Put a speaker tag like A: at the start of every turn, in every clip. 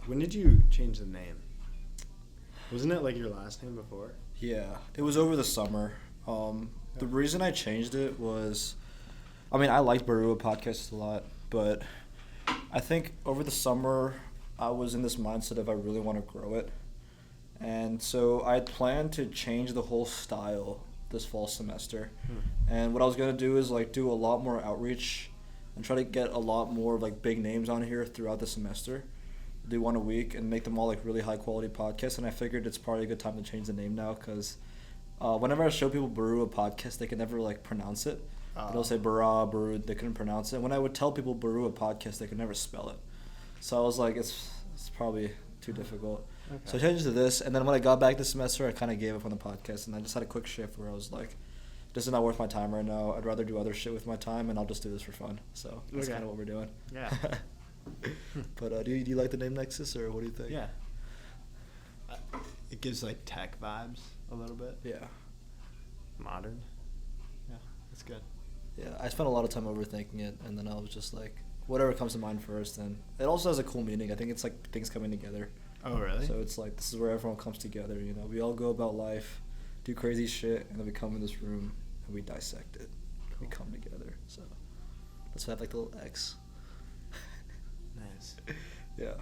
A: When did you change the name? Wasn't it like your last name before?
B: Yeah, it was over the summer. The reason I changed it was, I mean, I liked Barua podcasts a lot, but I think over the summer I was in this mindset of I really want to grow it. And so I had planned to change the whole style this fall semester. And what I was going to do is like do a lot more outreach and try to get a lot more like big names on here throughout the semester. Do one a week and make them all like really high quality podcasts. And I figured it's probably a good time to change the name now because whenever I show people Barua podcast, they can never like pronounce it. They'll say Baru, they couldn't pronounce it. When I would tell people Barua podcast, they could never spell it. So I was like, it's probably too difficult. Okay. So I changed it to this, and then when I got back this semester, I kind of gave up on the podcast, and I just had a quick shift where I was like, this is not worth my time right now. I'd rather do other shit with my time, and I'll just do this for fun. So that's kind of what we're doing.
A: Yeah.
B: But do you like the name Nexus, or what do you think?
A: Yeah. It gives like tech vibes a little bit.
B: Yeah.
A: Modern. Yeah, that's good.
B: Yeah, I spent a lot of time overthinking it, and then I was just like, whatever comes to mind first. And it also has a cool meaning. I think it's like things coming together.
A: Oh, really?
B: So it's like, this is where everyone comes together, you know. We all go about life, do crazy shit, and then we come in this room and we dissect it. Cool. We come together. So that's why I have like the little X.
A: Nice.
B: Yeah.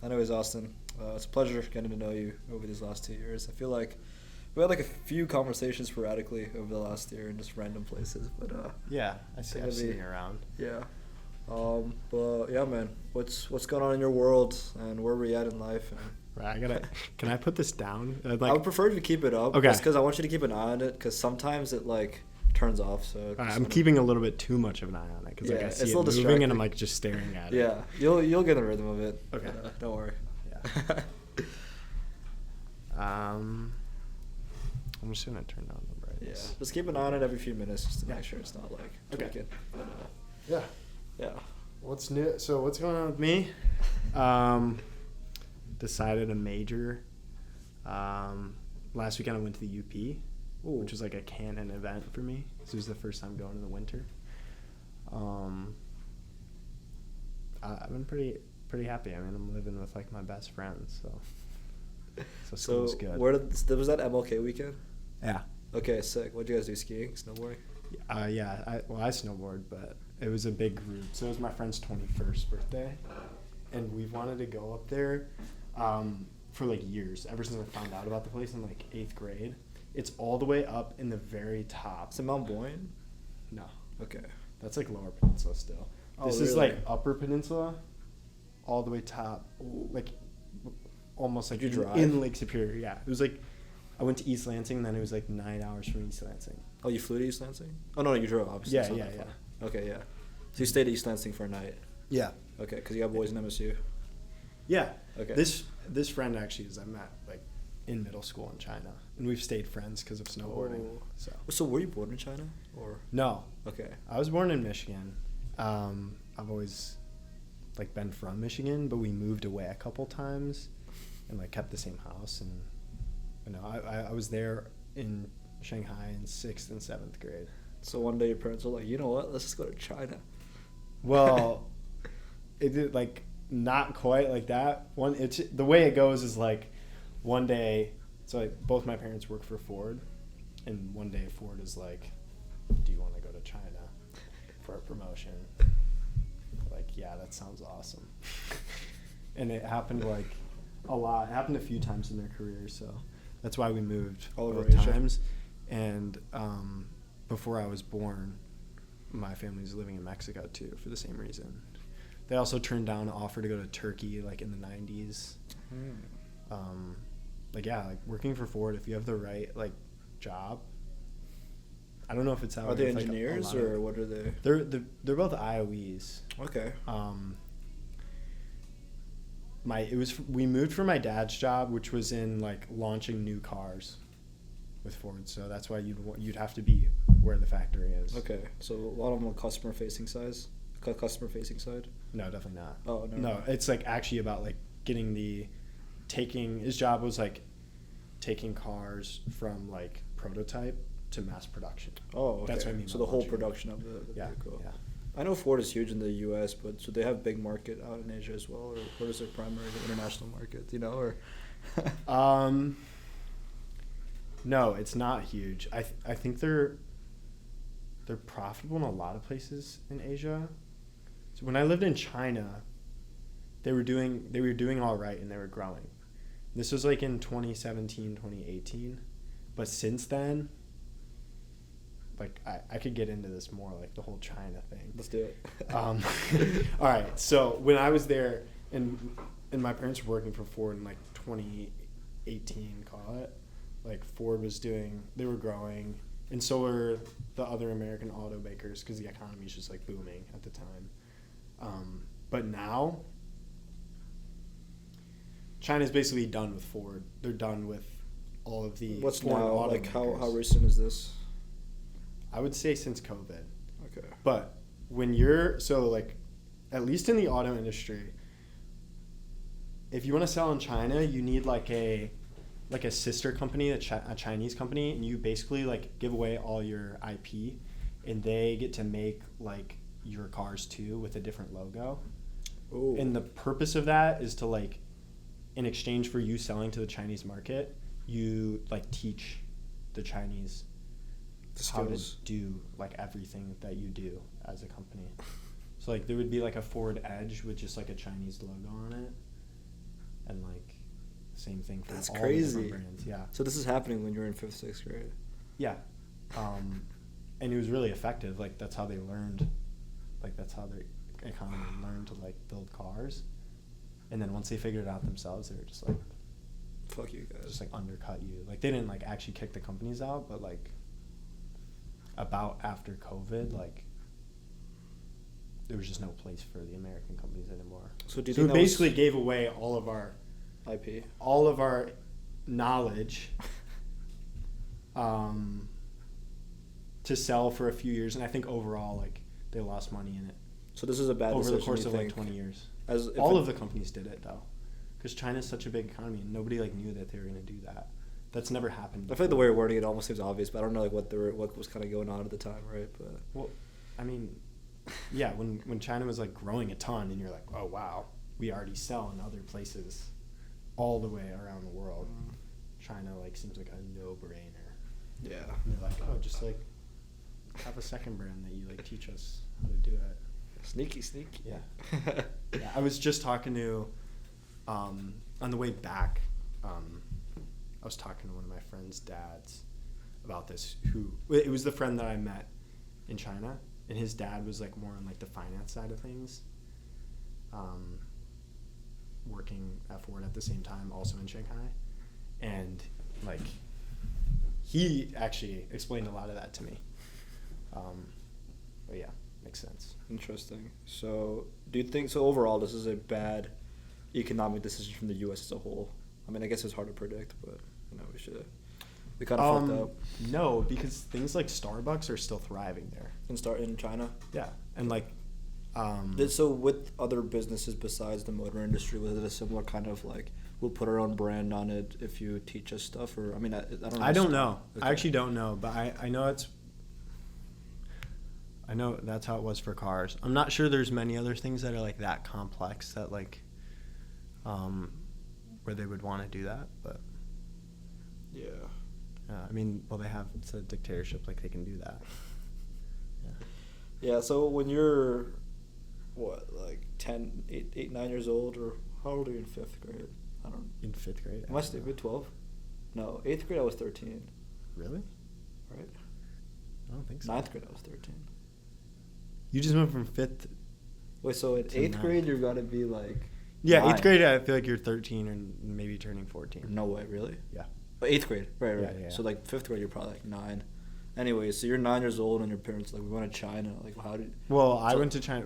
B: Anyways, Austin, it's a pleasure getting to know you over these last 2 years. I feel like we had like a few conversations sporadically over the last year in just random places, but
A: yeah, I've seen you around.
B: Yeah. But yeah, man, what's going on in your world and where we at in life? And
A: right, can I put this down?
B: I would prefer if you keep it up.
A: Okay.
B: Just because I want you to keep an eye on it, because sometimes it like turns off. So
A: I'm keeping a little bit too much of an eye on it because like I see it moving and I'm like just staring at it.
B: Yeah, you'll get the rhythm of it.
A: Okay.
B: But, don't worry.
A: Yeah. I'm just gonna turn down the brightness.
B: Yeah. Just keep an eye on it every few minutes just to make sure it's not like tweaking. But,
A: yeah.
B: Yeah.
A: What's new? So what's going on with me? Decided a major. Last weekend I went to the UP, which was like a canon event for me. This was the first time going in the winter. I've been pretty happy. I mean, I'm living with like my best friends, so school's good.
B: Was that MLK weekend?
A: Yeah.
B: Okay, sick. What'd you guys do? Skiing, snowboarding?
A: Yeah. I snowboard, but it was a big group. So it was my friend's 21st birthday, and we've wanted to go up there for like years. Ever since I found out about the place in like 8th grade. It's all the way up in the very top.
B: Is it Mount Boyne?
A: No.
B: Okay.
A: That's like Lower Peninsula still. This is
B: really?
A: like Upper Peninsula, all the way top, like almost like
B: Did you drive?
A: in Lake Superior. Yeah, it was like I went to East Lansing, and then it was like 9 hours from East Lansing.
B: Oh, you flew to East Lansing? Oh no, you drove. Obviously.
A: Yeah.
B: Okay, yeah. So you stayed at East Lansing for a night.
A: Yeah.
B: Okay, because you got boys in MSU.
A: Yeah.
B: Okay.
A: This friend actually is I met like in middle school in China, and we've stayed friends because of snowboarding.
B: Oh. So were you born in China or?
A: No.
B: Okay.
A: I was born in Michigan. I've always like been from Michigan, but we moved away a couple times and like kept the same house. And you know, I was there in Shanghai in 6th and 7th grade.
B: So one day your parents were like, you know what? Let's just go to China.
A: Well, it did like not quite like that. It's the way it goes is like one day. So like both my parents work for Ford, and one day Ford is like, "Do you want to go to China for a promotion?" Like, yeah, that sounds awesome. And it happened like a lot. It happened a few times in their career, so that's why we moved
B: all over
A: both
B: Asia.
A: times. And before I was born, my family was living in Mexico too for the same reason. They also turned down an offer to go to Turkey like in the 90s. Like working for Ford, if you have the right like job. I don't know if it's how.
B: Are they engineers or what are they?
A: They're both IOEs.
B: Okay.
A: We moved for my dad's job, which was in like launching new cars with Ford. So that's why you'd have to be where the factory is.
B: Okay. So a lot of them on customer facing side.
A: No, definitely not.
B: Oh no.
A: No, it's like actually about like his job was like taking cars from like prototype to mass production.
B: Oh, okay.
A: That's what I mean.
B: So the whole production of the vehicle.
A: Yeah.
B: I know Ford is huge in the U.S., but so they have big market out in Asia as well, or what is their primary international market? You know, or
A: No, it's not huge. I think they're profitable in a lot of places in Asia. So when I lived in China, they were doing all right and they were growing. This was like in 2017, 2018. But since then, like I could get into this more, like the whole China thing.
B: Let's do it.
A: All right. So when I was there and my parents were working for Ford in like 2018, call it, like Ford was they were growing, and so were the other American automakers because the economy is just like booming at the time. But now, China's basically done with Ford. They're done with all of the
B: What's
A: Ford
B: now?
A: automakers.
B: Like how recent is this?
A: I would say since COVID.
B: Okay.
A: But when like, at least in the auto industry, if you want to sell in China, you need like a sister company, a Chinese company, and you basically like give away all your IP, and they get to make like your cars too with a different logo.
B: Ooh.
A: And the purpose of that is to like, in exchange for you selling to the Chinese market, you like teach the Chinese how to do like everything that you do as a company. So like there would be like a Ford Edge with just like a Chinese logo on it, and like same thing for
B: That's
A: all
B: crazy.
A: the different brands. Yeah.
B: So this is happening when you're in 5th, 6th grade.
A: Yeah. And it was really effective. Like that's how they learned. Like that's how their economy learned to like build cars. And then once they figured it out themselves, they were just like,
B: fuck you guys.
A: just like undercut you. Like they didn't like actually kick the companies out, but like about after COVID, like there was just no place for the American companies anymore.
B: So do you
A: So
B: think
A: we basically gave away all of our
B: IP?
A: all of our knowledge to sell for a few years, and I think overall like they lost money in it
B: So this is a bad
A: over
B: decision,
A: the course
B: you
A: of like
B: think?
A: 20 years.
B: As if
A: All
B: it-
A: of the companies did it though, because China's such a big economy and nobody like knew that they were going to do that. That's never happened
B: I feel like the way you're wording it almost seems obvious, but I don't know like what was kind of going on at the time, right? But
A: Well, I mean, yeah, when China was like growing a ton, and you're like, oh wow, we already sell in other places, all the way around the world. China like seems like a no-brainer.
B: yeah,
A: And you're like, oh, just like have a second brand that you like teach us how to do it.
B: sneaky.
A: Yeah. Yeah, I was just talking to, on the way back, I was talking to one of my friend's dads about this. It was the friend that I met in China, and his dad was like more on like the finance side of things, working at Ford at the same time, also in Shanghai, and like he actually explained a lot of that to me. But yeah, makes sense.
B: Interesting. So do you think so? Overall, this is a bad economic decision from the U.S. as a whole. I mean, I guess it's hard to predict, but you know, we kind of fucked up.
A: No, because things like Starbucks are still thriving there.
B: And start in China.
A: Yeah, and like,
B: So with other businesses besides the motor industry, was it a similar kind of like we'll put our own brand on it if you teach us stuff, or I mean, I don't know.
A: I don't know.
B: Okay.
A: I actually don't know, but I know I know that's how it was for cars. I'm not sure there's many other things that are like that complex that like, where they would want to do that, but.
B: Yeah.
A: I mean, well, it's a dictatorship, like they can do that.
B: Yeah, so when you're, what, like 10, 8, 9 years old, or how old are you in 5th grade? I don't know.
A: In 5th grade?
B: Am I stupid? 12? No, 8th grade I was 13.
A: Really?
B: Right?
A: I don't think so.
B: 9th grade I was 13.
A: You just went from 5th.
B: Wait, so in
A: To
B: 8th
A: nine.
B: grade you've got to be like.
A: Yeah,
B: 9.
A: 8th grade, I feel like you're 13 and maybe turning 14.
B: No way, really?
A: Yeah.
B: Oh, 8th grade, right.
A: Yeah.
B: So like 5th grade, you're probably like 9. Anyway, so you're 9 years old and your parents are like, we went to China. Like, how did?
A: Well, I went to China.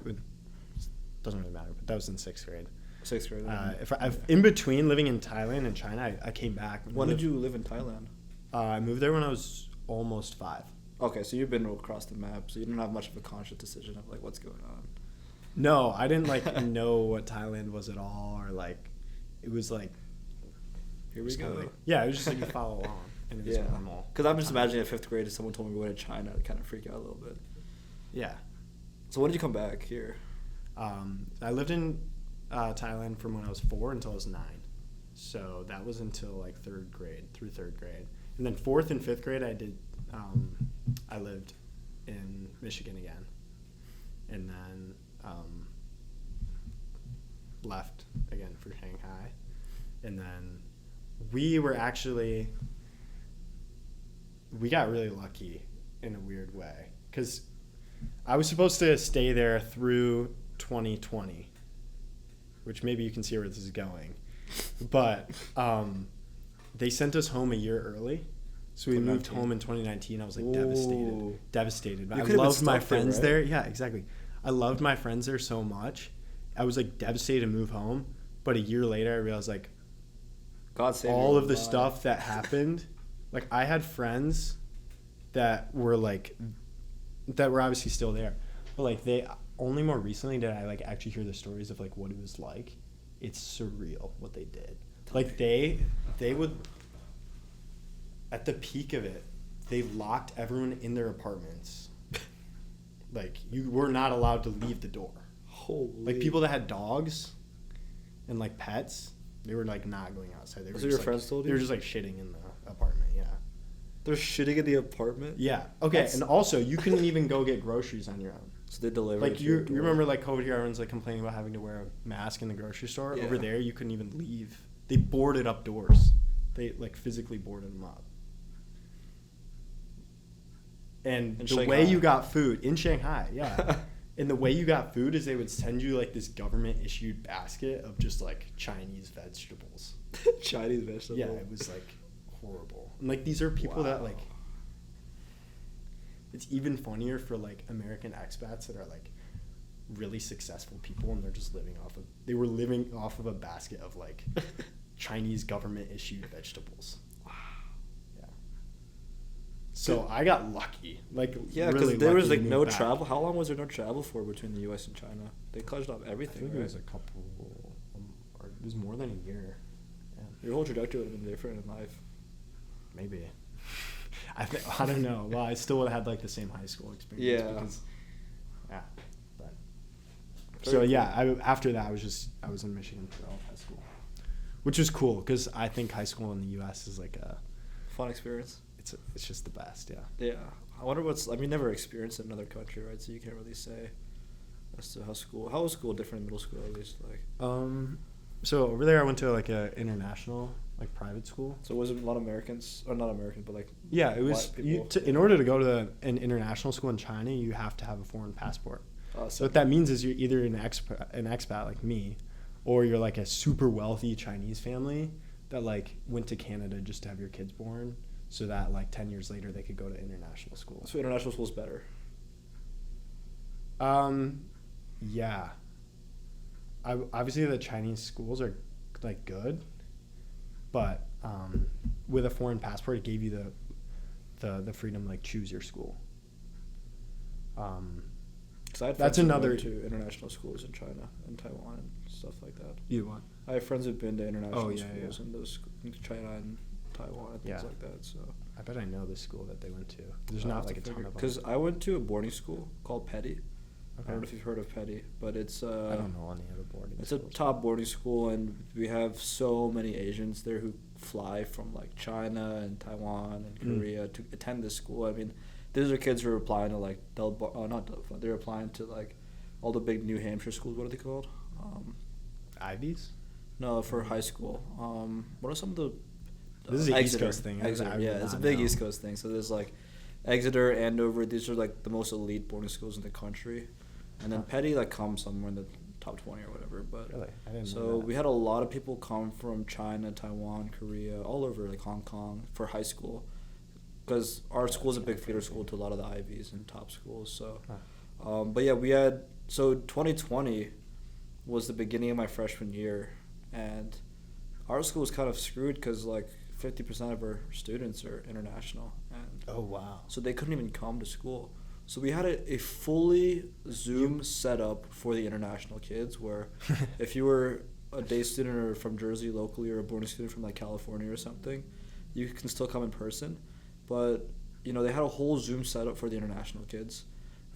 A: Doesn't really matter, but that was in 6th grade.
B: 6th grade.
A: In between living in Thailand and China, I came back.
B: When did you live in Thailand?
A: I moved there when I was almost 5.
B: Okay, so you've been across the map, so you don't have much of a conscious decision of like what's going on.
A: No, I didn't like know what Thailand was at all, or like it was like.
B: Here we go.
A: Like, yeah, it was just like you follow along, and it was
B: Yeah.
A: normal.
B: Because I'm just imagining at 5th grade, if someone told me we went to China, I'd kind of freak out a little bit.
A: Yeah.
B: So when did you come back here?
A: I lived in Thailand from when I was 4 until I was 9. So that was until like 3rd grade, through 3rd grade. And then 4th and 5th grade, I lived in Michigan again. And then left again for Shanghai. And then we got really lucky in a weird way. Because I was supposed to stay there through 2020, which maybe you can see where this is going. But they sent us home a year early. So we moved home in 2019. I was like devastated. But I loved my friends there. Yeah, exactly. I loved my friends there so much. I was like devastated to move home. But a year later, I realized like
B: God save
A: all of the stuff that happened. Like I had friends that were obviously still there. But like they only more recently did I like actually hear the stories of like what it was like. It's surreal what they did. Like they would, at the peak of it, they locked everyone in their apartments. Like you were not allowed to leave the door.
B: Holy.
A: Like people that had dogs and like pets, they were like not going outside. They were
B: so your friends told you?
A: They were just like shitting in the apartment. Yeah.
B: They're shitting in the apartment?
A: Yeah. Okay. And also you couldn't even go get groceries on your own.
B: So they delivered.
A: Like you remember like COVID here, everyone's like complaining about having to wear a mask in the grocery store.
B: Yeah.
A: Over there, you couldn't even leave. They boarded up doors. They like physically boarded them up. And
B: In
A: the
B: Shanghai.
A: way you got food in Shanghai, yeah. And the way you got food is they would send you like this government issued basket of just like Chinese vegetables.
B: Chinese vegetables.
A: Yeah, it was like horrible. And like these are people that like. It's even funnier for like American expats that are like really successful people and they're just they were living off of a basket of like Chinese government issued vegetables. Wow. Yeah. So I got lucky. Like
B: yeah, because
A: really
B: there was like
A: lucky to
B: no
A: move back.
B: travel. How long was there no travel for between the U.S. and China? They closed off
A: I
B: everything.
A: think
B: right?
A: it was a couple, or it was more than a year. Yeah.
B: Your whole trajectory would have been different in life.
A: Maybe. I don't know. Well, I still would have had like the same high school experience.
B: Yeah.
A: Because, yeah. But.
B: Very
A: So yeah, after that I was in Michigan for all of high school, which was cool because I think high school in the U.S. is like a
B: fun experience.
A: It's just the best. Yeah.
B: Yeah. I wonder never experienced it in another country, right? So you can't really say as to how was school different in middle school at least like.
A: So over there I went to like a international like private school.
B: So was it a lot of Americans or not American but like.
A: Yeah, it was.
B: White people?
A: In order to go to an international school in China, you have to have a foreign passport. So what that means is you're either an expat like me, or you're like a super wealthy Chinese family that like went to Canada just to have your kids born, so that like 10 years later they could go to international school.
B: So international school's better.
A: Yeah. Obviously the Chinese schools are like good, but with a foreign passport it gave you the freedom to like choose your school. That's another
B: to international schools in China and Taiwan and stuff like that.
A: You what?
B: I have friends who've been to international
A: yeah.
B: schools in China and Taiwan and things like that. So
A: I bet I know the school that they went to. There's not like a ton of them.
B: Because I went to a boarding school called Petty.
A: Okay.
B: I don't know if you've heard of Petty, but it's
A: I don't know any other boarding.
B: It's a top boarding school, and we have so many Asians there who fly from like China and Taiwan and Korea to attend this school. I mean, these are kids who are applying to like they're applying to like all the big New Hampshire schools. What are they called?
A: Ivies?
B: No, for high school. What are some of the?
A: This is an East
B: Exeter.
A: Coast thing.
B: Exeter, yeah, it's a big East Coast thing. So there's like Exeter, Andover. These are like the most elite boarding schools in the country, and then Petty like comes somewhere in the top 20 or whatever. But
A: really, I didn't know
B: so
A: that.
B: we had a lot of people come from China, Taiwan, Korea, all over like Hong Kong for high school, because our school is a big feeder school to a lot of the Ivies and top schools. So, but yeah, we had 2020 was the beginning of my freshman year, and our school was kind of screwed because like 50% of our students are international, and
A: oh wow,
B: so they couldn't even come to school. So we had a fully Zoom setup for the international kids, where if you were a day student or from Jersey locally, or a boarding student from like California or something, you can still come in person. But they had a whole Zoom setup for the international kids,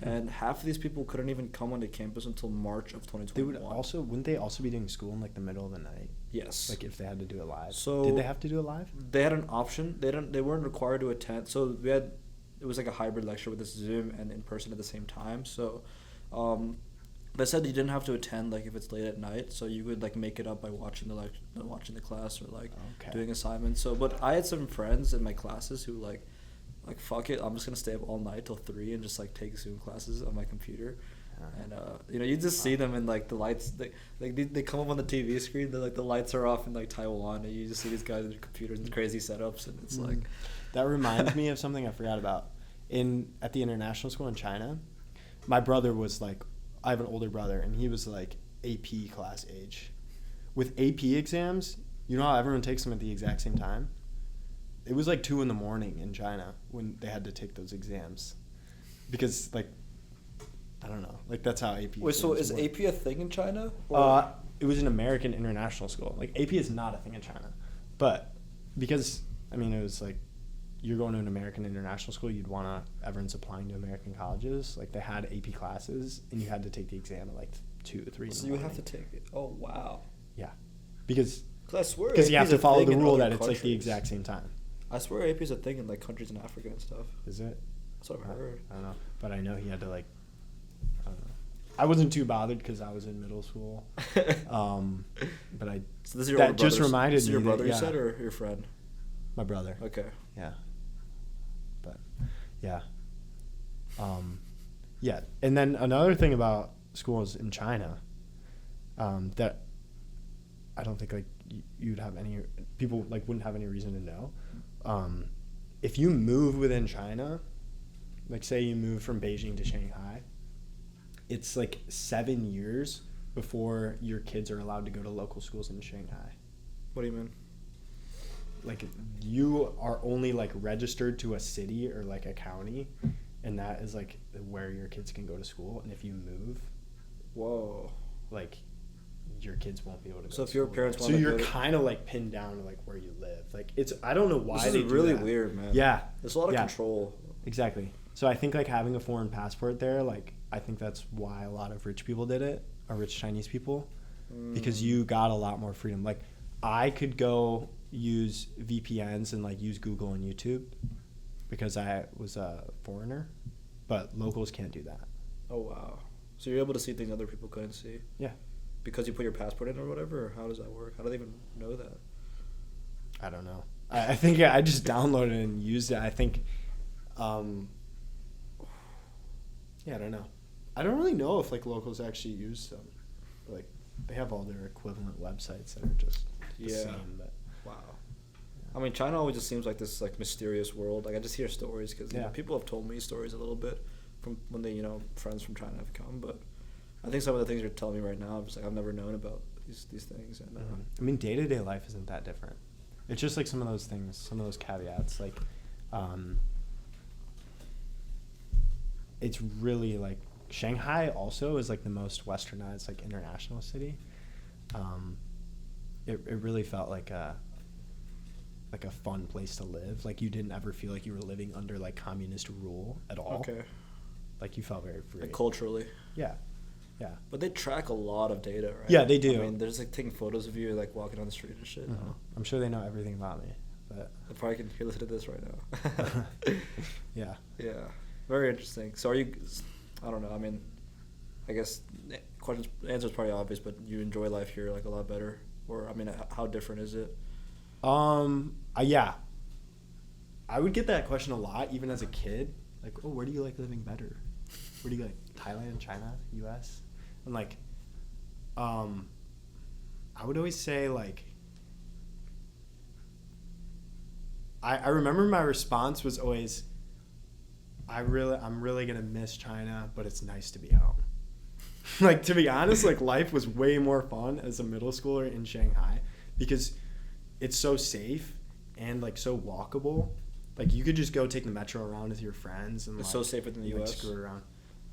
B: and half of these people couldn't even come onto campus until March of 2021.
A: Wouldn't they also be doing school in like the middle of the night?
B: Yes.
A: Like if they had to do it live.
B: So
A: did they have to do it live?
B: They had an option. They weren't required to attend. So it was like a hybrid lecture with this Zoom and in person at the same time. So they said you didn't have to attend like if it's late at night. So you would like make it up by watching the class or like doing assignments. So but I had some friends in my classes who like fuck it, I'm just gonna stay up all night till 3 and just like take Zoom classes on my computer. And you just see them and like the lights they come up on the TV screen, like the lights are off in like Taiwan and you just see these guys with their computers and crazy setups and it's like
A: that reminds me of something I forgot about. At the international school in China, my brother was like, I have an older brother and he was like AP class age. With AP exams, you know how everyone takes them at the exact same time? It was like 2 a.m. in China when they had to take those exams because like I don't know. Like that's how AP.
B: Wait, so is AP a thing in China?
A: It was an American international school. Like AP is not a thing in China, but because it was like you're going to an American international school, everyone's applying to American colleges. Like they had AP classes, and you had to take the exam at like 2 or 3.
B: So you have to take it. Oh wow.
A: Yeah, because
B: I swear
A: you have to follow the rule that it's like the exact same time.
B: I swear AP is a thing in like countries in Africa and stuff.
A: Is it?
B: That's what I've heard.
A: I don't know, but I know he had to like. I don't know. I wasn't too bothered because I was in middle school. But
B: So this is your
A: that just reminded me.
B: This is your brother
A: that,
B: you said, or your friend?
A: My brother.
B: Okay.
A: Yeah. But yeah. Yeah, and then another thing about schools in China, that I don't think like you'd have any people like wouldn't have any reason to know. If you move within China, like say you move from Beijing to Shanghai, it's like 7 years before your kids are allowed to go to local schools in Shanghai.
B: What do you mean?
A: Like you are only like registered to a city or like a county, and that is like where your kids can go to school. And if you move,
B: whoa,
A: like your kids won't be able to go
B: so
A: to
B: if your
A: school.
B: parents want
A: so
B: to
A: you're kind of like pinned down to like where you live. Like it's I don't know why
B: this
A: they
B: is
A: do
B: really
A: that.
B: weird, man.
A: Yeah,
B: there's a lot of control.
A: Exactly. So I think like having a foreign passport there, like I think that's why a lot of rich people did it, or rich Chinese people, because you got a lot more freedom. Like I could go use VPNs and like use Google and YouTube because I was a foreigner, but locals can't do that.
B: Oh wow. So you're able to see things other people couldn't see?
A: Yeah.
B: Because you put your passport in or whatever, or how does that work? How do they even know that?
A: I don't know. I think I just downloaded it and used it. I think yeah, I don't know. I don't really know if like locals actually use them. Like they have all their equivalent websites that are just the same. But
B: wow. I mean, China always just seems like this like mysterious world. Like I just hear stories because people have told me stories a little bit from when they friends from China have come. But I think some of the things you're telling me right now, I'm just like I've never known about these things. And
A: I mean, day-to-day life isn't that different. It's just like some of those things, some of those caveats. Like, it's really like Shanghai also is like the most westernized like international city. It really felt like a fun place to live. Like you didn't ever feel like you were living under like communist rule at all.
B: Okay.
A: Like you felt very free.
B: Like culturally.
A: Yeah. Yeah.
B: But they track a lot of data, right?
A: Yeah, they do.
B: I mean, they're just like taking photos of you like walking on the street and shit.
A: Mm-hmm. I'm sure they know everything about me. But
B: they probably can listen to this right now.
A: Yeah.
B: Yeah. Very interesting. So are you? I don't know. I mean, I guess answer is probably obvious, but you enjoy life here like a lot better, or I mean, how different is it?
A: Yeah. I would get that question a lot, even as a kid. Like, oh, where do you like living better? Where do you like? Thailand, China, U.S. And like, I would always say like. I remember my response was always, I'm really gonna miss China, but it's nice to be home. Like, to be honest, like life was way more fun as a middle schooler in Shanghai because it's so safe and like so walkable. Like you could just go take the metro around with your friends and
B: it's
A: like,
B: so safer than the U.S.
A: Screw it around.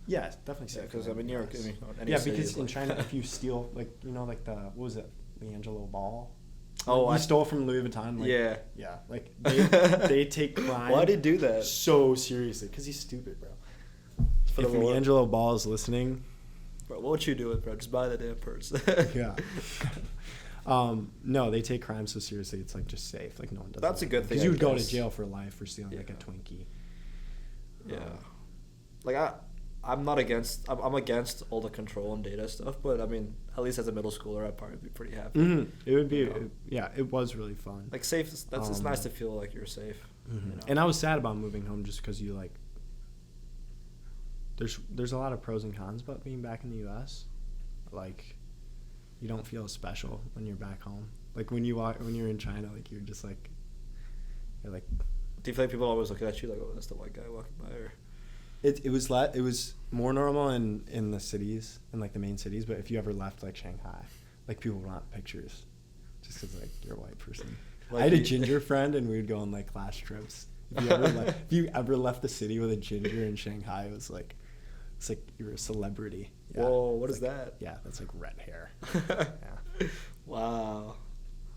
A: Yeah, it's definitely safer.
B: Because I mean, New York. I mean,
A: because in China, if you steal like the what was it, L'Angelo Ball?
B: Oh,
A: he stole from Louis Vuitton. Like,
B: yeah.
A: Like they take crime.
B: Why did he do that?
A: So seriously, because he's stupid, bro.
B: For the
A: if
B: Lord.
A: Angelo Ball is listening,
B: Bro, what would you do with, bro? Just buy the damn purse.
A: yeah. No, they take crime so seriously. It's like just safe. Like no one does.
B: That's a good thing,
A: Because
B: I
A: you would go to
B: guess.
A: jail for life for stealing like a
B: Yeah.
A: Twinkie.
B: Yeah. Like I'm not against. I'm against all the control and data stuff, but I mean, at least as a middle schooler, I'd probably be pretty happy.
A: Mm-hmm. It would be.
B: You know?
A: Yeah, it was really fun.
B: Like safe. That's it's nice to feel like you're safe.
A: Mm-hmm.
B: You know?
A: And I was sad about moving home just because you like. There's a lot of pros and cons about being back in the U.S. Like, you don't feel special when you're back home. Like when you're in China, like you're just like. You're like.
B: Do you feel like people always look at you like, oh, that's the white guy walking by, or?
A: It was more normal in the cities, in like the main cities, but if you ever left like Shanghai, like people would want pictures just because like you're a white person.
B: Like
A: I had a ginger friend and we would go on like class trips. If you ever left the city with a ginger in Shanghai, it's like you're a celebrity. Yeah.
B: Whoa, what
A: It's
B: is
A: like,
B: that?
A: Yeah, that's like red hair. Yeah.
B: Wow.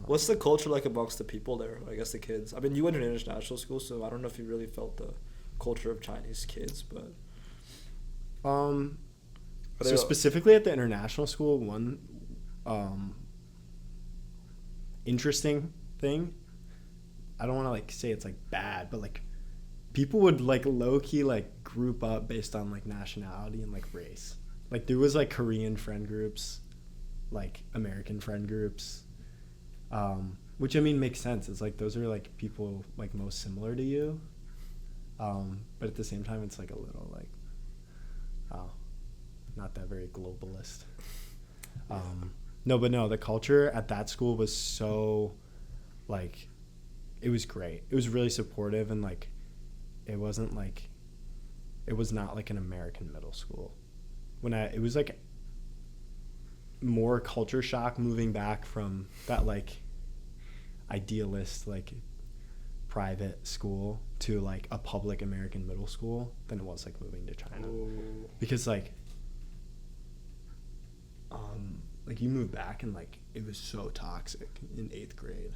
B: What's the culture like amongst the people there? I guess the kids. I mean, you went to an international school, so I don't know if you really felt the culture of Chinese kids, but
A: so specifically at the international school, one interesting thing, I don't want to like say it's like bad, but like people would like low key like group up based on like nationality and like race. Like there was like Korean friend groups, like American friend groups, which I mean makes sense. It's like those are like people like most similar to you. But at the same time, it's like a little like, not that very globalist. No, the culture at that school was so, like, it was great. It was really supportive and like, it was not like an American middle school. It was like more culture shock moving back from that like idealist like private school to like a public American middle school than it was like moving to China.
B: Ooh.
A: Because like you move back and like it was so toxic in 8th grade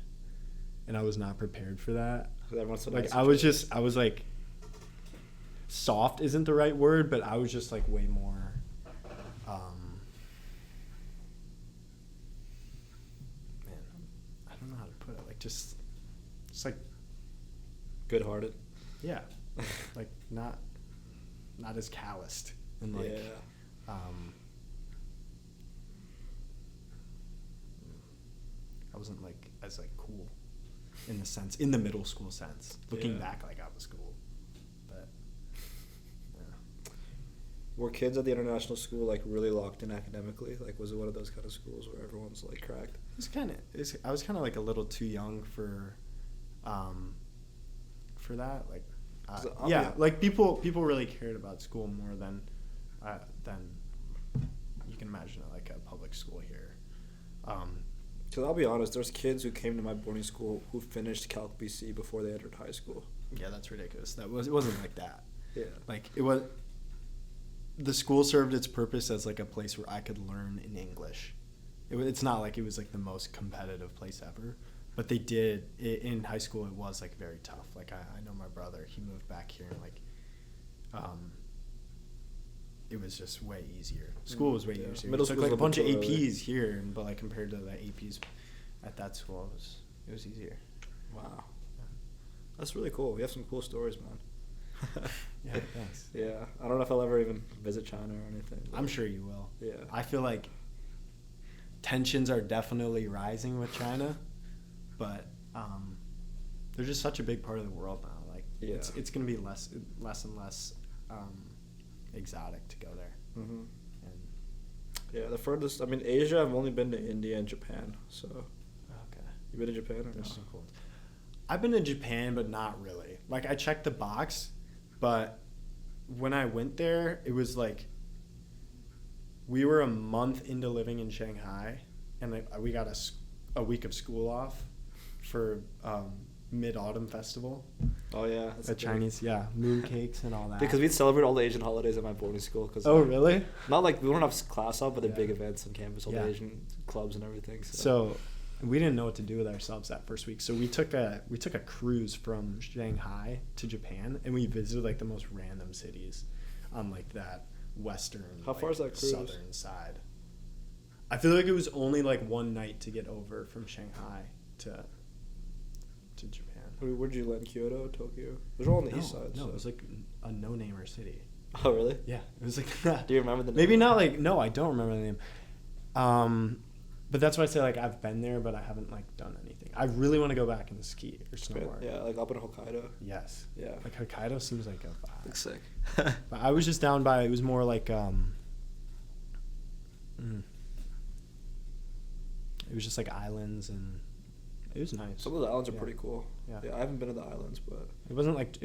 A: and I was not prepared for that.
B: Everyone's so
A: Like
B: nice
A: I was like soft isn't the right word, but I was just like way more man, I don't know how to put it, like just like
B: good-hearted.
A: yeah, like not as calloused and like
B: Yeah.
A: I wasn't like as like cool in the middle school sense. Looking
B: Yeah.
A: back, like I was cool, but yeah.
B: Were kids at the international school like really locked in academically? Like, was it one of those kind of schools where everyone's like cracked?
A: I was kind of like a little too young for that. Like, yeah, like people really cared about school more than you can imagine at like a public school here.
B: Because I'll be honest, there's kids who came to my boarding school who finished Calc BC before they entered high school.
A: Yeah, that's ridiculous. It wasn't like that.
B: Yeah.
A: Like the school served its purpose as like a place where I could learn in English. It's not like it was like the most competitive place ever, but they did in high school. It was like very tough. Like I know my brother, he moved back here and like, it was just way easier. School was way easier.
B: Middle
A: It took
B: school's
A: like a bunch of
B: little bit
A: APs here, but like compared to the APs at that school, it was easier.
B: Wow. That's really cool. You have some cool stories, man.
A: Yeah, thanks.
B: Yeah. I don't know if I'll ever even visit China or anything.
A: I'm sure you will.
B: Yeah.
A: I feel like tensions are definitely rising with China, but they're just such a big part of the world now. Like,
B: Yeah.
A: it's going to be less and less exotic to go there.
B: Mm-hmm.
A: And
B: Yeah, the furthest, I mean, Asia, I've only been to India and Japan, so.
A: okay,
B: You been to Japan or
A: there's
B: no?
A: some cool. I've been to Japan, but not really. Like, I checked the box, but when I went there, it was like we were a month into living in Shanghai, and like we got a week of school off for Mid-Autumn Festival.
B: Oh, yeah. That's
A: The
B: big.
A: Chinese, yeah, moon cakes and all that.
B: Because we'd celebrate all the Asian holidays at my boarding school. Cause
A: Oh, really?
B: Not like, we don't have class off, but they're
A: Yeah.
B: big events on campus, all
A: Yeah.
B: the Asian clubs and everything.
A: So we didn't know what to do with ourselves that first week. So we took a cruise from Shanghai to Japan, and we visited like the most random cities. on like that western.
B: How far is that cruise?
A: Southern side. I feel like it was only like one night to get over from Shanghai to Japan.
B: Where'd you land? Kyoto, Tokyo? Those are all on the east side.
A: No,
B: so.
A: it was like a no-namer city.
B: Oh, really?
A: Yeah, it was like.
B: Do you remember the name?
A: Maybe not like no, I don't remember the name. But that's why I say like I've been there, but I haven't like done anything. I really want to go back and ski or snowboard.
B: Yeah, like up in Hokkaido.
A: Yes.
B: Yeah.
A: Like Hokkaido seems like a vibe.
B: Looks sick.
A: But I was just down by. It was more like It was just like islands and it was nice.
B: Some of the islands are pretty cool.
A: Yeah.
B: I haven't been to the islands, but
A: it wasn't like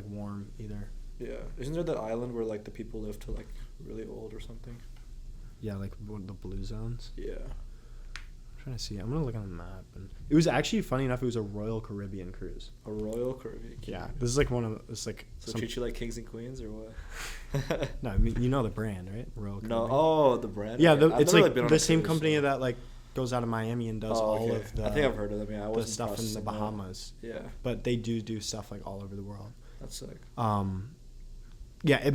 A: warm either.
B: Yeah. Isn't there that island where like the people live to like really old or something?
A: Yeah, like the blue zones.
B: Yeah.
A: I'm trying to see. I'm gonna look on the map. And it was actually funny enough. It was a Royal Caribbean cruise.
B: A Royal Caribbean.
A: Yeah, this is like one of it's like.
B: So treat you like kings and queens or what?
A: No, I mean you know the brand, right? Royal Caribbean.
B: No, oh the brand.
A: Yeah,
B: okay.
A: it's like
B: really
A: the same company that like goes out of Miami and does all
B: okay.
A: of the.
B: I think I've heard of them. Yeah, I
A: the stuff in the Bahamas.
B: Yeah,
A: but they do stuff like all over the world.
B: That's sick.
A: Yeah, it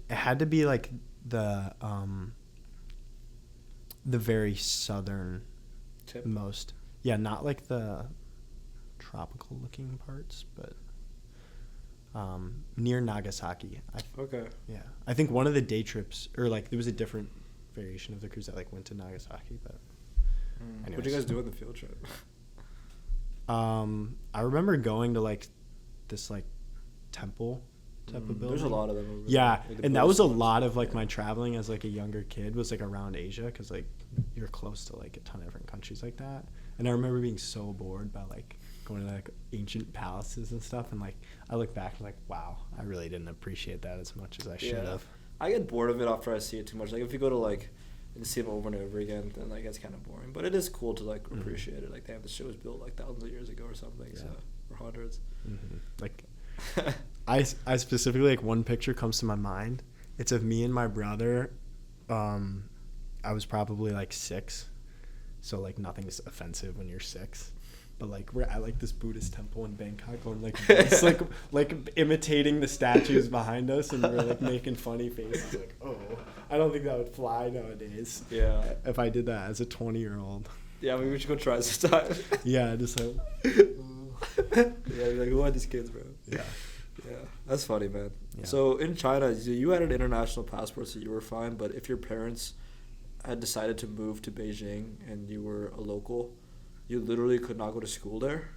A: had to be like the very southern
B: tip
A: most. Yeah, not like the tropical looking parts, but near Nagasaki.
B: Okay.
A: Yeah, I think one of the day trips, or like there was a different variation of the cruise that like went to Nagasaki, but.
B: What did you guys do on the field trip?
A: I remember going to like this like temple type of building.
B: There's a lot of them over
A: yeah,
B: there. Like
A: and that was a lot of like my traveling as like a younger kid was like around Asia because like you're close to like a ton of different countries like that. And I remember being so bored by like going to like ancient palaces and stuff, and like I look back and like, wow, I really didn't appreciate that as much as I should have.
B: I get bored of it after I see it too much. Like if you go to like and see them over and over again, then like it's kind of boring. But it is cool to like appreciate it. Like damn, this shit was built like thousands of years ago or something, so or hundreds.
A: Like I specifically like one picture comes to my mind. It's of me and my brother. I was probably like 6, so like nothing's offensive when you're 6. But like we're at like this Buddhist temple in Bangkok, going like this, like imitating the statues behind us, and we're like making funny faces. Like, oh, I don't think that would fly nowadays.
B: Yeah.
A: If I did that as a 20-year-old.
B: Yeah, maybe we should go try this time.
A: Yeah, just like.
B: Yeah, you're like, who are these kids, bro?
A: Yeah.
B: Yeah, that's funny, man.
A: Yeah.
B: So in China, you had an international passport, so you were fine. But if your parents had decided to move to Beijing and you were a local, you literally could not go to school there?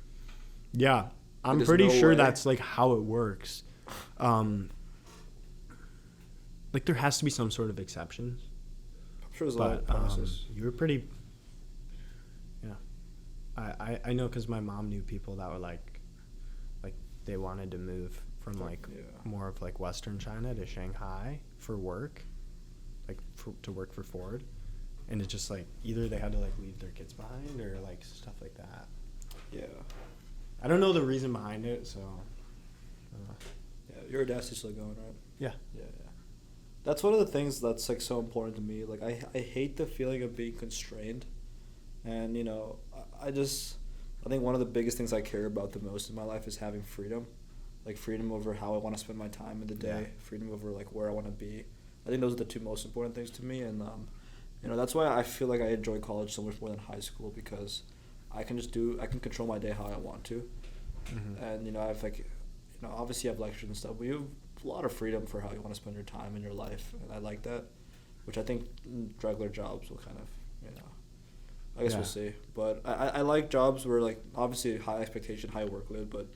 A: Yeah. I'm
B: There's
A: pretty
B: no
A: sure
B: way.
A: that's like how it works. Like there has to be some sort of exceptions.
B: I'm sure there's a lot of process.
A: You were pretty. Yeah, I know because my mom knew people that were like they wanted to move from like more of like Western China to Shanghai for work, like to work for Ford, and it's just like either they had to like leave their kids behind or like stuff like that.
B: Yeah.
A: I don't know the reason behind it, so.
B: Yeah, your audacity's still going, right?
A: Yeah.
B: Yeah. That's one of the things that's like so important to me. Like I hate the feeling of being constrained, and you know I think one of the biggest things I care about the most in my life is having freedom, like freedom over how I want to spend my time in the day, freedom over like where I want to be. I think those are the two most important things to me, and you know that's why I feel like I enjoy college so much more than high school, because I can control my day how I want to, and you know I've like, you know obviously you have lectures and stuff, but you have a lot of freedom for how you want to spend your time in your life, and I like that, which I think regular jobs will kind of, you know, I guess we'll see. But I like jobs where like obviously high expectation, high workload, but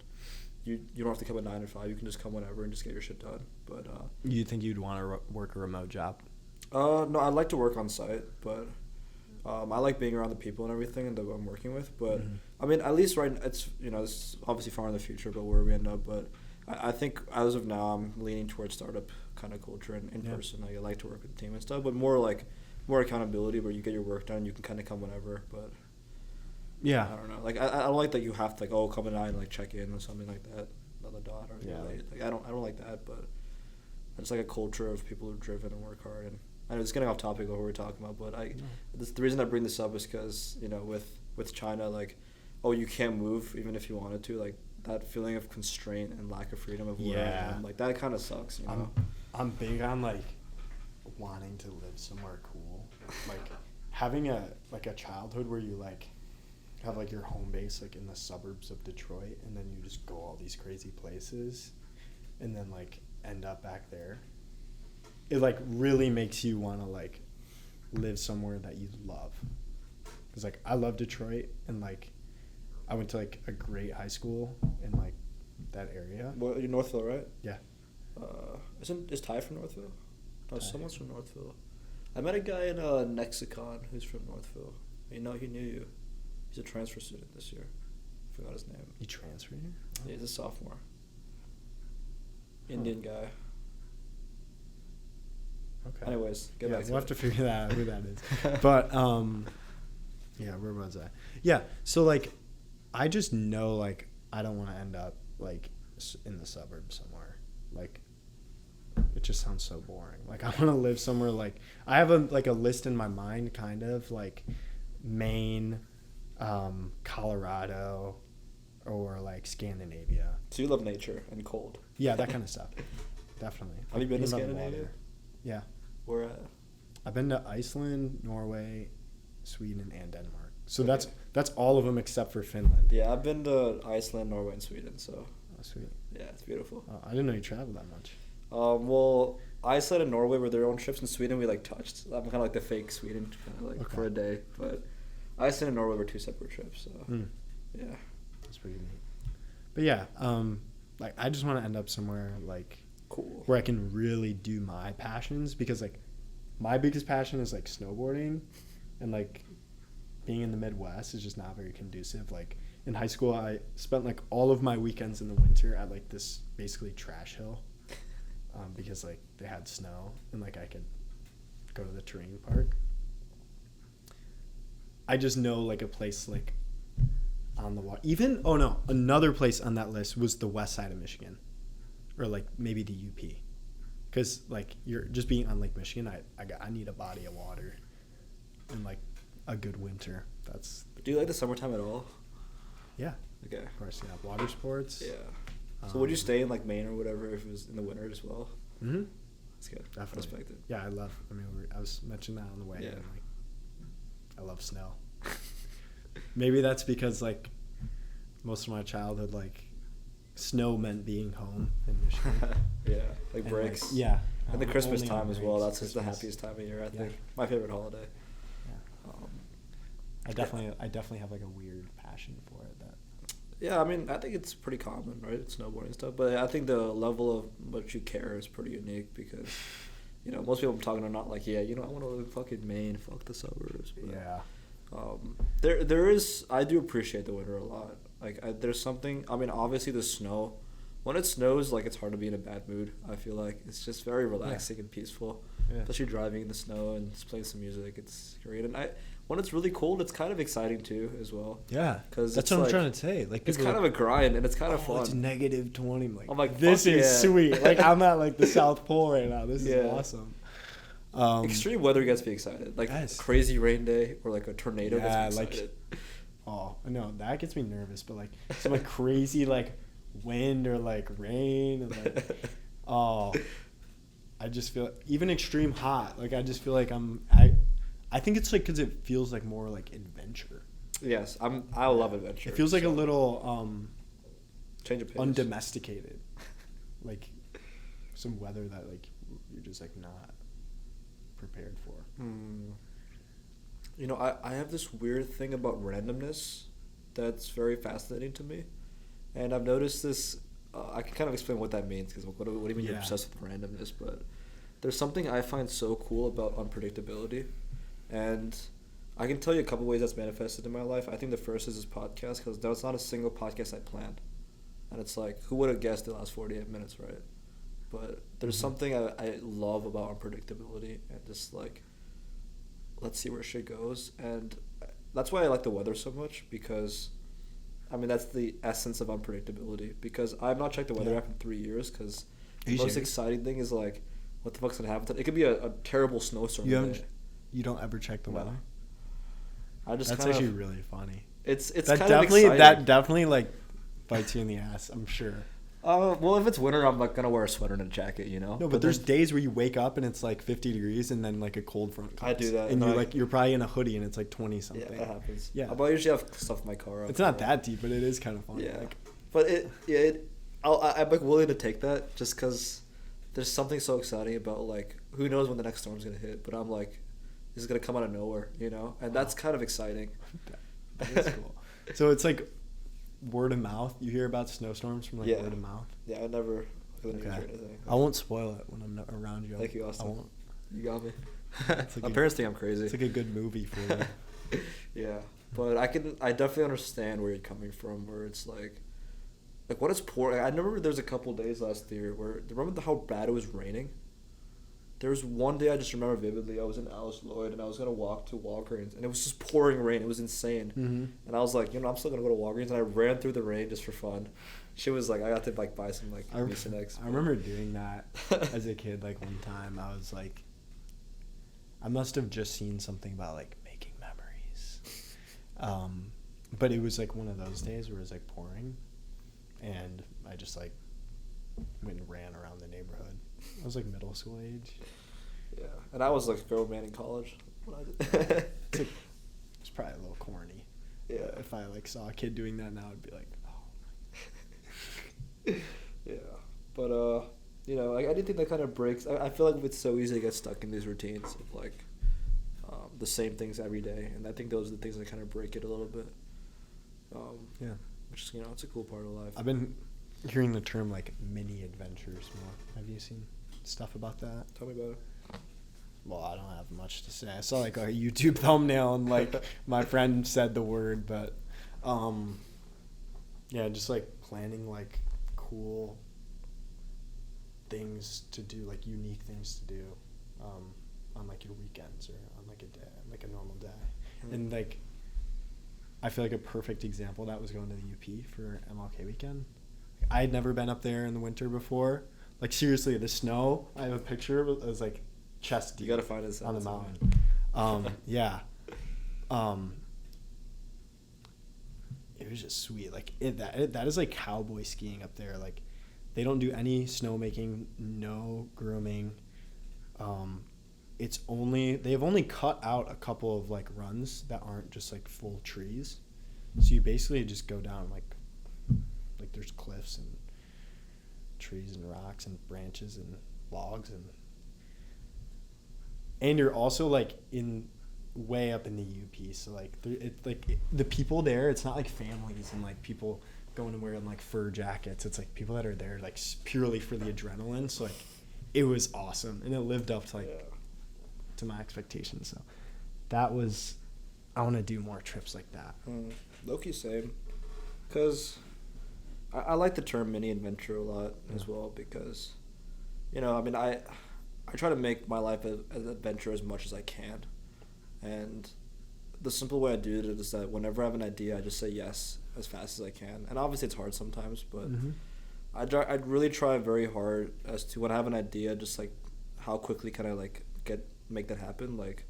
B: you don't have to come at 9 or 5. You can just come whenever and just get your shit done. But
A: you think you'd want to work a remote job?
B: No, I'd like to work on site, but I like being around the people and everything and that I'm working with. But I mean, at least it's it's obviously far in the future, but where we end up. But I think as of now, I'm leaning towards startup kind of culture and in person. Like I like to work with the team and stuff, but more accountability where you get your work done. You can kind of come whenever, but I don't know. Like I don't like that you have to like come at 9 and like check in or something like that on the dot or late. Like I don't like that, but it's like a culture of people who are driven and work hard. And I know it's getting off topic of what we're talking about, but the reason I bring this up is because with China, like you can't move even if you wanted to, like that feeling of constraint and lack of freedom of where I am, like that kind of sucks, you know.
A: I'm big on like wanting to live somewhere cool, like having a childhood where you like have like your home base like in the suburbs of Detroit, and then you just go all these crazy places, and then like end up back there. It like really makes you want to like live somewhere that you love. Cause like I love Detroit, and like I went to like a great high school in like that area.
B: Well, you're Northville, right?
A: Yeah.
B: Is Ty from Northville? No, someone's from Northville. I met a guy in Nexicon who's from Northville. He knew you. He's a transfer student this year. I forgot his name.
A: You transferred here? Oh.
B: Yeah, he's a sophomore. Indian guy.
A: Okay.
B: Anyways, get back to
A: we'll have to figure that out who that is. But yeah, where was I? Yeah, so like I just know like I don't want to end up like in the suburbs somewhere. Like it just sounds so boring. Like I want to live somewhere like I have a list in my mind, kind of like Maine, Colorado, or like Scandinavia.
B: So you love nature and cold.
A: Yeah, that kind of stuff. Definitely.
B: Have you been to Scandinavia?
A: Yeah.
B: Where at?
A: I've been to Iceland, Norway, Sweden, and Denmark. So okay. That's all of them except for Finland.
B: Yeah, I've been to Iceland, Norway, and Sweden. So.
A: Oh, sweet.
B: Yeah, it's beautiful.
A: I didn't know you traveled that much.
B: Well, Iceland and Norway were their own trips. In Sweden, we like touched. I'm kind of like the fake Sweden, kind of like for a day. But Iceland and Norway were two separate trips. So yeah,
A: that's pretty neat. But yeah, like I just want to end up somewhere like
B: cool
A: where I can really do my passions, because like my biggest passion is like snowboarding, and like being in the Midwest is just not very conducive. Like in high school, I spent like all of my weekends in the winter at like this basically trash hill, because like they had snow and like I could go to the terrain park. I just know like a place like on the water. Another place on that list was the west side of Michigan, or like maybe the UP, because like you're just being on Lake Michigan. I need a body of water and like a good winter.
B: Do you like the summertime at all?
A: Yeah.
B: Okay.
A: Of course, yeah. Water sports.
B: Yeah. So would you stay in like Maine or whatever if it was in the winter as well?
A: Mm-hmm.
B: That's good.
A: Definitely.
B: Respect it.
A: Yeah, I was mentioning that on the way.
B: Yeah.
A: And, like, I love snow. Maybe that's because like most of my childhood, like snow meant being home in Michigan.
B: Yeah, like breaks.
A: Like, yeah.
B: And the Christmas time as well. That's
A: just
B: the happiest time of year, I think. My favorite holiday.
A: Yeah. I definitely have like a weird passion for it.
B: Yeah, I mean, I think it's pretty common, right? Snowboarding and stuff. But I think the level of what you care is pretty unique because, most people I'm talking are not like, I want to live in fucking Maine, fuck the suburbs. But,
A: yeah.
B: There is, I do appreciate the winter a lot. Like, there's something, I mean, obviously the snow, when it snows, like, it's hard to be in a bad mood, I feel like. It's just very relaxing and peaceful. Yeah. Especially driving in the snow and just playing some music. It's great. And when it's really cold, it's kind of exciting too, as well.
A: Yeah, that's what I'm trying to say. Like,
B: it's kind of a grind, and it's kind of fun.
A: It's -20.
B: I'm like,
A: this is sweet. Like, I'm at like the South Pole right now. This is awesome.
B: Extreme weather gets me excited. Like crazy rain day or like a tornado gets me excited.
A: No, that gets me nervous. But like some like crazy like wind or like rain and like I just feel even extreme hot. Like I just feel like I think it's like because it feels like more like adventure.
B: Yes, I love adventure.
A: It feels like a little
B: change of pace,
A: undomesticated, like some weather that like you're just like not prepared for.
B: I have this weird thing about randomness that's very fascinating to me, and I've noticed this. I can kind of explain what that means because what do you mean you're obsessed with randomness? But there's something I find so cool about unpredictability. And I can tell you a couple ways that's manifested in my life. I think the first is this podcast, because there's not a single podcast I planned. And it's like, who would have guessed the last 48 minutes, right? But there's something I love about unpredictability and just like, let's see where shit goes. And that's why I like the weather so much, because, I mean, that's the essence of unpredictability. Because I've not checked the weather app in 3 years, because the most exciting thing is like, what the fuck's going to happen? It could be a terrible snowstorm.
A: You don't ever check the weather? That's actually really funny.
B: It's
A: that
B: kind of exciting.
A: That definitely like bites you in the ass, I'm sure.
B: Well, if it's winter, I'm like gonna wear a sweater and a jacket, you know.
A: No, but there's days where you wake up and it's like 50 degrees and then like a cold front comes.
B: I do that,
A: and
B: and
A: you're probably in a hoodie and it's like 20 something.
B: Yeah, that happens.
A: Yeah,
B: but I usually have stuff in my car.
A: It's not that deep, but it is kind of fun.
B: Yeah,
A: like,
B: but I'm like willing to take that just because there's something so exciting about like who knows when the next storm's gonna hit, but I'm like, this is gonna come out of nowhere, you know, and that's kind of exciting.
A: That is cool. So it's like word of mouth. You hear about snowstorms from like word of mouth.
B: Yeah, I never look at the news or
A: Okay.
B: anything.
A: I won't spoil it when I'm not around you.
B: Thank you, Austin.
A: I won't.
B: You got me.
A: It's like
B: My parents think I'm crazy.
A: It's like a good movie for you.
B: Yeah, but I definitely understand where you're coming from. Where it's like what it's pouring. I remember there's a couple days last year where remember how bad it was raining. There was one day I just remember vividly. I was in Alice Lloyd and I was gonna walk to Walgreens and it was just pouring rain. It was insane.
A: Mm-hmm.
B: And I was like, I'm still gonna go to Walgreens, and I ran through the rain just for fun. She was like, I got to like buy some like Mucinex.
A: I remember doing that as a kid. Like one time, I was like, I must have just seen something about like making memories, but it was like one of those days where it was like pouring, and I just like went and ran around the neighborhood. I was like middle school age.
B: Yeah, and I was like a grown man in college when I did.
A: It's probably a little corny.
B: Yeah.
A: If I like saw a kid doing that now, I'd be like, oh.
B: Yeah, but I do think that kind of breaks. I feel like it's so easy to get stuck in these routines of like the same things every day, and I think those are the things that kind of break it a little bit.
A: Yeah.
B: Which is it's a cool part of life.
A: I've been hearing the term like mini adventures more. Have you seen stuff about that?
B: Tell me about it.
A: Well, I don't have much to say. I saw like a YouTube thumbnail and like my friend said the word, but yeah, just like planning like cool things to do, like unique things to do on like your weekends or on like a day, like a normal day. Mm-hmm. And like I feel like a perfect example of that was going to the UP for MLK weekend. I had never been up there in the winter before. Like seriously, the snow, I have a picture of it. It was like chest deep.
B: You gotta find it
A: on the mountain. Yeah. It was just sweet. Like that is like cowboy skiing up there. Like they don't do any snowmaking, no grooming. They've only cut out a couple of like runs that aren't just like full trees. So you basically just go down like there's cliffs and trees and rocks and branches and logs and you're also like in way up in the UP, so like the people there, it's not like families and like people going and wearing like fur jackets. It's like people that are there like purely for the adrenaline. So like it was awesome and it lived up to to my expectations. So that was, I want to do more trips like that.
B: Low-key same, because I like the term mini adventure a lot as well, because I try to make my life an adventure as much as I can. And the simple way I do it is that whenever I have an idea, I just say yes as fast as I can. And obviously it's hard sometimes, but I'd really try very hard as to when I have an idea, just like how quickly can I like make that happen. Like,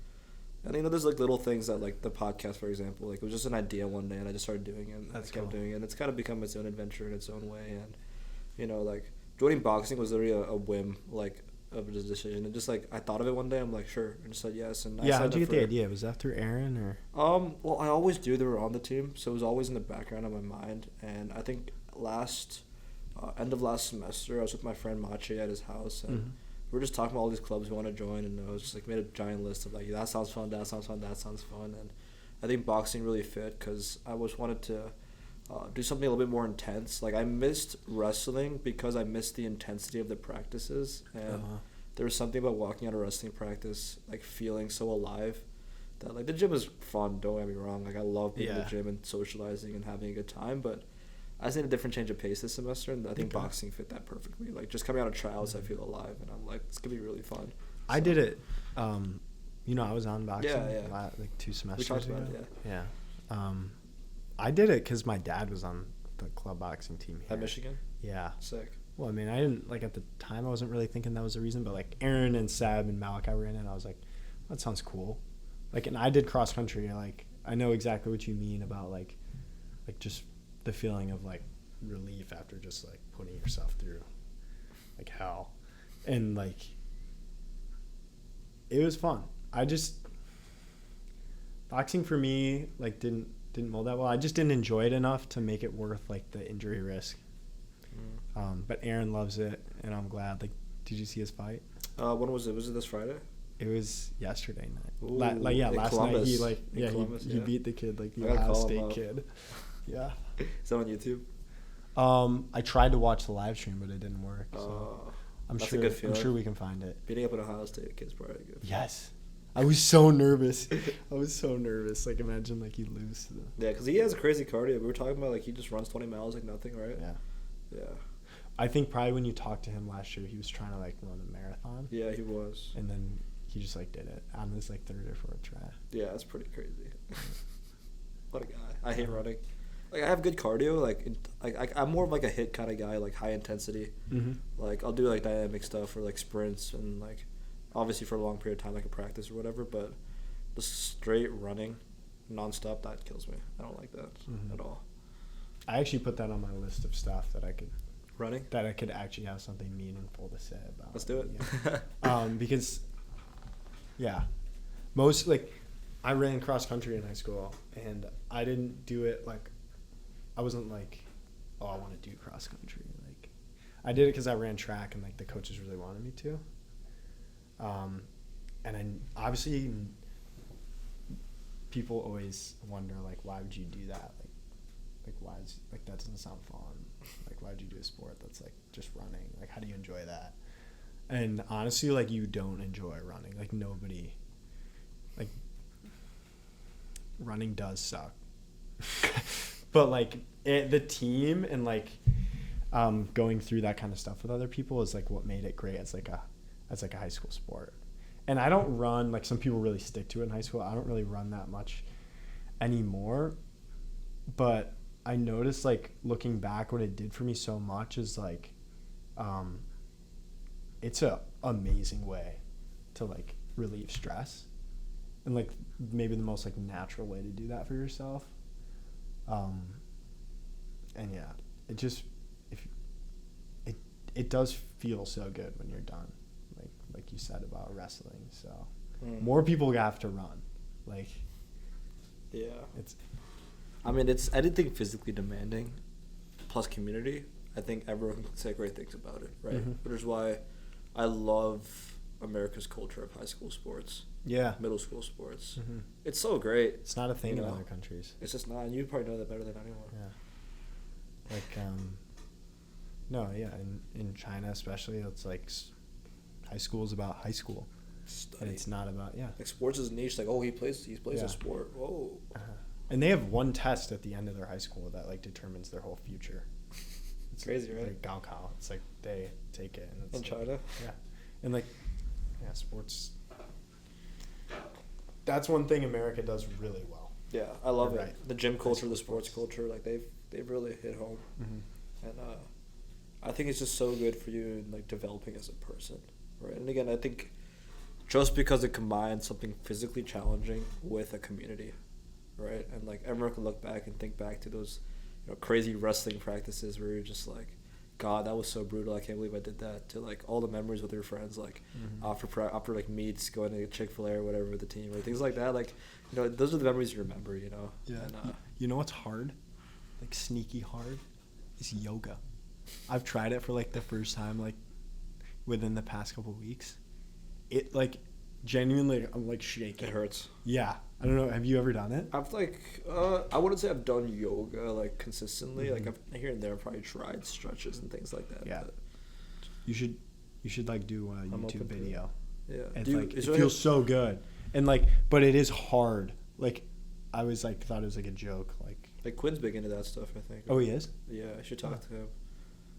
B: and there's like little things that like the podcast, for example, like it was just an idea one day and I just started doing it. And I kept doing it. And it's kind of become its own adventure in its own way. And like joining boxing was literally a whim, like, of a decision. And just like I thought of it one day, I'm like, sure, and just said yes. And
A: how did you get the idea? Was that through Aaron or?
B: Well, I always knew they were on the team, so it was always in the background of my mind. And I think end of last semester, I was with my friend Machi at his house, and we were just talking about all these clubs we want to join, and I was just like made a giant list of like, that sounds fun, that sounds fun, that sounds fun. And I think boxing really fit because I always wanted to do something a little bit more intense. Like I missed wrestling because I missed the intensity of the practices, and there was something about walking out of wrestling practice like feeling so alive that like the gym is fun, don't get me wrong, like I love being in the gym and socializing and having a good time, but I just need a different change of pace this semester, and I think boxing fit that perfectly. Like just coming out of tryouts, I feel alive, and I'm like, it's gonna be really fun.
A: I did it. I was on boxing like 2 semesters
B: we talked
A: ago.
B: about it,
A: Yeah. I did it because my dad was on the club boxing team here.
B: At Michigan?
A: Yeah.
B: Sick.
A: Well, I mean, I didn't, like, at the time, I wasn't really thinking that was the reason, but, like, Aaron and Seb and Malachi were in it, and I was like, that sounds cool. Like, and I did cross-country. Like, I know exactly what you mean about, like just the feeling of, like, relief after just like putting yourself through like hell. And like it was fun. Boxing for me like didn't mold that well. I just didn't enjoy it enough to make it worth like the injury risk. But Aaron loves it, and I'm glad. Like, did you see his fight?
B: When was it? Was it this Friday?
A: It was yesterday night.
B: Ooh,
A: last
B: Columbus.
A: night he beat the kid, like the Ohio State kid. Yeah.
B: Is that on YouTube?
A: I tried to watch the live stream, but it didn't work. So I'm
B: that's a good feeling.
A: I'm sure we can find it.
B: Beating up an Ohio State kid's probably good.
A: Yes. I was so nervous. Like, imagine, like, you lose to them.
B: Yeah, because he has a crazy cardio. We were talking about, like, he just runs 20 miles like nothing, right?
A: Yeah.
B: Yeah.
A: I think probably when you talked to him last year, he was trying to, like, run a marathon.
B: Yeah, he was.
A: And then he just, like, did it on his, like, third or fourth try.
B: Yeah, that's pretty crazy. What a guy. I hate running. Like, I have good cardio. I'm more of, like, a hit kind of guy, like, high intensity.
A: Mm-hmm.
B: Like, I'll do, like, dynamic stuff or, like, sprints and, like, obviously for a long period of time, like a practice or whatever, but just straight running nonstop, that kills me. I don't like that at all.
A: I actually put that on my list of stuff that I could actually have something meaningful to say about.
B: Let's do it.
A: Yeah. Because I ran cross country in high school, and I didn't do it like, I wasn't like, oh, I want to do cross country. Like, I did it because I ran track and like the coaches really wanted me to. And then obviously people always wonder, like, why would you do that? Like why is, like, that doesn't sound fun. Like, why would you do a sport that's like just running? Like, how do you enjoy that? And honestly, like, you don't enjoy running. Like, nobody, like, running does suck. But like the team and like going through that kind of stuff with other people is like what made it great as like a high school sport. And I don't run, like, some people really stick to it in high school. I don't really run that much anymore. But I noticed, like, looking back, what it did for me so much is, like, it's a amazing way to, like, relieve stress. And, like, maybe the most, like, natural way to do that for yourself. And, yeah, it just, it does feel so good when you're done. Like you said about wrestling, so more people have to run. Like,
B: yeah,
A: it's
B: anything physically demanding, plus community. I think everyone can say great things about it, right?
A: Mm-hmm.
B: Which is why I love America's culture of high school sports.
A: Yeah,
B: middle school sports.
A: Mm-hmm.
B: It's so great.
A: It's not a thing in other countries.
B: It's just not, and you probably know that better than anyone.
A: Yeah, like no, yeah, in China especially, it's like. High school is about high school, and it's not about
B: like sports is niche. Like, oh, he plays a sport. Whoa.
A: And they have one test at the end of their high school that like determines their whole future.
B: It's crazy, right?
A: Like Gaokao. It's like they take it and it's
B: in China.
A: Yeah, and like sports. That's one thing America does really well.
B: Yeah, I love it. Right. The gym culture, the sports culture, like they've really hit home, and I think it's just so good for you in like developing as a person. Right. And again, I think just because it combines something physically challenging with a community, right? And like everyone can look back and think back to those, crazy wrestling practices where you're just like, God, that was so brutal. I can't believe I did that. To like all the memories with your friends, like after like meets, going to Chick-fil-A or whatever with the team, or things like that. Like, those are the memories you remember.
A: Yeah.
B: And,
A: you know what's hard? Like sneaky hard, is yoga. I've tried it for like the first time, like. Within the past couple of weeks, it like genuinely, I'm like shaking.
B: It hurts.
A: Yeah, I don't know. Have you ever done it?
B: I've like I wouldn't say I've done yoga like consistently. Like I've here and there probably tried stretches and things like that.
A: Yeah,
B: but
A: you should like do a YouTube video.
B: Yeah,
A: and it feels so good. And like, but it is hard. Like, I was like thought it was like a joke. Like
B: Quinn's big into that stuff. I think.
A: Oh, he is.
B: Yeah, I should talk to him.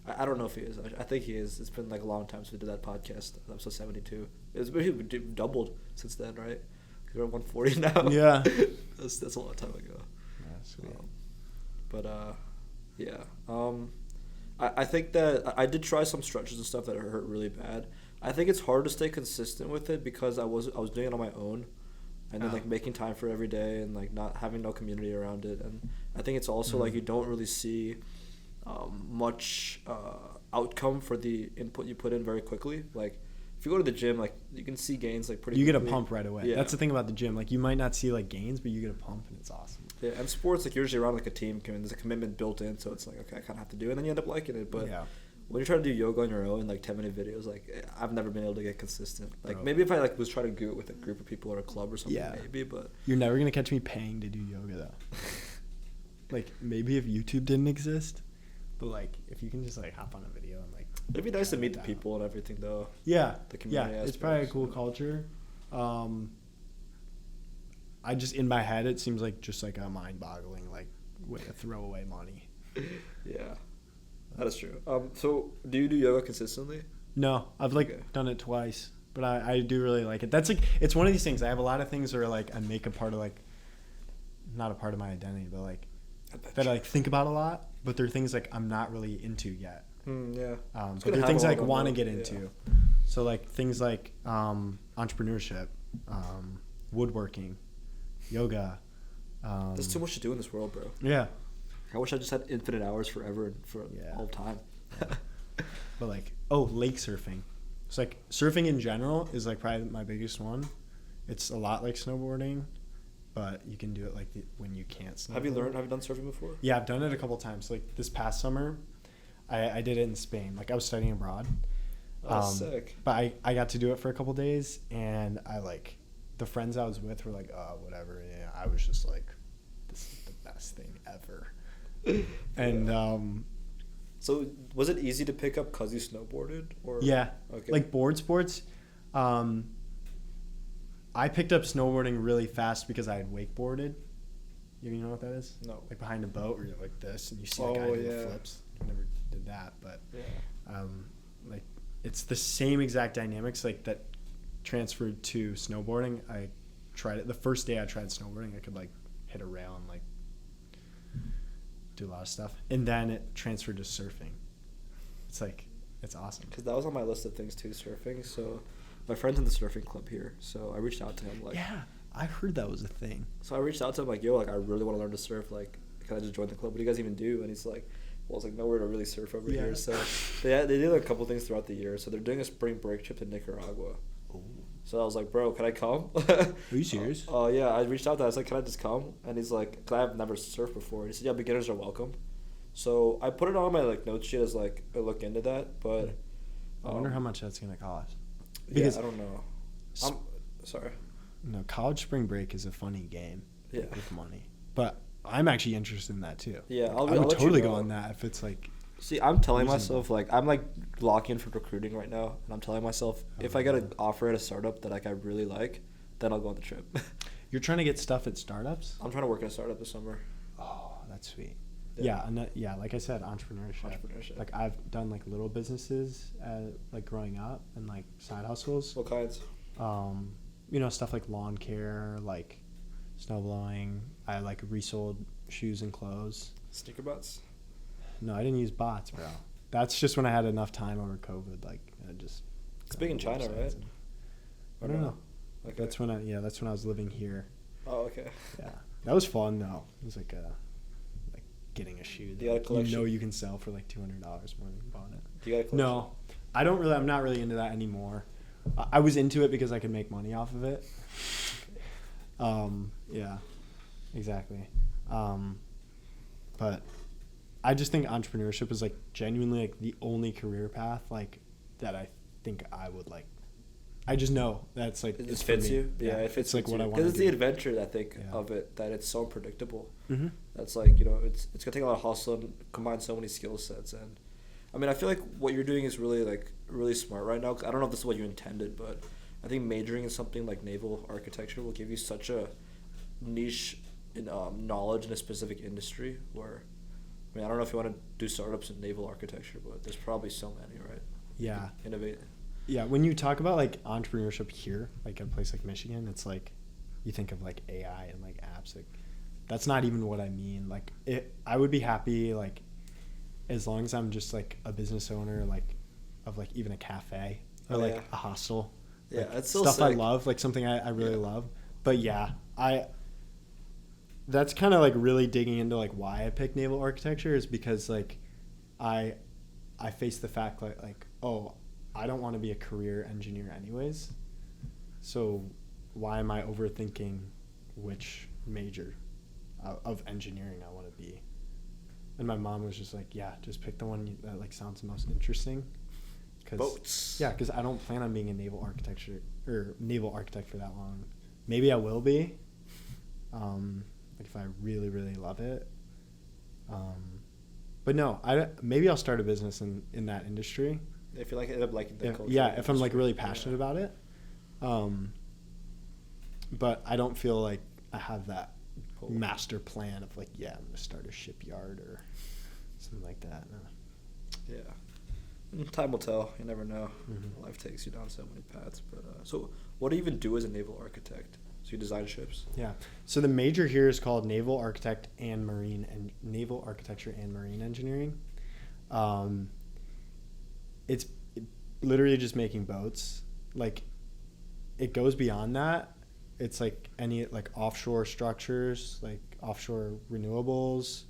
B: I don't know if he is. I think he is. It's been like a long time since we did that podcast. Episode 72. It's been doubled since then, right? Because we're at 140 now.
A: Yeah.
B: that's a long time ago.
A: Yeah, sweet.
B: I think that I did try some stretches and stuff that hurt really bad. I think it's hard to stay consistent with it because I was doing it on my own, and then like making time for it every day and like not having no community around it. And I think it's also like you don't really see much outcome for the input you put in very quickly. Like if you go to the gym, like you can see gains like pretty.
A: You
B: quickly.
A: get a pump right away.
B: Yeah.
A: That's the thing about the gym. Like you might not see like gains, but you get a pump and it's awesome.
B: Yeah, and sports like you're usually around like a team. There's a commitment built in, so it's like okay, I kind of have to do it, and then you end up liking it. But
A: yeah.
B: when you try to do yoga on your own, like 10-minute videos, like I've never been able to get consistent. Like
A: Bro.
B: maybe if I like was trying to do it with a group of people or a club or something,
A: Yeah.
B: maybe. But
A: You're never gonna catch me paying to do yoga though. Like maybe if YouTube didn't exist, but like if you can just like hop on a video and like.
B: it'd be nice to meet the
A: down.
B: people and everything though.
A: Yeah.
B: The
A: Yeah.
B: community
A: It's probably a
B: aspects.
A: cool culture. I just in my head it seems like just like a mind-boggling like way to throw away money.
B: Yeah, that is true. So do you do yoga consistently?
A: No, I've like
B: Okay.
A: done it twice, but I do really like it. That's like it's one of these things. I have a lot of things where like I make a part of like not a part of my identity, but like that I like think about a lot. But they're things like I'm not really into yet.
B: Yeah.
A: But
B: good to
A: they're
B: have
A: things
B: all
A: I like
B: of them,
A: want to
B: though.
A: get
B: Yeah.
A: into. So like things like entrepreneurship, woodworking, yoga.
B: There's too much to do in this world, bro.
A: Yeah,
B: I wish I just had infinite hours forever and for
A: Yeah.
B: all time.
A: but like lake surfing. It's like surfing in general is like probably my biggest one. It's a lot like snowboarding, but you can do it like when you can't snowboard.
B: Have you done surfing before?
A: Yeah, I've done it a couple times. Like this past summer, I did it in Spain. Like I was studying abroad.
B: Oh, sick.
A: But I got to do it for a couple days, and I like the friends I was with were like, oh, whatever. Yeah, I was just like, this is the best thing ever. And
B: So was it easy to pick up because you snowboarded? Or
A: yeah,
B: Okay.
A: like board sports. I picked up snowboarding really fast because I had wakeboarded. You know what that is?
B: No.
A: Like behind a boat where you're like this and you see the guy
B: Oh,
A: do the
B: yeah.
A: flips. I never did that, but
B: Yeah.
A: like it's the same exact dynamics like that transferred to snowboarding. I tried it the first day I tried snowboarding. I could like hit a rail and like do a lot of stuff, and then it transferred to surfing. It's like it's awesome.
B: Because that was on my list of things too, surfing. So my friend's in the surfing club here, so I reached out to him like.
A: Yeah, I heard that was a thing.
B: So I reached out to him like, yo, like I really want to learn to surf. Like, can I just join the club? What do you guys even do? And he's like, well, it's like nowhere to really surf over
A: Yeah.
B: here. So they did like, a couple things throughout the year. So they're doing a spring break trip to Nicaragua. So I was like, bro, can I come?
A: Are you serious?
B: Oh yeah, I reached out to him. I was like, can I just come? And he's like, cause I've never surfed before. He said, yeah, beginners are welcome. So I put it on my like note sheet as like a look into that, but
A: I wonder how much that's gonna cost.
B: Yeah,
A: Because
B: I don't know. I'm sorry.
A: No, college spring break is a funny game.
B: Yeah.
A: With money, but I'm actually interested in that too.
B: Yeah,
A: Like,
B: I'll
A: I would
B: let you
A: totally go
B: know.
A: on that if it's like.
B: See, I'm telling
A: Reasonable.
B: myself like I'm like locking for recruiting right now, and I'm telling myself if I get an offer at a startup that like I really like, then I'll go on the trip.
A: You're trying to get stuff at startups.
B: I'm trying to work at a startup this summer.
A: Oh, that's sweet.
B: Yeah.
A: Yeah, like I said, entrepreneurship.
B: Entrepreneurship.
A: Like I've done like little businesses, like growing up, and like side hustles.
B: What kinds?
A: Stuff like lawn care, like snow blowing. I like resold shoes and clothes.
B: Sneaker butts.
A: No, I didn't use bots, bro. That's just when I had enough time over COVID. Like I just.
B: It's big in China, right?
A: I don't know.
B: Okay.
A: That's when I was living here.
B: Oh, okay.
A: Yeah, that was fun though. It was like getting a shoe
B: You got a
A: that
B: collection?
A: you can sell for like $200 more than you bought it.
B: Do you got a collection?
A: No, I'm not really into that anymore. I was into it because I could make money off of it. Yeah, exactly. But I just think entrepreneurship is like genuinely like the only career path like that I think I would like. I just know that's like
B: It
A: it's
B: just
A: for
B: fits
A: me.
B: you. Yeah, it fits
A: like
B: you
A: what I
B: too.
A: want.
B: Because it's the
A: do.
B: adventure, I think,
A: Yeah.
B: of it that it's so unpredictable.
A: Mm-hmm.
B: That's like it's gonna take a lot of hustle and combine so many skill sets. And I mean, I feel like what you're doing is really smart right now. 'Cause I don't know if this is what you intended, but I think majoring in something like naval architecture will give you such a niche in knowledge in a specific industry. Where I mean, I don't know if you want to do startups in naval architecture, but there's probably so many, right?
A: Yeah.
B: Innovate.
A: Yeah, when you talk about like entrepreneurship here, like a place like Michigan, it's like you think of like AI and like apps. Like that's not even what I mean. Like I would be happy like as long as I'm just like a business owner, like of like even a cafe or like
B: Yeah.
A: a hostel.
B: Yeah,
A: Like,
B: it's still
A: stuff I
B: sick.
A: love, like something I really
B: Yeah.
A: love. But yeah, that's kind of like really digging into like why I picked naval architecture is because like I face the fact like, oh, I don't want to be a career engineer anyways. So why am I overthinking which major of engineering I want to be? And my mom was just like, yeah, just pick the one that like sounds the most interesting.
B: Boats.
A: Yeah, because I don't plan on being a naval architect for that long. Maybe I will be, like if I really, really love it. But no, maybe I'll start a business in that industry.
B: If you end up liking the culture.
A: Yeah, if I'm like really passionate about it. But I don't feel like I have that master plan of like, yeah, I'm gonna start a shipyard or something like that. No.
B: Yeah, time will tell. You never know. Mm-hmm. Life takes you down so many paths. But so, what do you even do as a naval architect? So you design ships.
A: Yeah. So the major here is called Naval Architect and Naval Architecture and Marine Engineering. It's literally just making boats. Like, it goes beyond that. It's like any like offshore structures, like offshore renewables,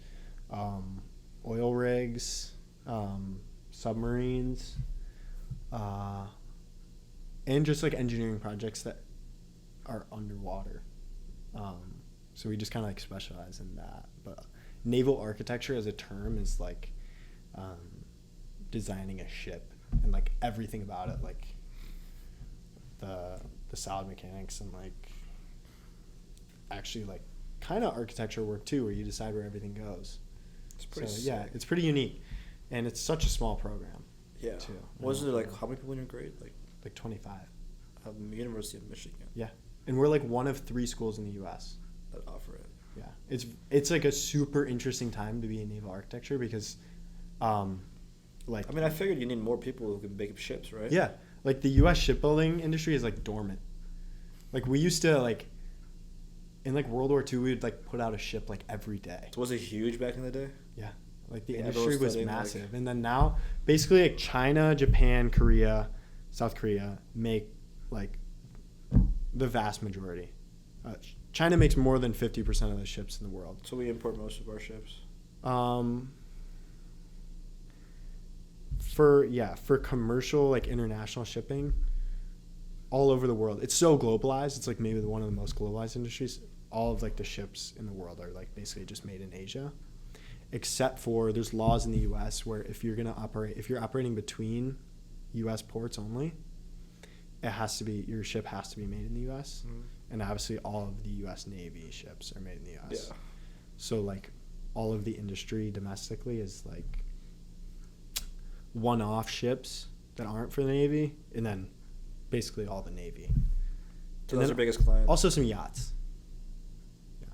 A: oil rigs, submarines, and just like engineering projects that are underwater. So we just kind of like specialize in that. But naval architecture as a term is like designing a ship and like everything about it, like the solid mechanics and like actually like kind of architecture work too, where you decide where everything goes.
B: It's pretty
A: so
B: sick.
A: Yeah, it's pretty unique, and it's such a small program.
B: Yeah.
A: Too.
B: Was it like how many people in your grade?
A: Like 25.
B: University of Michigan.
A: Yeah, and we're like one of 3 schools in the U.S.
B: that offer it.
A: Yeah, it's like a super interesting time to be in naval architecture because, like.
B: I mean, I figured you need more people who can make up ships, right?
A: Yeah, like the U.S. shipbuilding industry is like dormant. Like we used to like. In like World War II, we'd like put out a ship like every day.
B: So was it huge back in the day?
A: Yeah, like the
B: Yeah,
A: industry was
B: studying,
A: massive, and then now basically like China, Japan, Korea, South Korea make like the vast majority. China makes more than 50% of the ships in the world.
B: So we import most of our ships.
A: For commercial like international shipping, all over the world, it's so globalized. It's like maybe one of the most globalized industries. All of like the ships in the world are like basically just made in Asia, except for there's laws in the U.S. where if you're operating between U.S. ports only, your ship has to be made in the U.S. Mm-hmm. And obviously all of the U.S. Navy ships are made in the U.S. Yeah. So like all of the industry domestically is like one-off ships that aren't for the Navy, and then basically all the Navy.
B: So those are biggest clients.
A: Also some yachts. Yeah,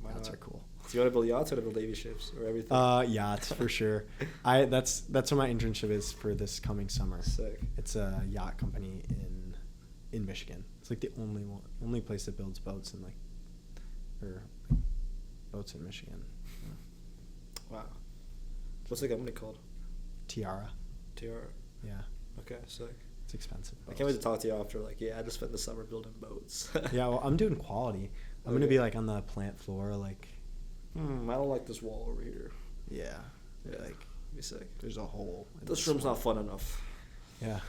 B: Why
A: yachts
B: not?
A: are cool.
B: So you want to build yachts or to build Navy ships or everything?
A: Yachts for sure. That's what my internship is for this coming summer.
B: Sick.
A: It's a yacht company in Michigan. It's like the only place that builds boats boats in Michigan. Yeah.
B: Wow. What's the company called?
A: Tiara. Yeah.
B: Okay, sick.
A: It's expensive.
B: I can't wait to talk to you after. Like, yeah, I just spent the summer building boats.
A: Yeah, well, I'm doing quality. I'm gonna be like on the plant floor, like.
B: I don't like this wall over here.
A: Yeah.
B: Like, be sick.
A: There's a hole.
B: This room's not fun enough.
A: Yeah.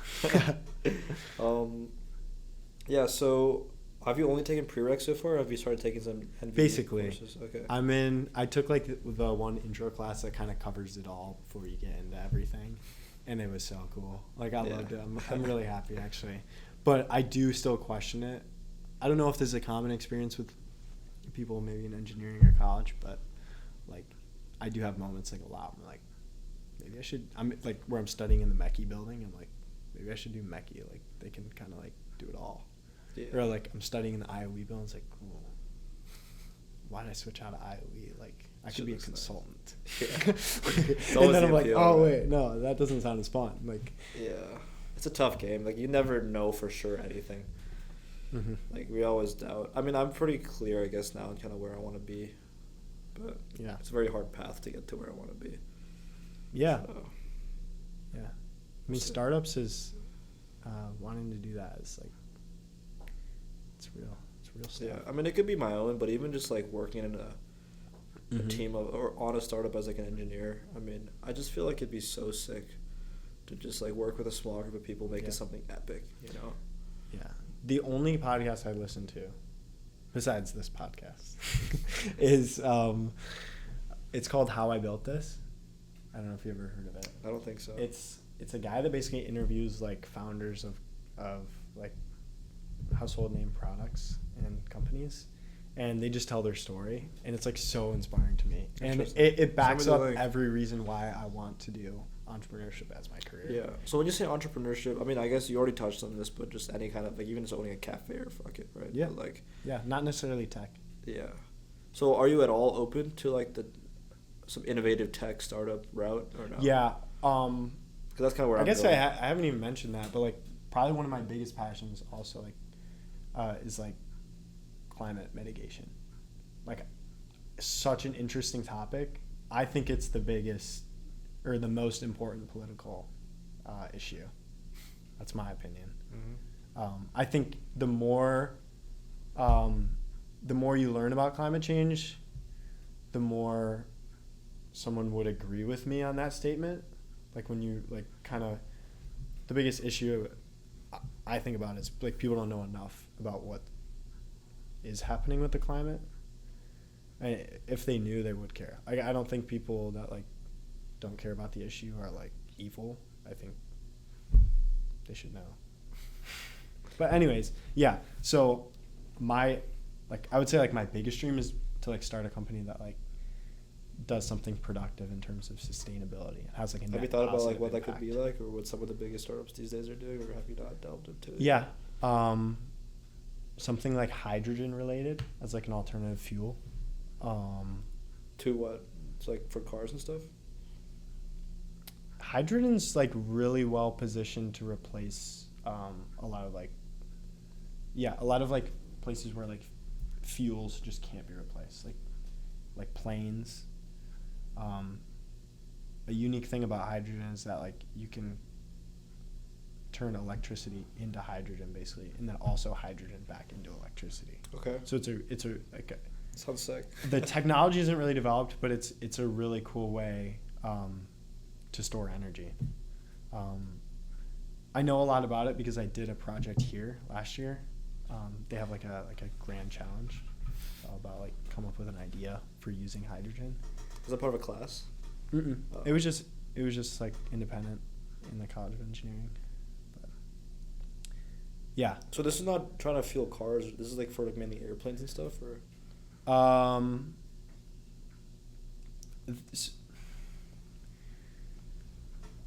B: Yeah. So, have you only taken prereqs so far, or have you started taking some NV
A: Basically
B: courses? Okay.
A: I took like the one intro class that kind of covers it all before you get into everything. And it was so cool. Like, I loved it. I'm really happy, actually. But I do still question it. I don't know if this is a common experience with people maybe in engineering or college, but, like, I do have moments, like, a lot where, like, maybe I should... where I'm studying in the Mechie building. I'm like, maybe I should do Mechie. Like, they can kind of, like, do it all. Yeah. Or, like, I'm studying in the IOE building. It's like, oh, why did I switch out of IOE? Like... I could be a consultant. Nice. Yeah. And then I'm like, oh, wait, no, that doesn't sound as fun. Like,
B: yeah. It's a tough game. Like, you never know for sure anything. Mm-hmm. Like, we always doubt. I mean, I'm pretty clear, I guess, now in kind of where I want to be. But yeah, it's a very hard path to get to where I want to be.
A: Yeah. So, yeah. I mean, startups is wanting to do that is, like, it's real stuff.
B: Yeah. I mean, it could be my own, but even just, like, working in a a team of or on a startup as like an engineer. I mean, I just feel like it'd be so sick to just like work with a small group of people making something epic, you know?
A: Yeah. The only podcast I listen to, besides this podcast, is it's called How I Built This. I don't know if you ever heard of it.
B: I don't think so.
A: It's a guy that basically interviews like founders of like household name products and companies, and they just tell their story, and it's like so inspiring to me, and it backs up every reason why I want to do entrepreneurship as my career.
B: Yeah. So when you say entrepreneurship, I mean, I guess you already touched on this, but just any kind of like even just owning a cafe or fuck it, right?
A: Yeah.
B: But like.
A: Yeah, not necessarily tech.
B: Yeah. So are you at all open to like some innovative tech startup route or no?
A: Yeah.
B: Because that's kind of where I'm going.
A: I haven't even mentioned that, but like probably one of my biggest passions also like is like climate mitigation. Like such an interesting topic. I think it's the biggest or the most important political issue. That's my opinion. I think the more you learn about climate change, the more someone would agree with me on that statement. Like when you like kind of the biggest issue I think about is like people don't know enough about what is happening with the climate. And if they knew, they would care. I don't think people that like don't care about the issue are like evil. I think they should know. But anyways, yeah. So I would say like my biggest dream is to like start a company that like does something productive in terms of sustainability. It has like a
B: have you thought about like what
A: impact.
B: that could be like, or what some of the biggest startups these days are doing, or have you not delved into it?
A: Yeah, something like hydrogen related as like an alternative fuel.
B: To what? It's like for cars and stuff.
A: Hydrogen's like really well positioned to replace a lot of like places where like fuels just can't be replaced, like planes. A unique thing about hydrogen is that like you can turn electricity into hydrogen basically, and then also hydrogen back into electricity.
B: Okay.
A: So it's a like a,
B: sounds sick.
A: The technology isn't really developed, but it's a really cool way to store energy. I know a lot about it because I did a project here last year. They have like a grand challenge about like come up with an idea for using hydrogen.
B: Was that part of a class?
A: Mm-mm. Oh. It was just like independent in the College of Engineering. But yeah.
B: So this is not trying to fuel cars. This is like for like mainly airplanes and stuff, or.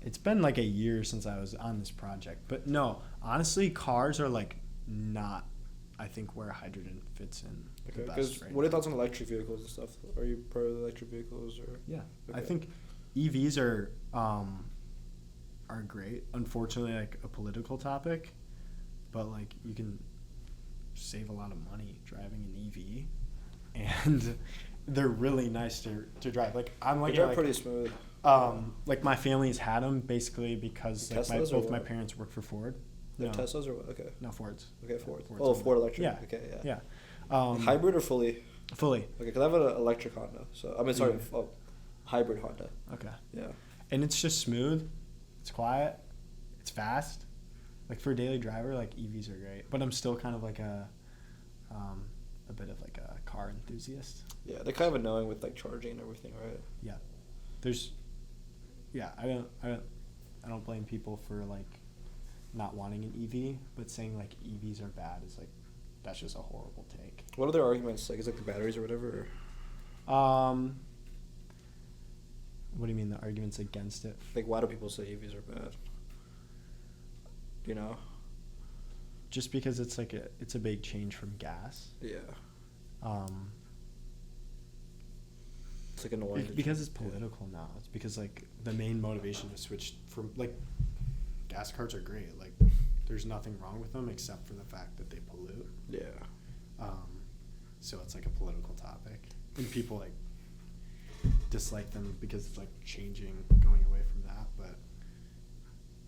A: It's been like a year since I was on this project, but no, honestly, cars are like not, I think, where hydrogen fits in the best right
B: what are your
A: now.
B: thoughts on electric vehicles and stuff? Are you pro electric vehicles or?
A: Yeah,
B: okay.
A: I think EVs are great. Unfortunately, like a political topic, but like you can save a lot of money driving an EV, and they're really nice to drive. Like I'm like,
B: they're pretty smooth.
A: Like my family's had them basically because like both my parents work for Ford.
B: No. Teslas or what? Okay.
A: No, Fords.
B: Okay, Fords.
A: Fords
B: Ford electric.
A: Yeah.
B: Okay, yeah.
A: Yeah.
B: Hybrid or fully?
A: Fully.
B: Okay, because I have an electric Honda. So I mean, sorry, hybrid Honda.
A: Okay.
B: Yeah.
A: And it's just smooth. It's quiet. It's fast. Like for a daily driver, like EVs are great. But I'm still kind of like a bit of like a car enthusiast.
B: Yeah, they're kind of annoying with like charging and everything, right?
A: Yeah. I don't blame people for like not wanting an EV, but saying like EVs are bad is like that's just a horrible take.
B: What are their arguments? Like is it like the batteries or whatever?
A: Or? What do you mean the arguments against it?
B: Like why do people say EVs are bad? Do you know?
A: Just because it's like it's a big change from gas.
B: Yeah. It's like annoying.
A: Because it's political now. It's because like the main motivation to switch from like gas cars are great. Like there's nothing wrong with them except for the fact that they pollute.
B: Yeah.
A: So it's like a political topic, and people like dislike them because it's like changing, going away from that. But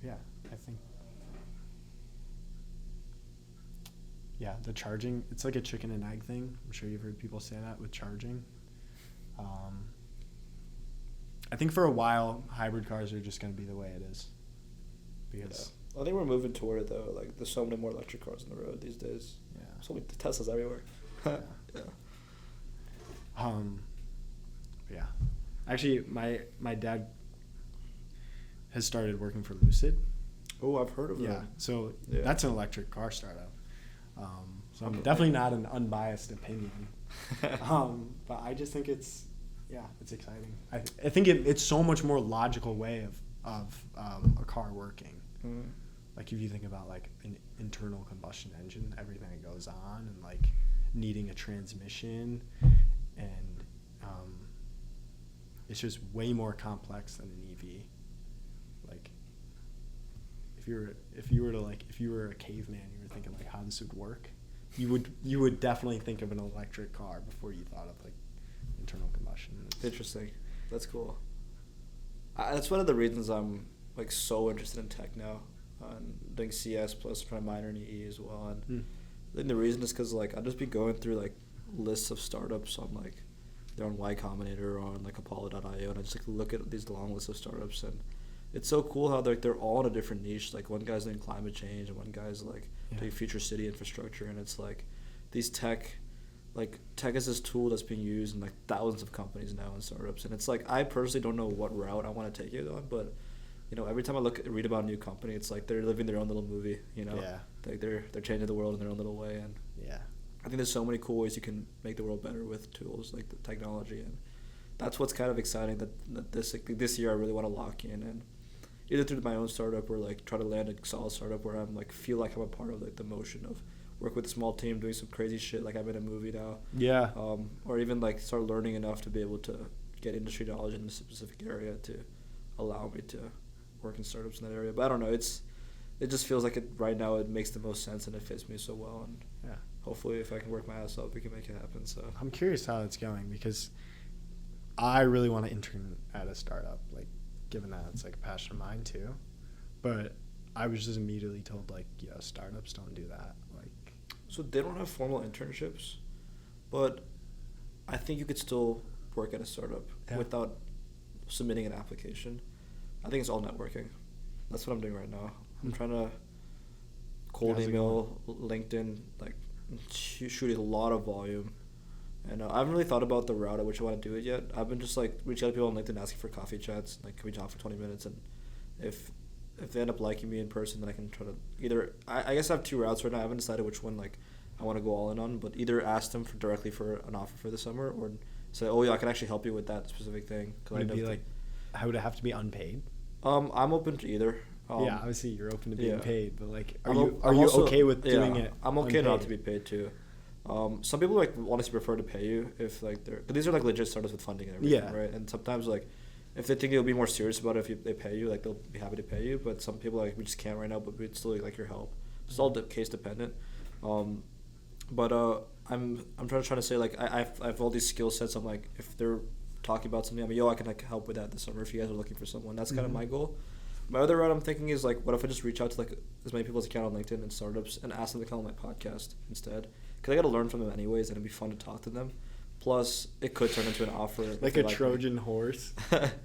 A: yeah, I think. Yeah, the charging, it's like a chicken and egg thing. I'm sure you've heard people say that with charging. I think for a while, hybrid cars are just going to be the way it is. Because
B: I think we're moving toward it, though. Like, there's so many more electric cars on the road these days.
A: Yeah.
B: So many Teslas everywhere.
A: Yeah. Yeah. Actually, my dad has started working for Lucid.
B: Oh, I've heard of them.
A: Yeah. So that's an electric car startup. So I'm definitely not an unbiased opinion. But I just think it's exciting. I think it's so much more logical way of a car working.
B: Mm.
A: Like if you think about like an internal combustion engine, everything that goes on, and like needing a transmission, and it's just way more complex than an EV. Like if you were a caveman, you were thinking like how this would work, you would definitely think of an electric car before you thought of like internal combustion.
B: Interesting. That's cool. That's one of the reasons I'm like so interested in tech now. Doing CS plus trying to minor in EE as well. And I think the reason is because like I'll just be going through like lists of startups on like they're on Y Combinator or on like Apollo.io, and I just like look at these long lists of startups, and it's so cool how they're all in a different niche. Like one guy's doing climate change, and one guy's like doing future city infrastructure, and it's like these tech is this tool that's being used in like thousands of companies now and startups, and it's like I personally don't know what route I want to take it on, but you know, every time I read about a new company, it's like they're living their own little movie, you know?
A: Yeah.
B: Like they're changing the world in their own little way, and I think there's so many cool ways you can make the world better with tools like the technology, and that's what's kind of exciting that this year I really want to lock in, and either through my own startup or like try to land a solid startup where I'm like feel like I'm a part of like the motion of work with a small team doing some crazy shit like I'm in a movie now.
A: Yeah.
B: Or even like start learning enough to be able to get industry knowledge in a specific area to allow me to work in startups in that area. But I don't know, it just feels like right now it makes the most sense and it fits me so well, and hopefully if I can work my ass off we can make it happen. So
A: I'm curious how it's going, because I really want to intern at a startup, like given that it's like a passion of mine too, but I was just immediately told like startups don't do that. Like, so
B: they don't have formal internships, but I think you could still work at a startup without submitting an application. I think it's all networking. That's what I'm doing right now. I'm trying to cold email, LinkedIn, like shoot a lot of volume. And I haven't really thought about the route at which I want to do it yet. I've been just like reaching out to people on LinkedIn asking for coffee chats. Like, can we talk for 20 minutes? And if they end up liking me in person, then I can try to either. I guess I have two routes right now. I haven't decided which one like I want to go all in on. But either ask them directly for an offer for the summer, or say, oh yeah, I can actually help you with that specific thing.
A: Would it be like, how would it have to be unpaid?
B: I'm open to either.
A: Obviously you're open to being paid, but like, are
B: I'm
A: you
B: also
A: okay with doing it?
B: I'm okay
A: unpaid?
B: not to be paid too. Some people like honestly prefer to pay you if like but these are like legit startups with funding and everything, right? And sometimes like if they think you'll be more serious about it if they pay you, like they'll be happy to pay you. But some people like we just can't right now, but we'd still like your help. It's all case dependent. But I'm trying to say like I have all these skill sets. I'm like if they're talking about something, I'm like, I can like help with that this summer if you guys are looking for someone. That's kind of my goal. My other route I'm thinking is like, what if I just reach out to like as many people as I can on LinkedIn and startups and ask them to come on my podcast instead? Because I got to learn from them anyways, and it'd be fun to talk to them. Plus, it could turn into an offer.
A: Like a Trojan horse.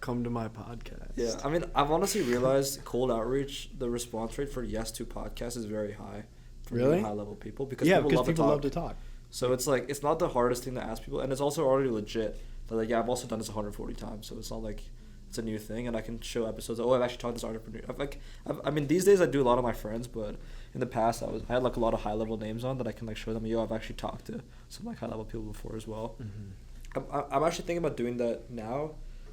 A: Come to my podcast.
B: Yeah, I mean, I've honestly realized cold outreach, the response rate for yes to podcasts is very high. For really high level people, because people love to talk. So it's like it's not the hardest thing to ask people, and it's also already legit. But like, I've also done this 140 times, so it's not like it's a new thing, and I can show episodes. I've actually talked to this entrepreneur. I mean, these days I do a lot of my friends, but in the past I had like a lot of high level names on that I can like show them. I've actually talked to some like high level people before as well. I'm actually thinking about doing that now,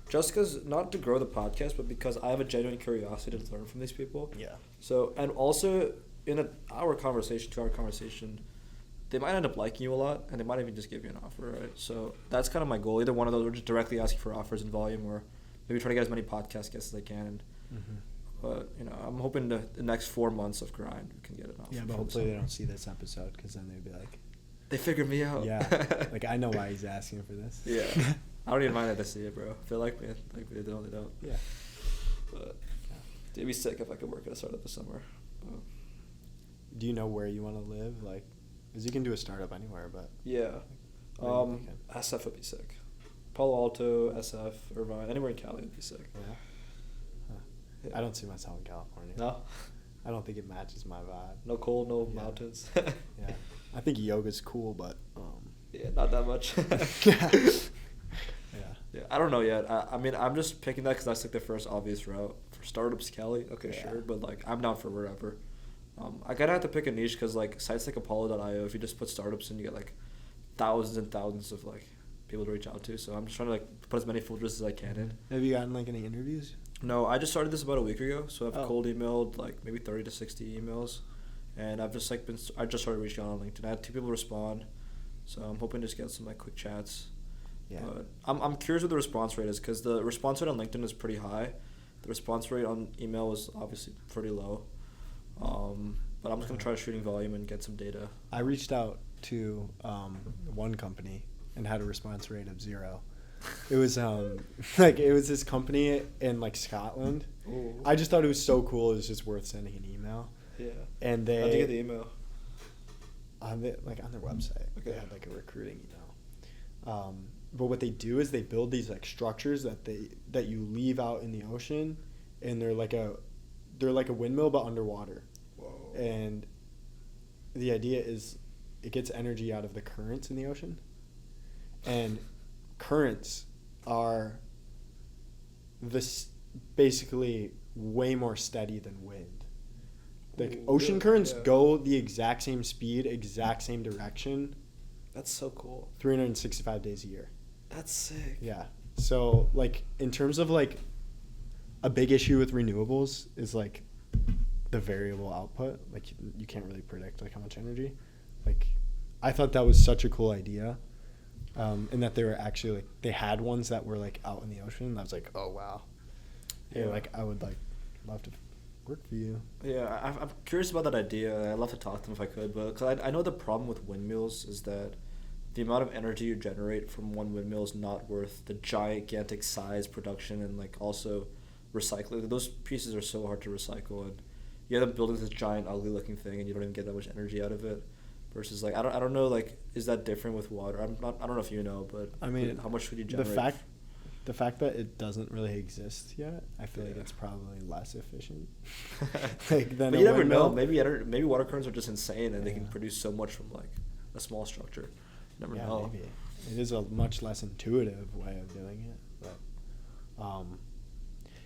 B: just because not to grow the podcast, but because I have a genuine curiosity to learn from these people. Yeah. So and also in a 2-hour conversation, they might end up liking you a lot, and they might even just give you an offer, right? So that's kind of my goal. Either one of those, or just directly asking for offers in volume, or maybe try to get as many podcast guests as I can. But I'm hoping the next 4 months of grind we can get an offer.
A: Yeah, but hopefully they don't see this episode, because then they'd be like,
B: they figured me out.
A: Yeah, like I know why he's asking for this.
B: Yeah, I don't even mind that they see it, bro. If they like me, they don't. Yeah. But it'd be sick if I could work at a startup this summer.
A: Do you know where you want to live? Like, because you can do a startup anywhere, but
B: yeah, SF would be sick. Palo Alto, SF, Irvine, anywhere in Cali would be sick.
A: Yeah. Huh.
B: Yeah.
A: I don't see myself in California.
B: No?
A: I don't think it matches my vibe.
B: No cold, no
A: Yeah.
B: mountains.
A: Yeah. I think yoga's cool, but
B: Yeah, not that much.
A: yeah.
B: Yeah, I don't know yet. I mean, I'm just picking that because that's like the first obvious route for startups. Cali, okay,
A: Yeah.
B: sure, but like I'm down for wherever. I gotta have to pick a niche because like sites like Apollo.io, if you just put startups in, you get like thousands and thousands of like people to reach out to. So I'm just trying to like put as many filters as I can in.
A: Have you gotten like any interviews?
B: No, I just started this about a week ago, so I've
A: Oh.
B: cold emailed like maybe 30 to 60 emails, and I've just like I just started reaching out on LinkedIn. I had 2 people respond, so I'm hoping to just get some like quick chats.
A: Yeah.
B: But I'm curious what the response rate is because the response rate on LinkedIn is pretty high. The response rate on email is obviously pretty low. But I'm just gonna try shooting volume and get some data.
A: I reached out to one company and had a response rate of 0. It was like it was this company in like Scotland.
B: Ooh.
A: I just thought it was so cool. It was just worth sending an email.
B: Yeah.
A: And they
B: How'd you get the email?
A: on their website. They
B: Okay.
A: had like a recruiting email. But what they do is they build these like structures that you leave out in the ocean, and they're like a windmill but underwater.
B: Whoa.
A: And the idea is it gets energy out of the currents in the ocean, and currents are basically way more steady than wind. Like
B: Ooh,
A: ocean
B: really?
A: currents
B: Yeah.
A: go the exact same speed, exact same direction,
B: That's so cool.
A: 365 days a year.
B: That's sick.
A: Yeah. So like in terms of like a big issue with renewables is like the variable output. Like you can't really predict like how much energy. Like I thought that was such a cool idea. And that they were actually like they had ones that were like out in the ocean. And I was like, oh wow. Yeah, like I would like love to work for you.
B: Yeah, I'm curious about that idea. I'd love to talk to them if I could, but cause I know the problem with windmills is that the amount of energy you generate from one windmill is not worth the gigantic size, production, and like also recycling. Those pieces are so hard to recycle, and you end up building this giant, ugly-looking thing, and you don't even get that much energy out of it. Versus like I don't know, like is that different with water? I don't know if you know, but
A: I mean,
B: how much would you generate?
A: The fact that it doesn't really exist yet, I feel like
B: Yeah.
A: it's probably less efficient. Like than
B: But
A: a
B: you never know.
A: windmill.
B: Maybe water currents are just insane, and they can
A: Yeah.
B: produce so much from like a small structure. You never
A: Yeah,
B: know.
A: maybe it is a much less intuitive way of doing it, but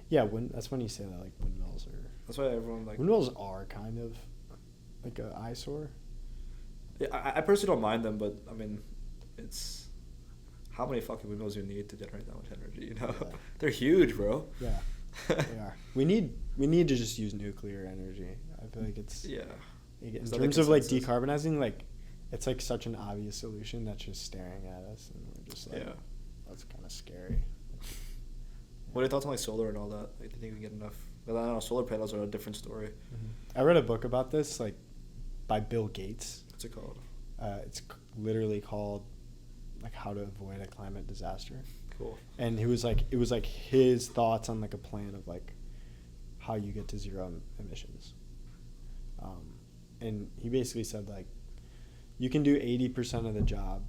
A: yeah, that's when you say that like windmills are
B: That's why everyone like.
A: windmills are kind of like an eyesore.
B: Yeah, I personally don't mind them, but I mean, it's how many fucking windmills you need to generate that much energy. You know,
A: Yeah.
B: They're huge, bro.
A: Yeah, they are. We need to just use nuclear energy. I feel like it's
B: Yeah.
A: in
B: Is that
A: terms
B: the
A: of like
B: consensus?
A: decarbonizing, like it's like such an obvious solution that's just staring at us, and we're just like,
B: Yeah.
A: that's kind of scary.
B: What are your thoughts on like solar and all that? Like, do you think we get enough? Well, I don't know. Solar panels are a different story.
A: I read a book about this, like by Bill Gates.
B: What's it called?
A: It's literally called like How to Avoid a Climate Disaster.
B: Cool.
A: And it was like his thoughts on like a plan of like how you get to zero emissions. And he basically said like you can do 80% of the job.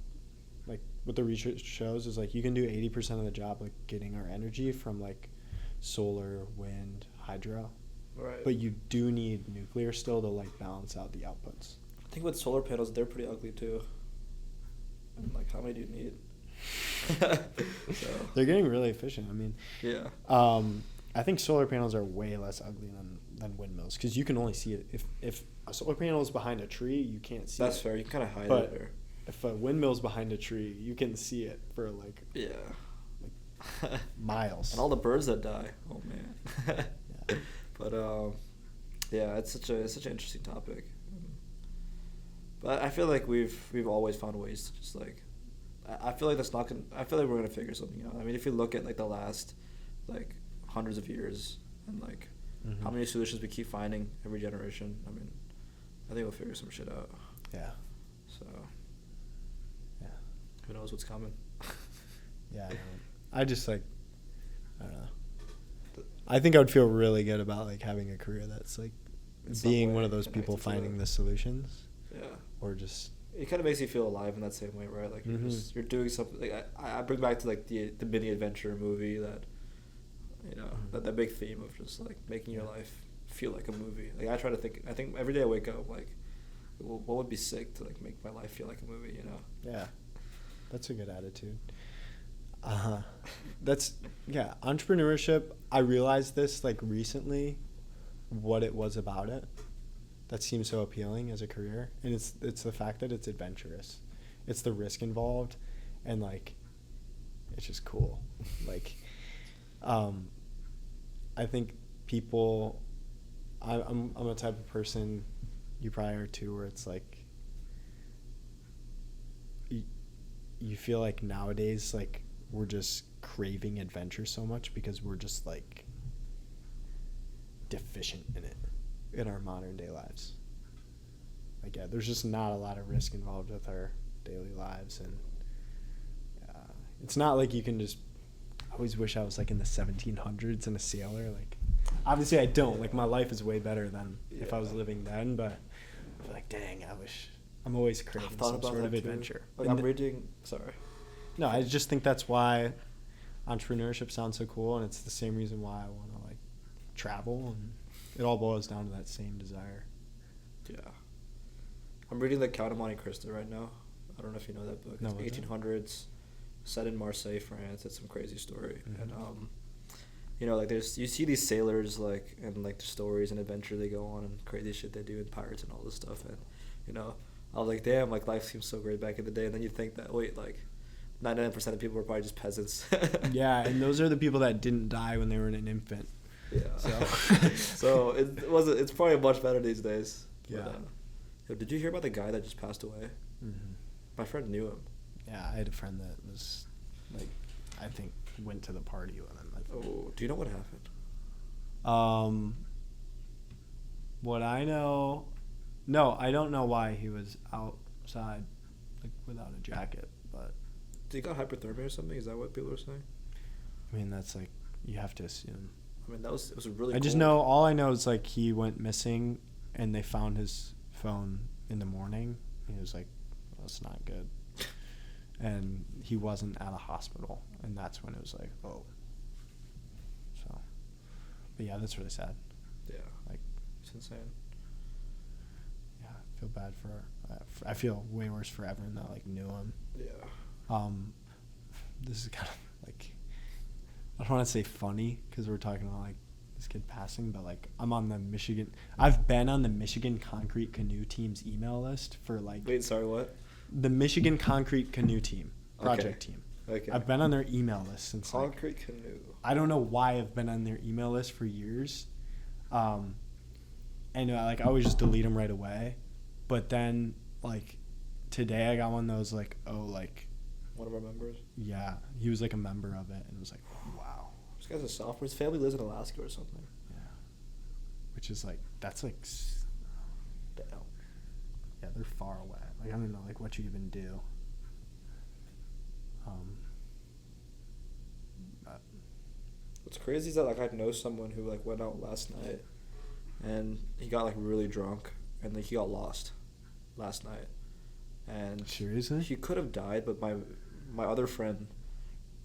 A: Like what the research shows is like you can do 80% of the job like getting our energy from like solar, wind, hydro.
B: Right.
A: But you do need nuclear still to like balance out the outputs.
B: I think with solar panels, they're pretty ugly too. And like, how many do you need? So.
A: They're getting really efficient. I mean,
B: Yeah.
A: I think solar panels are way less ugly than windmills because you can only see it if a solar panel is behind a tree, you can't see
B: That's
A: it.
B: fair. You can kind of hide
A: But
B: it there.
A: if a windmill's behind a tree, you can see it for like
B: Yeah.
A: miles.
B: And all the birds that die. Oh man.
A: Yeah.
B: But yeah, it's such an interesting topic. But I feel like we've always found ways to just like. I feel like that's not gonna. I feel like we're gonna figure something out. I mean, if you look at like the last, like hundreds of years, and like
A: Mhm.
B: how many solutions we keep finding every generation. I mean, I think we'll figure some shit out.
A: Yeah.
B: So.
A: Yeah.
B: Who knows what's coming?
A: Yeah. I just like, I don't know. I think I would feel really good about like having a career that's like
B: In some
A: being
B: way
A: one of those
B: connected
A: people
B: to
A: finding
B: that.
A: the solutions,
B: Yeah.
A: or just
B: it kind of makes you feel alive in that same way, right? Like you're doing something. Like I bring back to like the mini adventure movie that, that big theme of just like making your life feel like a movie. Like I try to think. I think every day I wake up like, what would be sick to like make my life feel like a movie,
A: Yeah, that's a good attitude. Entrepreneurship. I realized this like recently, what it was about it that seems so appealing as a career, and it's the fact that it's adventurous, it's the risk involved, and like, it's just cool. Like, I think people, I'm a type of person, you probably are too, where it's like, you feel like nowadays like we're just craving adventure so much because we're just like deficient in it in our modern day lives. Like, yeah, there's just not a lot of risk involved with our daily lives, and it's not like you can just. I always wish I was like in the 1700s and a sailor. Like, obviously I don't. Like, my life is way better than if I was living then. But I feel like, dang, I wish. I'm always craving some sort of adventure.
B: Like, I'm reading. Sorry.
A: No, I just think that's why entrepreneurship sounds so cool, and it's the same reason why I want to like travel, and it all boils down to that same desire.
B: Yeah. I'm reading The Count of Monte Cristo right now. I don't know if you know that book.
A: No,
B: it's 1800s, set in Marseille, France. It's some crazy story. And like you see these sailors like and like the stories and adventure they go on and crazy shit they do and pirates and all this stuff, and I was like, damn, like life seems so great back in the day, and then you think that wait, like 99% of people were probably just peasants.
A: Yeah, and those are the people that didn't die when they were an infant.
B: Yeah. So it's probably much better these days.
A: Yeah.
B: But, did you hear about the guy that just passed away?
A: Mm-hmm.
B: My friend knew him.
A: Yeah, I had a friend that was like, I think went to the party with him.
B: Oh, do you know what happened?
A: What I know, no, I don't know why he was outside, like without a jacket, but.
B: He got hypothermia or something? Is that what people are saying?
A: I mean, that's like, you have to assume.
B: I mean, it was really
A: I
B: cold.
A: just know, all I know is like he went missing and they found his phone in the morning. He was like, well, that's not good. And he wasn't at a hospital. And that's when it was like, oh. So, but yeah, that's really sad.
B: Yeah.
A: Like,
B: it's insane.
A: Yeah, I feel bad for I feel way worse for everyone that like knew him.
B: Yeah.
A: This is kind of like, I don't want to say funny because we're talking about like this kid passing, but like I've been on the Michigan Concrete Canoe team's email list for like.
B: Wait, sorry, what?
A: The Michigan Concrete Canoe team, project team.
B: Okay.
A: I've been on their email list since
B: Concrete Canoe.
A: I don't know why I've been on their email list for years, and like I always just delete them right away, but then like today I got one that was like, oh, like
B: one of our members.
A: Yeah, he was like a member of it, and it was like, wow.
B: This guy's a sophomore. His family lives in Alaska or something.
A: Yeah, which is like that's like, damn. Yeah, they're far away. Like I don't know, like what you even do.
B: What's crazy is that like I know someone who like went out last night, and he got like really drunk, and like he got lost, last night, and
A: seriously
B: he could have died, but my other friend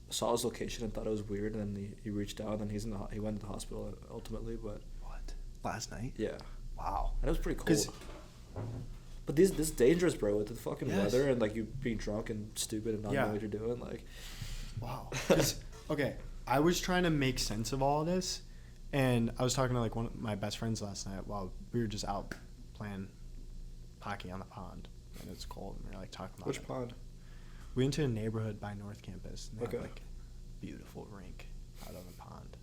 B: saw his location and thought it was weird, and then he reached out, and he went to the hospital ultimately, but
A: what, last night?
B: Yeah.
A: Wow.
B: And it was pretty cool. But this is dangerous, bro, with the fucking weather and like you being drunk and stupid and not knowing what you're doing, like.
A: Wow. Okay, I was trying to make sense of all of this, and I was talking to like one of my best friends last night while we were just out playing hockey on the pond, and it's cold, and we were like talking about
B: Which pond?
A: We went to a neighborhood by North Campus, and they
B: Okay.
A: have like beautiful rink out on the pond.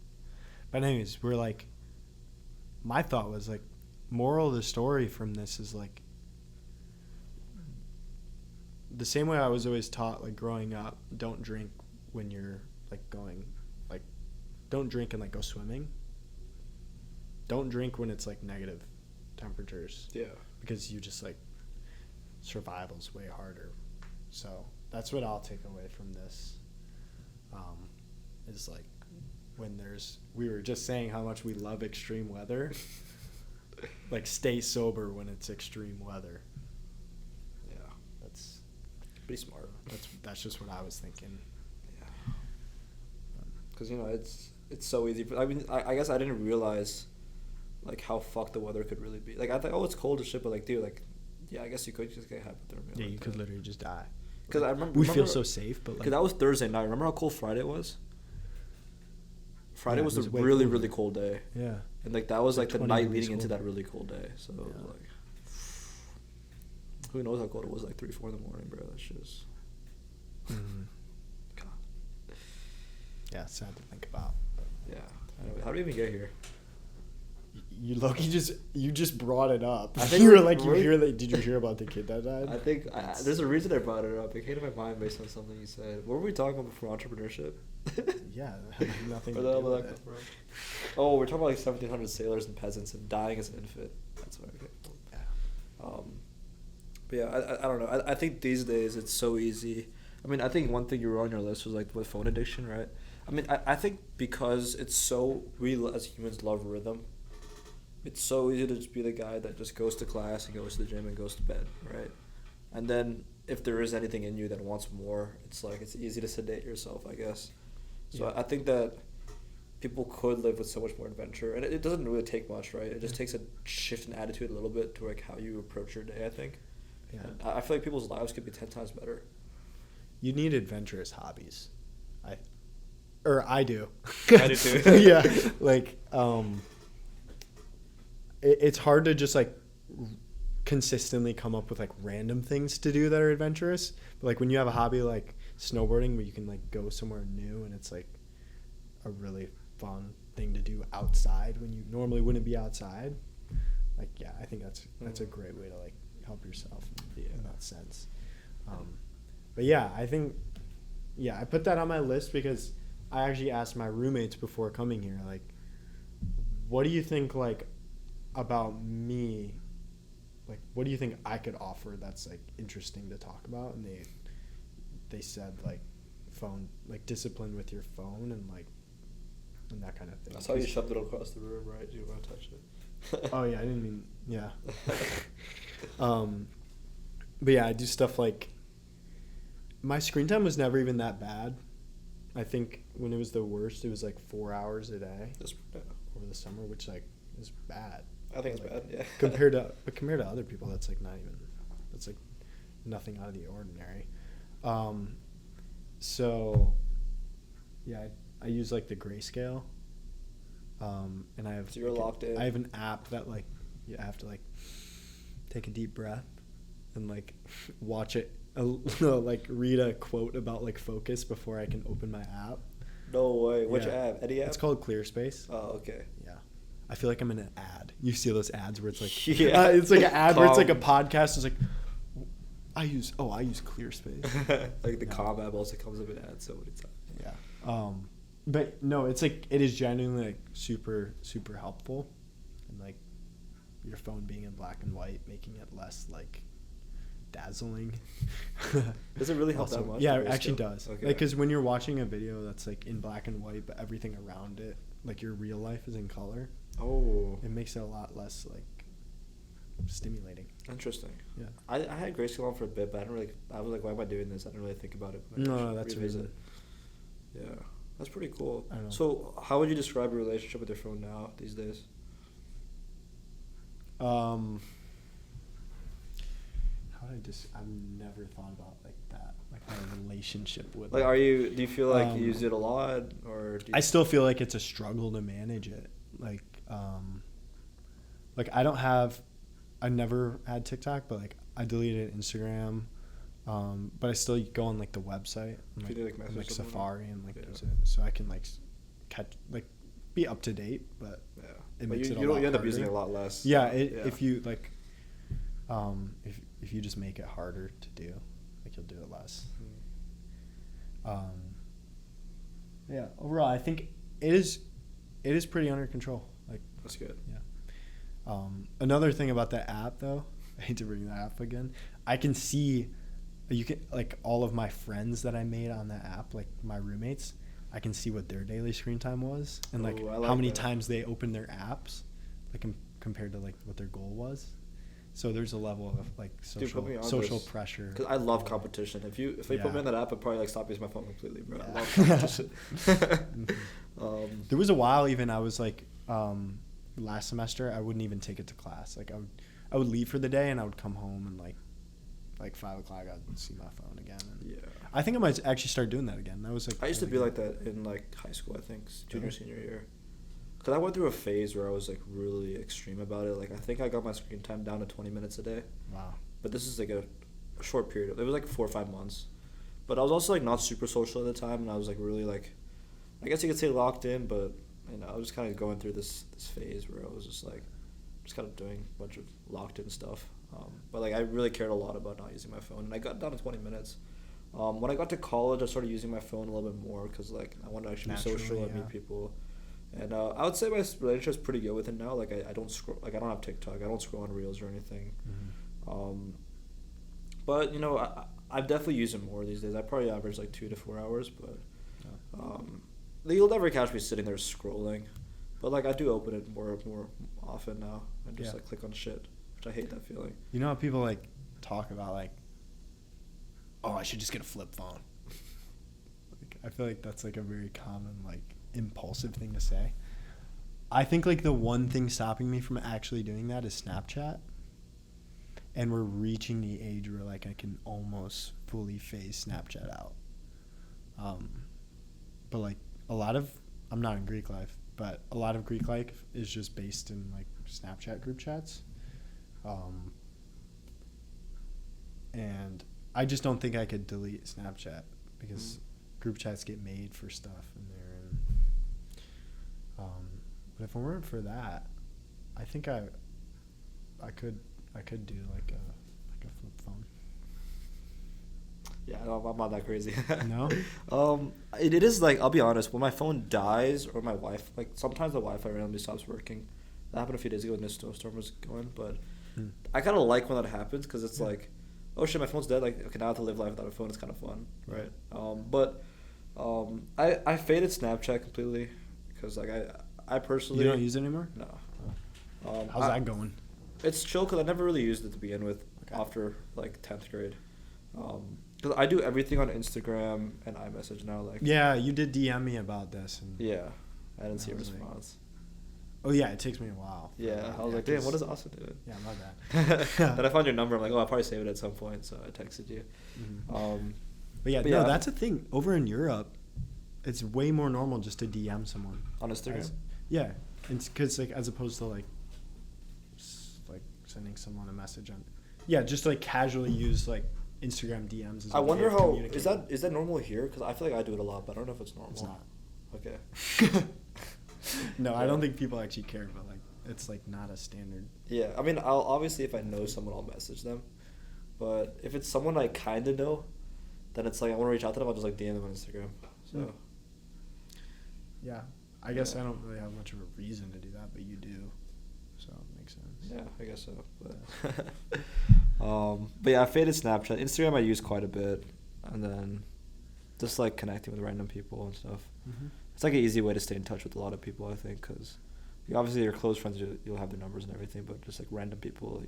A: But anyways, we're like, my thought was like, moral of the story from this is like, the same way I was always taught like growing up, don't drink when you're like going, like, don't drink and like go swimming. Don't drink when it's like negative temperatures.
B: Yeah.
A: Because you just like, survival's way harder. So that's what I'll take away from this. Is like when we were just saying how much we love extreme weather. Like stay sober when it's extreme weather.
B: Yeah. pretty smart.
A: That's just what I was thinking.
B: Yeah. Because it's so easy. I mean, I guess I didn't realize like how fucked the weather could really be. Like I thought, oh, it's cold as shit, but like, dude, like, yeah, I guess you could just get hypothermia.
A: Yeah,
B: like
A: you could literally just die.
B: Because I remember
A: we feel so safe, but like,
B: because that was Thursday night. Remember how cold Friday was? Friday was a really, really cold day.
A: Yeah.
B: And like that was like the night leading into
A: colder.
B: that really cold day. So it was like, who knows how cold it was? Like 3, 4 in the morning, bro. That shit is.
A: Mm-hmm.
B: God.
A: Yeah, it's sad to think about.
B: Yeah. Anyway, how did we even get here?
A: You just brought it up.
B: I think
A: you were like, did you hear about the kid that died?
B: I think there's a reason I brought it up. It came to my mind based on something you said. What were we talking about before entrepreneurship?
A: Yeah, that had nothing to
B: Where the
A: do
B: hell
A: with
B: did
A: it.
B: that come from? Oh, we're talking about like 1,700 sailors and peasants and dying as an infant. That's why. Okay.
A: Yeah.
B: But yeah, I don't know. I think these days it's so easy. I mean, I think one thing you wrote on your list was like with phone addiction, right? I mean, I think because it's so, we as humans love rhythm. It's so easy to just be the guy that just goes to class and goes to the gym and goes to bed, right? And then if there is anything in you that wants more, it's like it's easy to sedate yourself, I guess. So
A: Yeah.
B: I think that people could live with so much more adventure, and it doesn't really take much, right? It just takes a shift in attitude a little bit to like how you approach your day, I think.
A: Yeah.
B: And I feel like people's lives could be 10 times better.
A: You need adventurous hobbies. I do.
B: I do too.
A: Yeah. Like, it's hard to just like consistently come up with like random things to do that are adventurous. But like when you have a hobby like snowboarding where you can like go somewhere new and it's like a really fun thing to do outside when you normally wouldn't be outside. Like, yeah, I think that's a great way to like help yourself in that sense. But yeah, I think, I put that on my list because I actually asked my roommates before coming here, like, what do you think, like, about me? Like, what do you think I could offer that's, like, interesting to talk about? And they said, like, phone, like, discipline with your phone and, like, and that kind of thing.
B: That's how you shoved it across the room, right? You want to touch it.
A: Oh, yeah, I didn't mean, yeah. But, yeah, I do stuff like, my screen time was never even that bad. I think when it was the worst, it was like 4 hours a day over the summer, which like is bad.
B: I think it's
A: like,
B: bad, yeah.
A: compared to other people, that's like that's like nothing out of the ordinary. So yeah, I use like the grayscale. And I have.
B: So you're locked in.
A: I have an app that like you have to like take a deep breath and like watch it. Like read a quote about like focus before I can open my app.
B: No way. Which app? Any app?
A: It's called ClearSpace.
B: Oh, okay.
A: Yeah. I feel like I'm in an ad. You see those ads where it's like
B: it's
A: like an ad where it's like a podcast. It's like I use ClearSpace.
B: Like the Calm app also comes up in ads so many times.
A: Yeah. But no, it's like it is genuinely like super super helpful, and like your phone being in black and white, making it less like dazzling.
B: Does it really help that much?
A: Yeah, it actually does.
B: Okay.
A: Like, because when you're watching a video that's like in black and white, but everything around it, like your real life, is in color.
B: Oh.
A: It makes it a lot less like stimulating.
B: Interesting.
A: Yeah.
B: I had grayscale on for a bit, but I was like, why am I doing this? I didn't really think about it.
A: No, that's the reason.
B: Yeah, that's pretty cool.
A: I know.
B: So, how would you describe your relationship with your phone now these days?
A: I've never thought about like that, like my relationship with
B: Like,
A: it.
B: Do you feel like you use it a lot, or do you
A: I still feel like it's a struggle to manage it. Like I never had TikTok, but like I deleted Instagram, but I still go on like the website, and,
B: Can you, like, message
A: like
B: someone?
A: Safari, and like
B: Yeah.
A: use it so I can like catch like be up to date, but
B: Yeah.
A: it
B: But
A: makes
B: you
A: it a lot
B: end up
A: harder.
B: using it a lot less.
A: Yeah, if you like, if you just make it harder to do, like you'll do it less. Yeah, overall, I think it is pretty under control. Like,
B: That's good.
A: yeah. Another thing about that app, though, I hate to bring that app again. I can see, you can like all of my friends that I made on that app, like my roommates. I can see what their daily screen time was, and like
B: Ooh, I like
A: how many
B: that.
A: times they opened their apps, like compared to like what their goal was. So there's a level of like
B: Dude, put me on
A: social
B: this.
A: pressure.
B: Because I love competition. If they put me in that app, I'd probably like stop using my phone completely, bro.
A: Yeah.
B: I love competition.
A: There was a while even I was like, last semester I wouldn't even take it to class. Like I would leave for the day and I would come home and like 5 o'clock I'd see my phone again. And
B: Yeah.
A: I think I might actually start doing that again. That was like
B: I used to
A: really
B: be
A: good.
B: like that in like high school, I think, junior, senior year. Because I went through a phase where I was like really extreme about it. Like I think I got my screen time down to 20 minutes a day.
A: Wow.
B: But this is like a short period. It was like 4 or 5 months. But I was also like not super social at the time, and I was like really like, I guess you could say locked in, but you know, I was kind of going through this phase where I was just like, just kind of doing a bunch of locked in stuff. But like I really cared a lot about not using my phone, and I got down to 20 minutes. When I got to college, I started using my phone a little bit more because like I wanted to actually be social and meet people. And I would say my relationship's pretty good with it now. Like I don't scroll, like I don't have TikTok, I don't scroll on Reels or anything.
A: Mm-hmm.
B: But you know, I definitely use it more these days. I probably average like 2 to 4 hours, but you'll never catch me sitting there scrolling. But like I do open it more often now and just like click on shit, which I hate that feeling.
A: You know how people like talk about like, oh, I should just get a flip phone. Like, I feel like that's like a very common like impulsive thing to say. I think like the one thing stopping me from actually doing that is Snapchat. And we're reaching the age where like I can almost fully phase Snapchat out. But like a lot of, I'm not in Greek life, but a lot of Greek life is just based in like Snapchat group chats. And I just don't think I could delete Snapchat because group chats get made for stuff in there. And but if it weren't for that, I think I could do like a flip phone.
B: Yeah, I'm not that crazy.
A: No?
B: It is like, I'll be honest, when my phone dies or my Wi-Fi, like sometimes the Wi-Fi randomly stops working. That happened a few days ago when this snowstorm was going, but I kind of like when that happens because it's like, oh shit, my phone's dead. Like, okay, now I have to live life without a phone. It's kind of fun, right? I faded Snapchat completely because like I personally...
A: You don't use it anymore?
B: No.
A: How's that going?
B: It's chill because I never really used it to begin with after like 10th grade. Because I do everything on Instagram and iMessage now. Like,
A: yeah, you did DM me about this. And
B: yeah, I didn't see a
A: I was
B: response.
A: oh yeah, it takes me a while.
B: Yeah, I was like, damn, what is Austin doing?
A: Yeah, my bad.
B: Then I found your number. I'm like, oh, I'll probably save it at some point. So I texted you.
A: Mm-hmm. But yeah, that's a thing. Over in Europe, it's way more normal just to DM someone.
B: On Instagram?
A: Yeah. Because like, as opposed to like sending someone a message on... Yeah, just like casually use like Instagram DMs. As
B: I wonder how... Is that normal here? Because I feel like I do it a lot, but I don't know if it's normal.
A: It's not.
B: Okay.
A: No, I don't think people actually care, but like it's like not a standard.
B: Yeah, I mean, I'll obviously if I know someone, I'll message them. But if it's someone I kind of know, then it's like I want to reach out to them. I'll just like DM them on Instagram. So.
A: Yeah, I guess I don't really have much of a reason to do that, but you do, so it makes sense.
B: Yeah, I guess so. But yeah, I faded Snapchat. Instagram I use quite a bit, and then just like connecting with random people and stuff.
A: Mm-hmm.
B: It's like an easy way to stay in touch with a lot of people, I think, because obviously your close friends, you'll have their numbers and everything, but just like random people,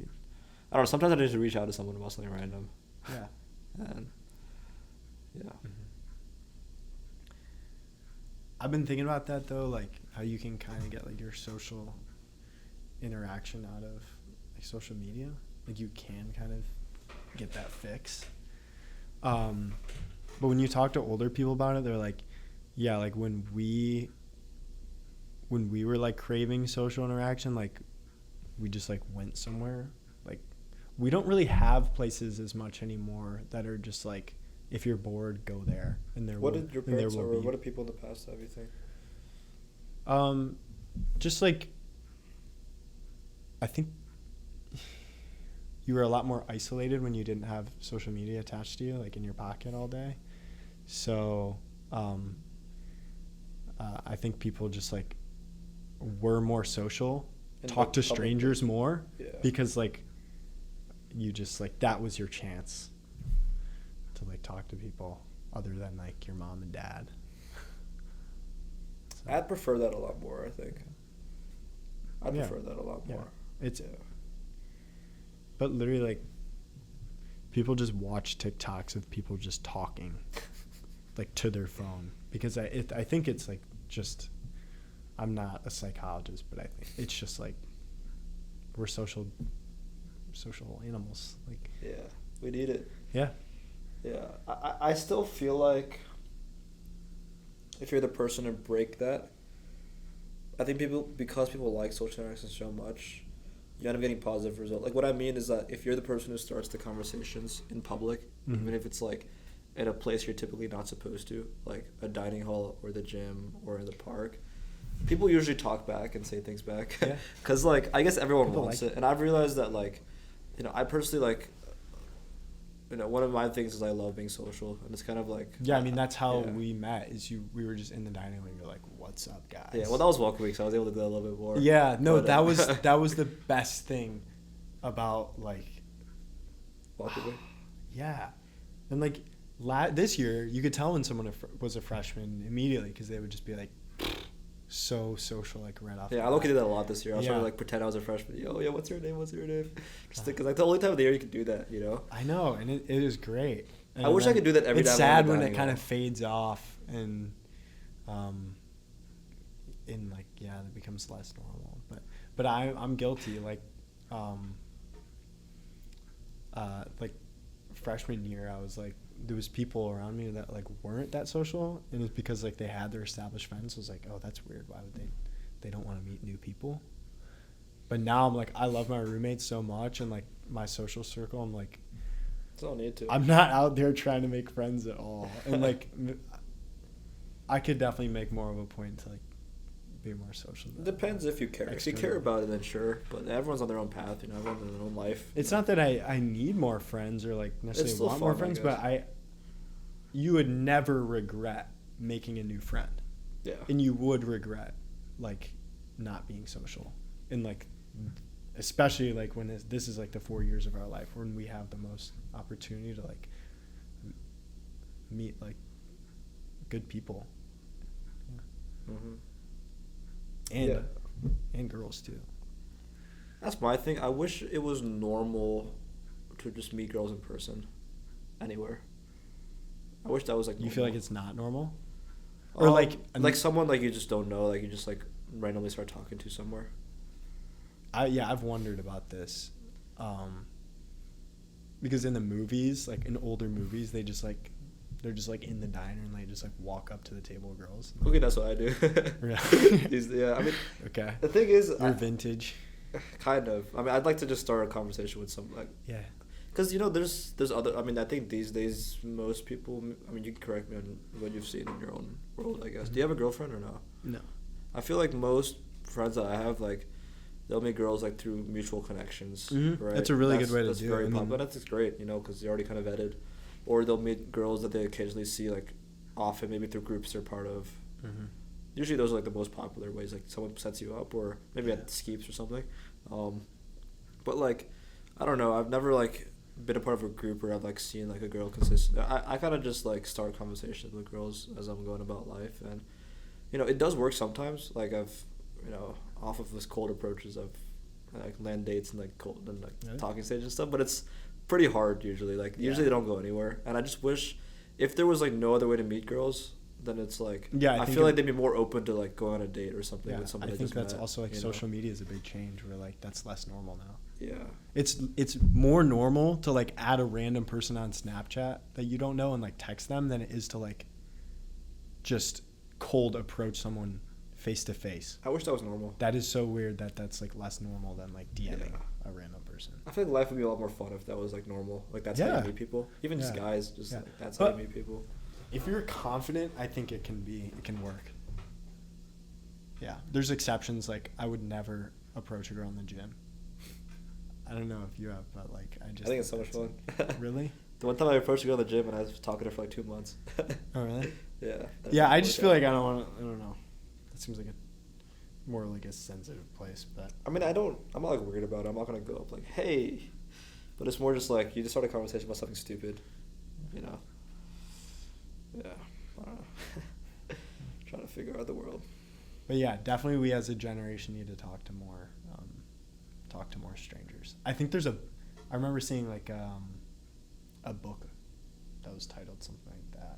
B: I don't know, sometimes I just reach out to someone about something random.
A: Yeah.
B: And yeah.
A: Mm-hmm. I've been thinking about that though, like how you can kind of get like your social interaction out of like social media. Like you can kind of get that fix. But when you talk to older people about it, they're like, yeah, like when we were like craving social interaction, like we just like went somewhere. Like we don't really have places as much anymore that are just like, if you're bored, go there. And there
B: what did your parents or what did people in the past have you think?
A: Just like, I think you were a lot more isolated when you didn't have social media attached to you, like in your pocket all day. So, I think people just like were more social, talk to strangers more, because like you just like that was your chance to like talk to people other than like your mom and dad. So.
B: I'd prefer that a lot more, I think. I prefer that a lot more.
A: It's But literally, like, people just watch TikToks of people just talking, like, to their phone. Because I think it's, like, just, I'm not a psychologist, but I think it's just, like, we're social animals. Like,
B: Yeah, we need it.
A: yeah.
B: Yeah, I still feel like if you're the person to break that, I think because people like social interactions so much, you end up getting positive results. Like, what I mean is that if you're the person who starts the conversations in public,
A: Mm-hmm.
B: even if it's like at a place you're typically not supposed to, like a dining hall or the gym or in the park, people usually talk back and say things back.
A: Yeah.
B: Because, like, I guess everyone
A: People
B: wants
A: like
B: it. And I've realized that, like, you know, I personally, like, you know, one of my things is I love being social. And it's kind of like...
A: Yeah, I mean, that's how
B: yeah.
A: we met, is we were just in the dining room, and you're like, what's up, guys?
B: Yeah, well, that was welcoming, so I was able to do that a little bit more.
A: Yeah, no,
B: But,
A: that was the best thing about, like...
B: Welcoming?
A: Yeah. And, like, this year, you could tell when someone was a freshman immediately, because they would just be, like, so social, like, right off.
B: Yeah, I low-key did that a lot this year. I was
A: Yeah.
B: trying to, like, pretend I was a freshman. Yo, yeah, what's your name? Just because, like, the only time of the year you can do that, you know?
A: I know, and it is great. And
B: I wish I could do that every
A: it's
B: time.
A: It's sad
B: I'm
A: when
B: in the
A: it
B: dining
A: kind
B: hall.
A: of fades off, and, in, like, yeah, it becomes less normal. But I'm guilty, like, freshman year, I was like, there was people around me that, like, weren't that social, and it's because, like, they had their established friends. So I was like, oh, that's weird. Why would they don't want to meet new people? But now I'm like, I love my roommates so much, and, like, my social circle, I'm like,
B: It's all need to.
A: I'm not out there trying to make friends at all. And, like, I could definitely make more of a point to, like, be more social.
B: It depends if you care. If you care about it, then sure. But everyone's on their own path, you know. Everyone's in their own life.
A: It's not that I need more friends or, like, necessarily
B: still
A: want more
B: fun, I
A: friends,
B: guess.
A: but you would never regret making a new friend.
B: Yeah.
A: And you would regret, like, not being social. And, like, especially, like, when this is, like, the 4 years of our life when we have the most opportunity to, like, meet, like, good people. Yeah.
B: Mm-hmm.
A: And girls, too.
B: That's my thing. I wish it was normal to just meet girls in person anywhere. I wish that was, like, normal.
A: You feel like it's not normal? Or, like
B: someone, like, you just don't know, like, you just, like, randomly start talking to somewhere.
A: I've wondered about this, because in the movies, like, in older movies, they're just like in the diner and they just, like, walk up to the table of girls.
B: Okay, that's what I do.
A: Really?
B: Yeah, I mean,
A: Okay.
B: the thing is,
A: You're vintage.
B: Kind of. I mean, I'd like to just start a conversation with some, like,
A: Yeah.
B: because, you know, there's other. I mean, I think these days most people. I mean, you can correct me on what you've seen in your own world, I guess. Do you have a girlfriend or no?
A: No.
B: I feel like most friends that I have, like, they'll meet girls, like, through mutual connections.
A: Mm-hmm.
B: Right.
A: That's a really good way to
B: that's
A: do
B: very
A: it.
B: popular. That's great, you know, because they're already kind of vetted, or they'll meet girls that they occasionally see, like, often, maybe through groups they're part of.
A: Mm-hmm.
B: Usually those are, like, the most popular ways. Like, someone sets you up, or maybe at Skeeps or something. But, like, I don't know. I've never, like, been a part of a group where I've, like, seen, like, a girl consist. I kind of just, like, start conversations with girls as I'm going about life, and, you know, it does work sometimes. Like, I've, you know, off of this cold approaches, I've, like, land dates and, like, cold and, like, talking stage and stuff, but it's pretty hard usually. Like, usually they don't go anywhere, and I just wish if there was, like, no other way to meet girls, then it's like, I feel like they'd be more open to, like, going on a date or something with somebody.
A: I think that's
B: met,
A: also, like, social
B: know?
A: media is a big change where, like, that's less normal now.
B: Yeah.
A: It's more normal to, like, add a random person on Snapchat that you don't know and, like, text them than it is to, like, just cold approach someone face to face.
B: I wish that was normal.
A: That is so weird that's, like, less normal than, like, DMing a random person.
B: I feel like life would be a lot more fun if that was, like, normal. Like, that's how you meet people. Even just guys, just like, that's how you meet people.
A: If you're confident, I think it can work. Yeah. There's exceptions. Like, I would never approach a girl in the gym. I don't know if you have, but, like, I think
B: it's so much fun.
A: Really?
B: The one time I approached a girl in the gym and I was talking to her for, like, 2 months.
A: Oh, really?
B: Yeah.
A: Yeah, I just feel like I don't know. That seems like more like a sensitive place, but.
B: I mean, I'm not, like, worried about it. I'm not going to go up like, hey. But it's more just like, you just start a conversation about something stupid, you know? Yeah, I don't know. Trying to figure out the world.
A: But yeah, definitely we as a generation need to talk to more strangers. I think there's a I remember seeing like a book that was titled something like that.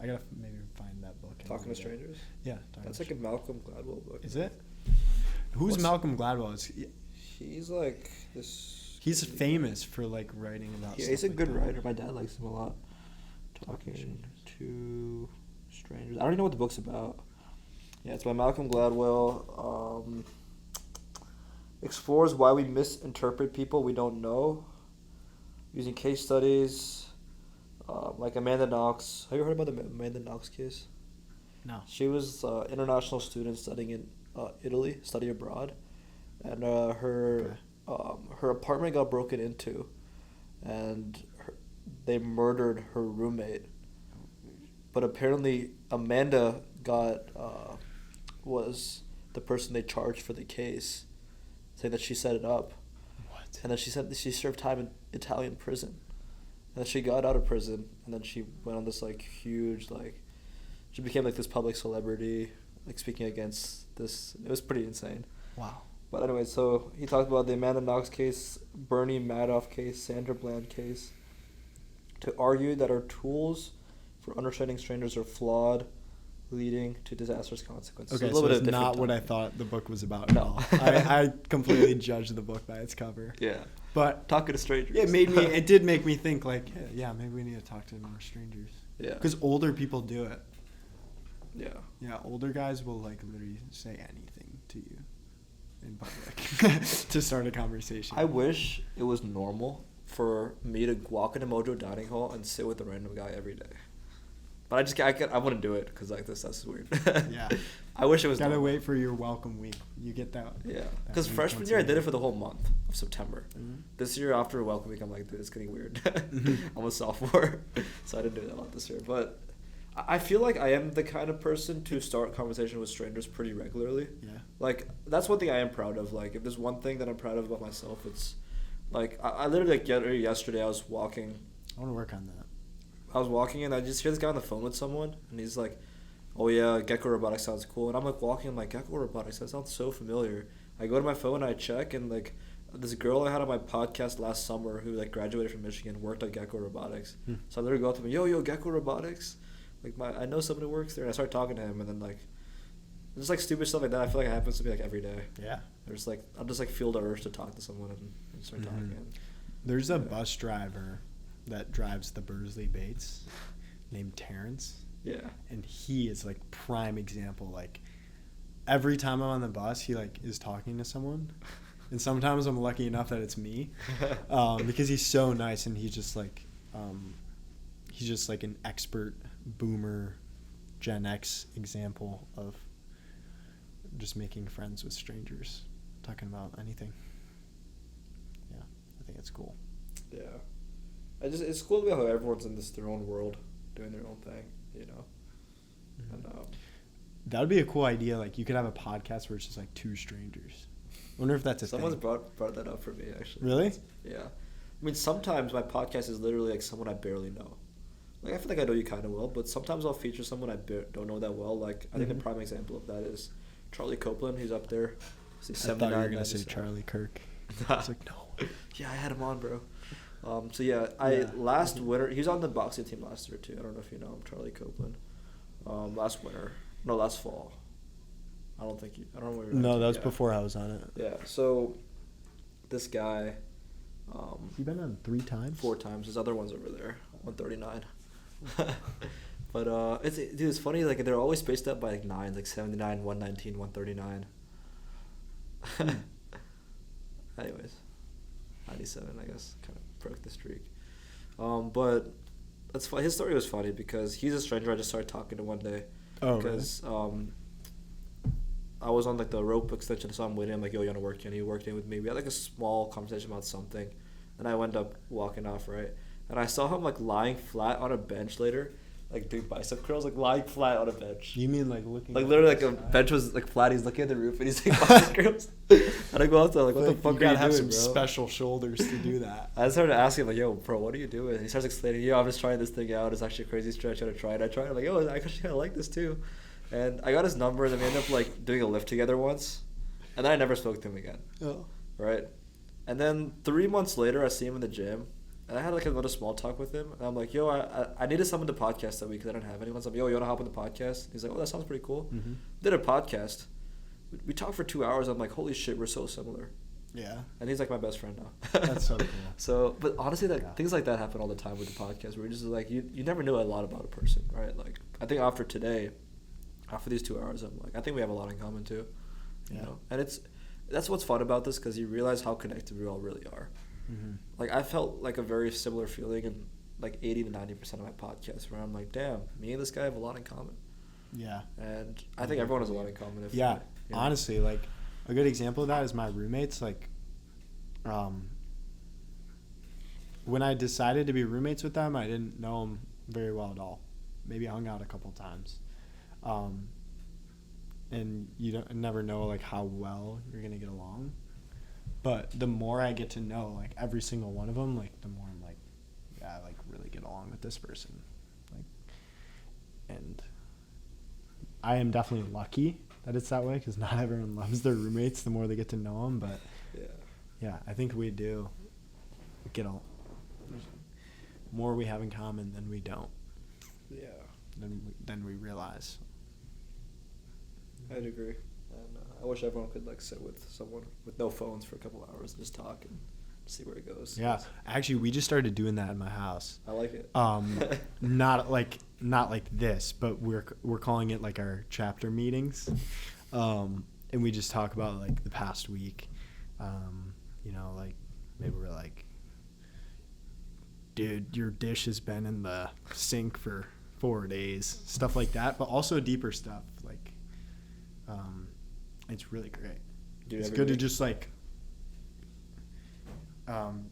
A: I gotta maybe find that book.
B: Talking to Strangers?
A: Yeah.
B: That's like a Malcolm Gladwell book.
A: Is it? Who's Malcolm Gladwell?
B: He's like this...
A: He's famous for like writing about
B: Yeah,
A: stuff
B: he's a
A: like
B: good
A: that.
B: writer. My dad likes him a lot. Talking to Strangers. I don't even know what the book's about. Yeah, it's by Malcolm Gladwell. Explores why we misinterpret people we don't know. Using case studies. Like Amanda Knox. Have you heard about the Amanda Knox case?
A: No.
B: She was an international student studying in Italy, study abroad. And her apartment got broken into. And they murdered her roommate. But apparently Amanda was the person they charged for the case, saying that she set it up.
A: What?
B: And then she said that she served time in Italian prison. And then she got out of prison, and then she went on this like huge she became like this public celebrity, like speaking against this. It was pretty insane.
A: Wow.
B: But anyway, so he talked about the Amanda Knox case, Bernie Madoff case, Sandra Bland case, to argue that our tools for understanding strangers are flawed, leading to disastrous consequences.
A: Okay, so it's not what I thought the book was about at all. I completely judged the book by its cover.
B: Yeah.
A: But
B: talking to strangers.
A: It did make me think like, yeah, maybe we need to talk to more strangers.
B: Yeah.
A: Because older people do it.
B: Yeah.
A: Yeah, older guys will like literally say anything to you in public to start a conversation.
B: I wish it was normal for me to walk into Mojo Dining Hall and sit with a random guy every day. But I wouldn't do it because like that's weird.
A: Yeah.
B: I wish it was.
A: Gotta wait for your welcome week. You get that.
B: Yeah. Because freshman year I did it for the whole month of September. Mm-hmm. This year after welcome week I'm like, dude, it's getting weird. I'm a sophomore, so I didn't do that a lot this year. But I feel like I am the kind of person to start conversation with strangers pretty regularly.
A: Yeah.
B: Like that's one thing I am proud of. Like if there's one thing that I'm proud of about myself, it's like I literally like yesterday I was walking.
A: I want to work on that.
B: I was walking and I just hear this guy on the phone with someone and he's like, oh yeah, Gecko Robotics sounds cool. And I'm like walking, I'm like, Gecko Robotics, that sounds so familiar. I go to my phone and I check and like this girl I had on my podcast last summer who like graduated from Michigan worked at Gecko Robotics. So I literally go up to him, yo, Gecko Robotics. Like I know someone who works there and I start talking to him and then like just like stupid stuff like that I feel like it happens to me like every day.
A: Yeah.
B: There's like I'll just like feel the urge to talk to someone and start talking. And,
A: there's a bus driver that drives the Bursley Bates named Terrence.
B: Yeah. And
A: he is like prime example. Like every time I'm on the bus, he like is talking to someone. And sometimes I'm lucky enough that it's me. Because he's so nice and he's just like an expert boomer Gen X example of just making friends with strangers, talking about anything. Yeah, I think it's cool.
B: Yeah. It's cool to be how everyone's in their own world, doing their own thing, you know.
A: Mm-hmm.
B: And
A: that would be a cool idea. Like you could have a podcast where it's just like two strangers. I wonder if that's a
B: someone's
A: thing.
B: brought that up for me actually.
A: Really?
B: Yeah. I mean, sometimes my podcast is literally like someone I barely know. Like I feel like I know you kind of well, but sometimes I'll feature someone I don't know that well. Like I think the prime example of that is Charlie Copeland. He's up there.
A: I thought you were gonna say Charlie Kirk. I was like, no.
B: Yeah, I had him on, bro. So yeah, last winter he was on the boxing team last year too. I don't know if you know him, Charlie Copeland. Last fall. I don't know where.
A: No, that was before I was on it.
B: Yeah, so this guy.
A: He been on 3 times.
B: 4 times. His other one's over there, 139. But it's funny. Like they're always spaced out by like 9, like 79, 119, 139. Anyways, 97, I guess, kind of broke the streak. But that's fun. His story was funny because he's a stranger I just started talking to one day.
A: Oh,
B: because,
A: really?
B: I was on like the rope extension, so I'm waiting. I'm like, yo, you want to work in? He worked in with me. We had like a small conversation about something, and I went up walking off, right? And I saw him like lying flat on a bench later, like doing bicep curls, like lying flat on a bench.
A: You mean like looking?
B: Like literally, like a bench was like flat. He's looking at the roof and he's doing bicep curls. And I go out there like, what the fuck are you doing,
A: have some
B: bro?
A: special shoulders to do that.
B: I started asking him like, yo, bro, what are you doing? He starts explaining, yo, I'm just trying this thing out. It's actually a crazy stretch. I gotta try it. I tried it. I'm like, yo, I actually kind of like this too. And I got his number and we ended up like doing a lift together once. And then I never spoke to him again.
A: Oh.
B: Right? And then 3 months later, I see him in the gym. And I had like a little small talk with him. And I'm like, yo, I needed someone to podcast that week because I don't have anyone. So I'm like, yo, you want to hop on the podcast? He's like, oh, that sounds pretty cool.
A: Mm-hmm.
B: Did a podcast. We talked for 2 hours. I'm like, holy shit, we're so similar.
A: Yeah.
B: And he's like my best friend now.
A: That's so cool.
B: So, but honestly, things like that happen all the time with the podcast where you're just like, you never know a lot about a person, right? Like, I think after these 2 hours, I'm like, I think we have a lot in common too. You know? And that's what's fun about this because you realize how connected we all really are.
A: Mm-hmm.
B: Like, I felt like a very similar feeling in like 80 to 90% of my podcasts where I'm like, damn, me and this guy have a lot in common.
A: Yeah.
B: And I think everyone has a lot in common.
A: Yeah. Honestly, like, a good example of that is my roommates. Like, when I decided to be roommates with them, I didn't know them very well at all. Maybe I hung out a couple times. And you never know, like, how well you're going to get along. But the more I get to know, like, every single one of them, like, the more I'm like, yeah, I, like, really get along with this person. Like, and I am definitely lucky that it's that way because not everyone loves their roommates the more they get to know them. But, yeah, I think we do get along. More we have in common than we don't.
B: Yeah.
A: Than we realize.
B: I'd agree. And I wish everyone could like sit with someone with no phones for a couple hours and just talk and see where it goes.
A: Yeah, actually, we just started doing that in my house.
B: I like it.
A: Not like this, but we're calling it like our chapter meetings, and we just talk about like the past week. You know, like maybe we're like, dude, your dish has been in the sink for 4 days, stuff like that, but also deeper stuff like. It's really great. It's good to just like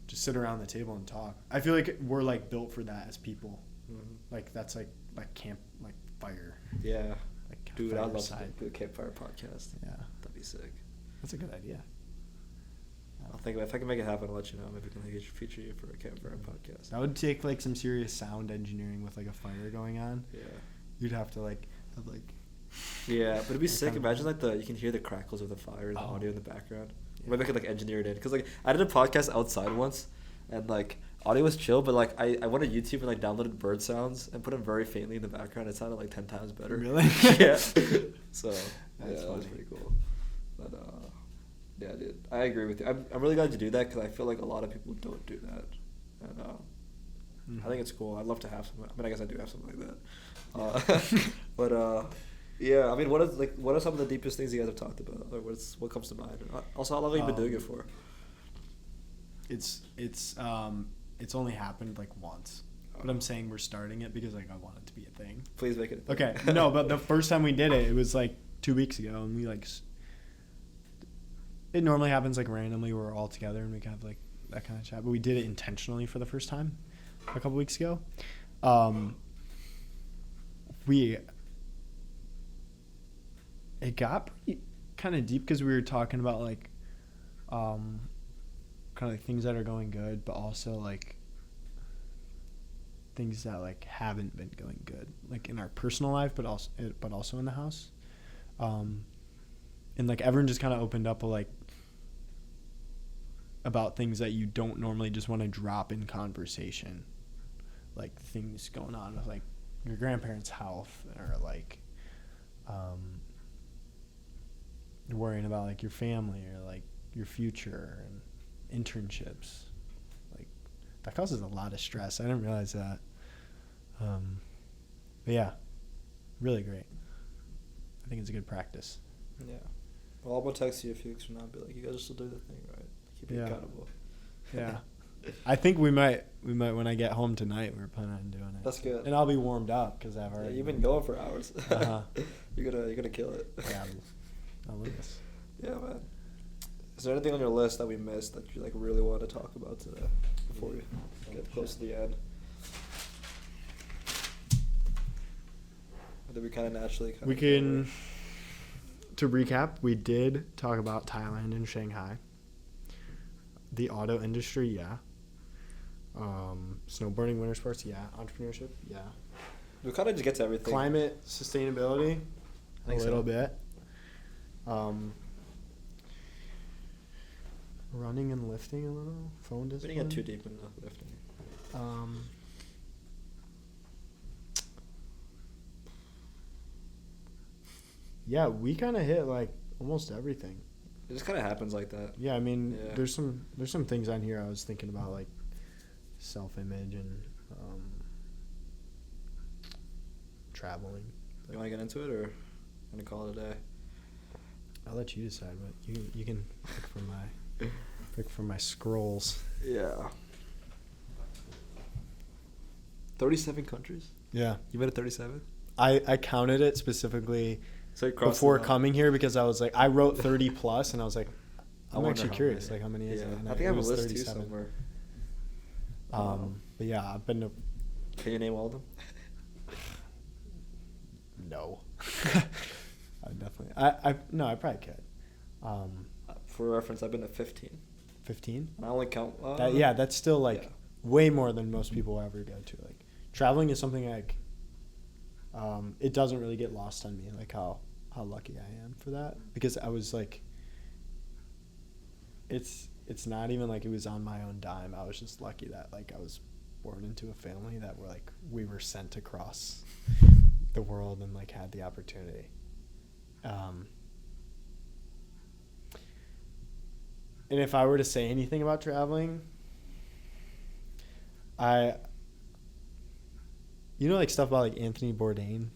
A: just sit around the table and talk. I feel like we're like built for that as people. Mm-hmm. Like that's like camp, like fire.
B: Yeah.
A: Like
B: dude, I'd love to do a campfire podcast.
A: Yeah,
B: that'd be sick.
A: That's a good idea.
B: I'll think if I can make it happen, I'll let you know. Maybe we can feature you for a campfire podcast.
A: That would take like some serious sound engineering with like a fire going on.
B: Yeah.
A: You'd have to like have like.
B: Yeah, but it'd be sick. Imagine like you can hear the crackles of the fire and the audio in the background. Yeah. Maybe I could like engineer it in because like I did a podcast outside once, and like audio was chill, but like I went to YouTube and like downloaded bird sounds and put them very faintly in the background. It sounded like 10 times better.
A: Really?
B: Yeah. So
A: that
B: was pretty cool. But yeah, dude, I agree with you. I'm really glad you do that because I feel like a lot of people don't do that, and I think it's cool. I'd love to have something. I mean, I guess I do have something like that. But yeah, I mean, what are some of the deepest things you guys have talked about? Or what comes to mind? Also, how long have you been doing it for?
A: It's only happened like once, but I'm saying we're starting it because like I want it to be a thing.
B: Please make it a
A: thing. Okay, no, but the first time we did it was like 2 weeks ago, and we like. It normally happens like randomly. We're all together and we can have like that kind of chat, but we did it intentionally for the first time a couple weeks ago. It got pretty kind of deep because we were talking about like kind of like things that are going good, but also like things that like haven't been going good, like in our personal life, but also in the house. And like everyone just kind of opened up like about things that you don't normally just want to drop in conversation, like things going on with like your grandparents' health, or like you're worrying about like your family or like your future and internships. Like that causes a lot of stress. I didn't realize that. But yeah, really great. I think it's a good practice.
B: Yeah. Well, I'm gonna text you a few weeks from now and be like, you guys are still doing the thing, right? Keep you accountable.
A: Yeah. I think we might when I get home tonight. We're planning on doing it.
B: That's good.
A: And I'll be warmed up because I've already.
B: Yeah, you've been going for hours.
A: Uh-huh.
B: You're gonna kill it.
A: Yeah, I'll lose.
B: Yeah, man. Is there anything on your list that we missed that you like really want to talk about today before we get close to the end? Or did we kind of naturally?
A: We can. To recap, we did talk about Thailand and Shanghai. The auto industry, yeah. Snowboarding, winter sports, yeah. Entrepreneurship, yeah.
B: We kind of just get to everything.
A: Climate, sustainability, a little bit. Running and lifting a little. Phone
B: We
A: discipline.
B: didn't get too deep into lifting.
A: Yeah, we kind of hit like almost everything.
B: It just kind of happens like that.
A: Yeah, I mean,
B: Yeah.
A: there's some things on here I was thinking about, like self-image and traveling.
B: You want to get into it, or want to call it a day?
A: I'll let you decide, but you can pick from my scrolls.
B: Yeah. 37 countries?
A: Yeah,
B: You been to 37?
A: I counted it specifically
B: So you crossed
A: before
B: it out.
A: coming here because I was like, I wrote 30 plus, and I was like,
B: I
A: I'm
B: wonder
A: actually
B: how
A: curious,
B: many.
A: like how many is
B: Yeah.
A: it? And
B: I think I
A: it
B: have a
A: was
B: list too
A: 37.
B: somewhere.
A: But yeah, I've been to
B: Can you name all of them?
A: no. I definitely. I probably could.
B: For reference, I've been to 15.
A: 15.
B: And I only count.
A: Yeah, that's still like
B: yeah.
A: way more than most people ever go to. Like traveling is something like. It doesn't really get lost on me, like how lucky I am for that, because I was like. It's not even like it was on my own dime. I was just lucky that like I was born into a family that we were sent across the world and like had the opportunity. And if I were to say anything about traveling, like stuff about like Anthony Bourdain.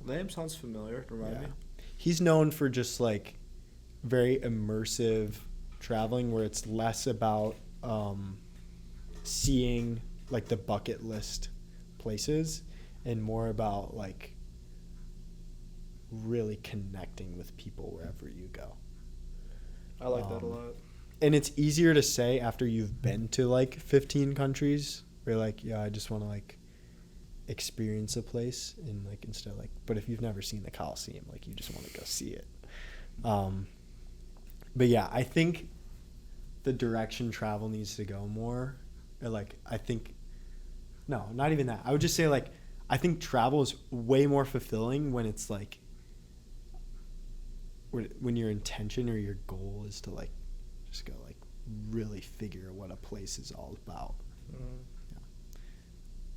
B: Name sounds familiar. Remind me.
A: He's known for just like very immersive traveling where it's less about seeing like the bucket list places and more about like really connecting with people wherever you go.
B: I like that a lot.
A: And it's easier to say after you've been to like 15 countries where like, yeah, I just want to like experience a place and like instead of like, but if you've never seen the Coliseum, like you just want to go see it. But yeah, I think the direction travel needs to go more. Or like, I think, no, not even that. I would just say like, I think travel is way more fulfilling when it's like, when your intention or your goal is to like, just go like really figure what a place is all about.
B: Mm.
A: Yeah.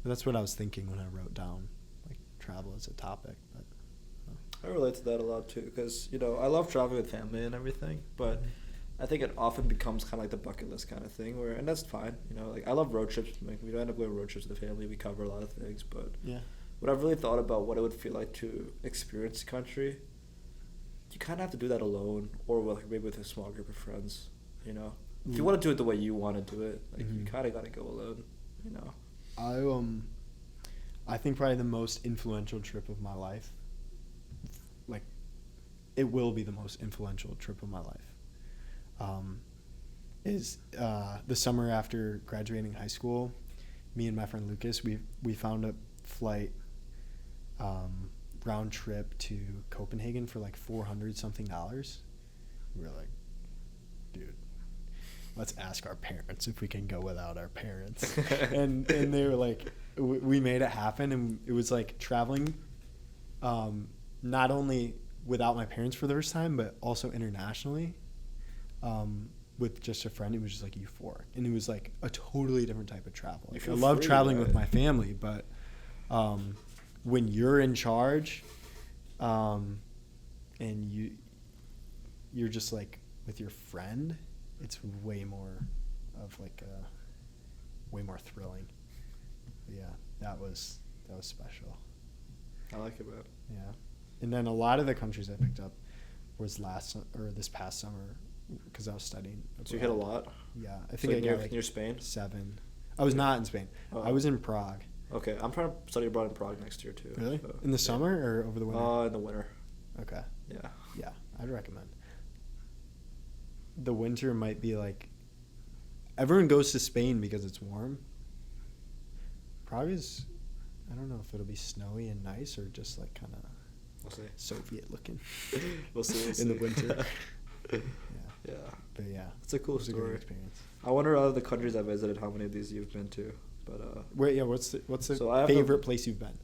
A: But that's what I was thinking when I wrote down like travel as a topic. But
B: I relate to that a lot too, because I love traveling with family and everything, but I think it often becomes kind of like the bucket list kind of thing, and that's fine. Like I love road trips. Like we end up going road trips with the family. We cover a lot of things, but
A: yeah,
B: when I've really thought about what it would feel like to experience the country, you kind of have to do that alone, or maybe with a small group of friends. If you want to do it the way you want to do it, like you kind of got to go alone.
A: I think probably the most influential trip of my life, like, it will be the most influential trip of my life, is the summer after graduating high school. Me and my friend Lucas, we found a flight round trip to Copenhagen for like $400 something. We were like, dude, let's ask our parents if we can go without our parents. and they were like, we made it happen. And it was like traveling, not only without my parents for the first time, but also internationally, with just a friend. It was just like euphoric. And it was like a totally different type of travel. Like, I love traveling with my family, but when you're in charge, and you're just like with your friend, it's way more of like way more thrilling. But yeah, that was special.
B: I like it, man.
A: Yeah, and then a lot of the countries I picked up was this past summer because I was studying abroad.
B: So you hit a lot.
A: Yeah, I think I got like
B: near Spain.
A: 7. I was not in Spain. I was in Prague.
B: Okay, I'm trying to study abroad in Prague next year too.
A: Really?
B: So,
A: In the summer or over the winter?
B: In the winter.
A: Okay.
B: Yeah.
A: Yeah, I'd recommend. The winter might be like, everyone goes to Spain because it's warm. Prague is, I don't know if it'll be snowy and nice or just like kind of
B: We'll see.
A: Soviet looking.
B: We'll see.
A: In the winter.
B: Yeah.
A: But yeah,
B: It's a cool
A: it was a
B: story.
A: great experience.
B: I wonder out of the countries I visited, how many of these you've been to. But
A: Wait, yeah. What's the
B: So I have
A: favorite place you've been?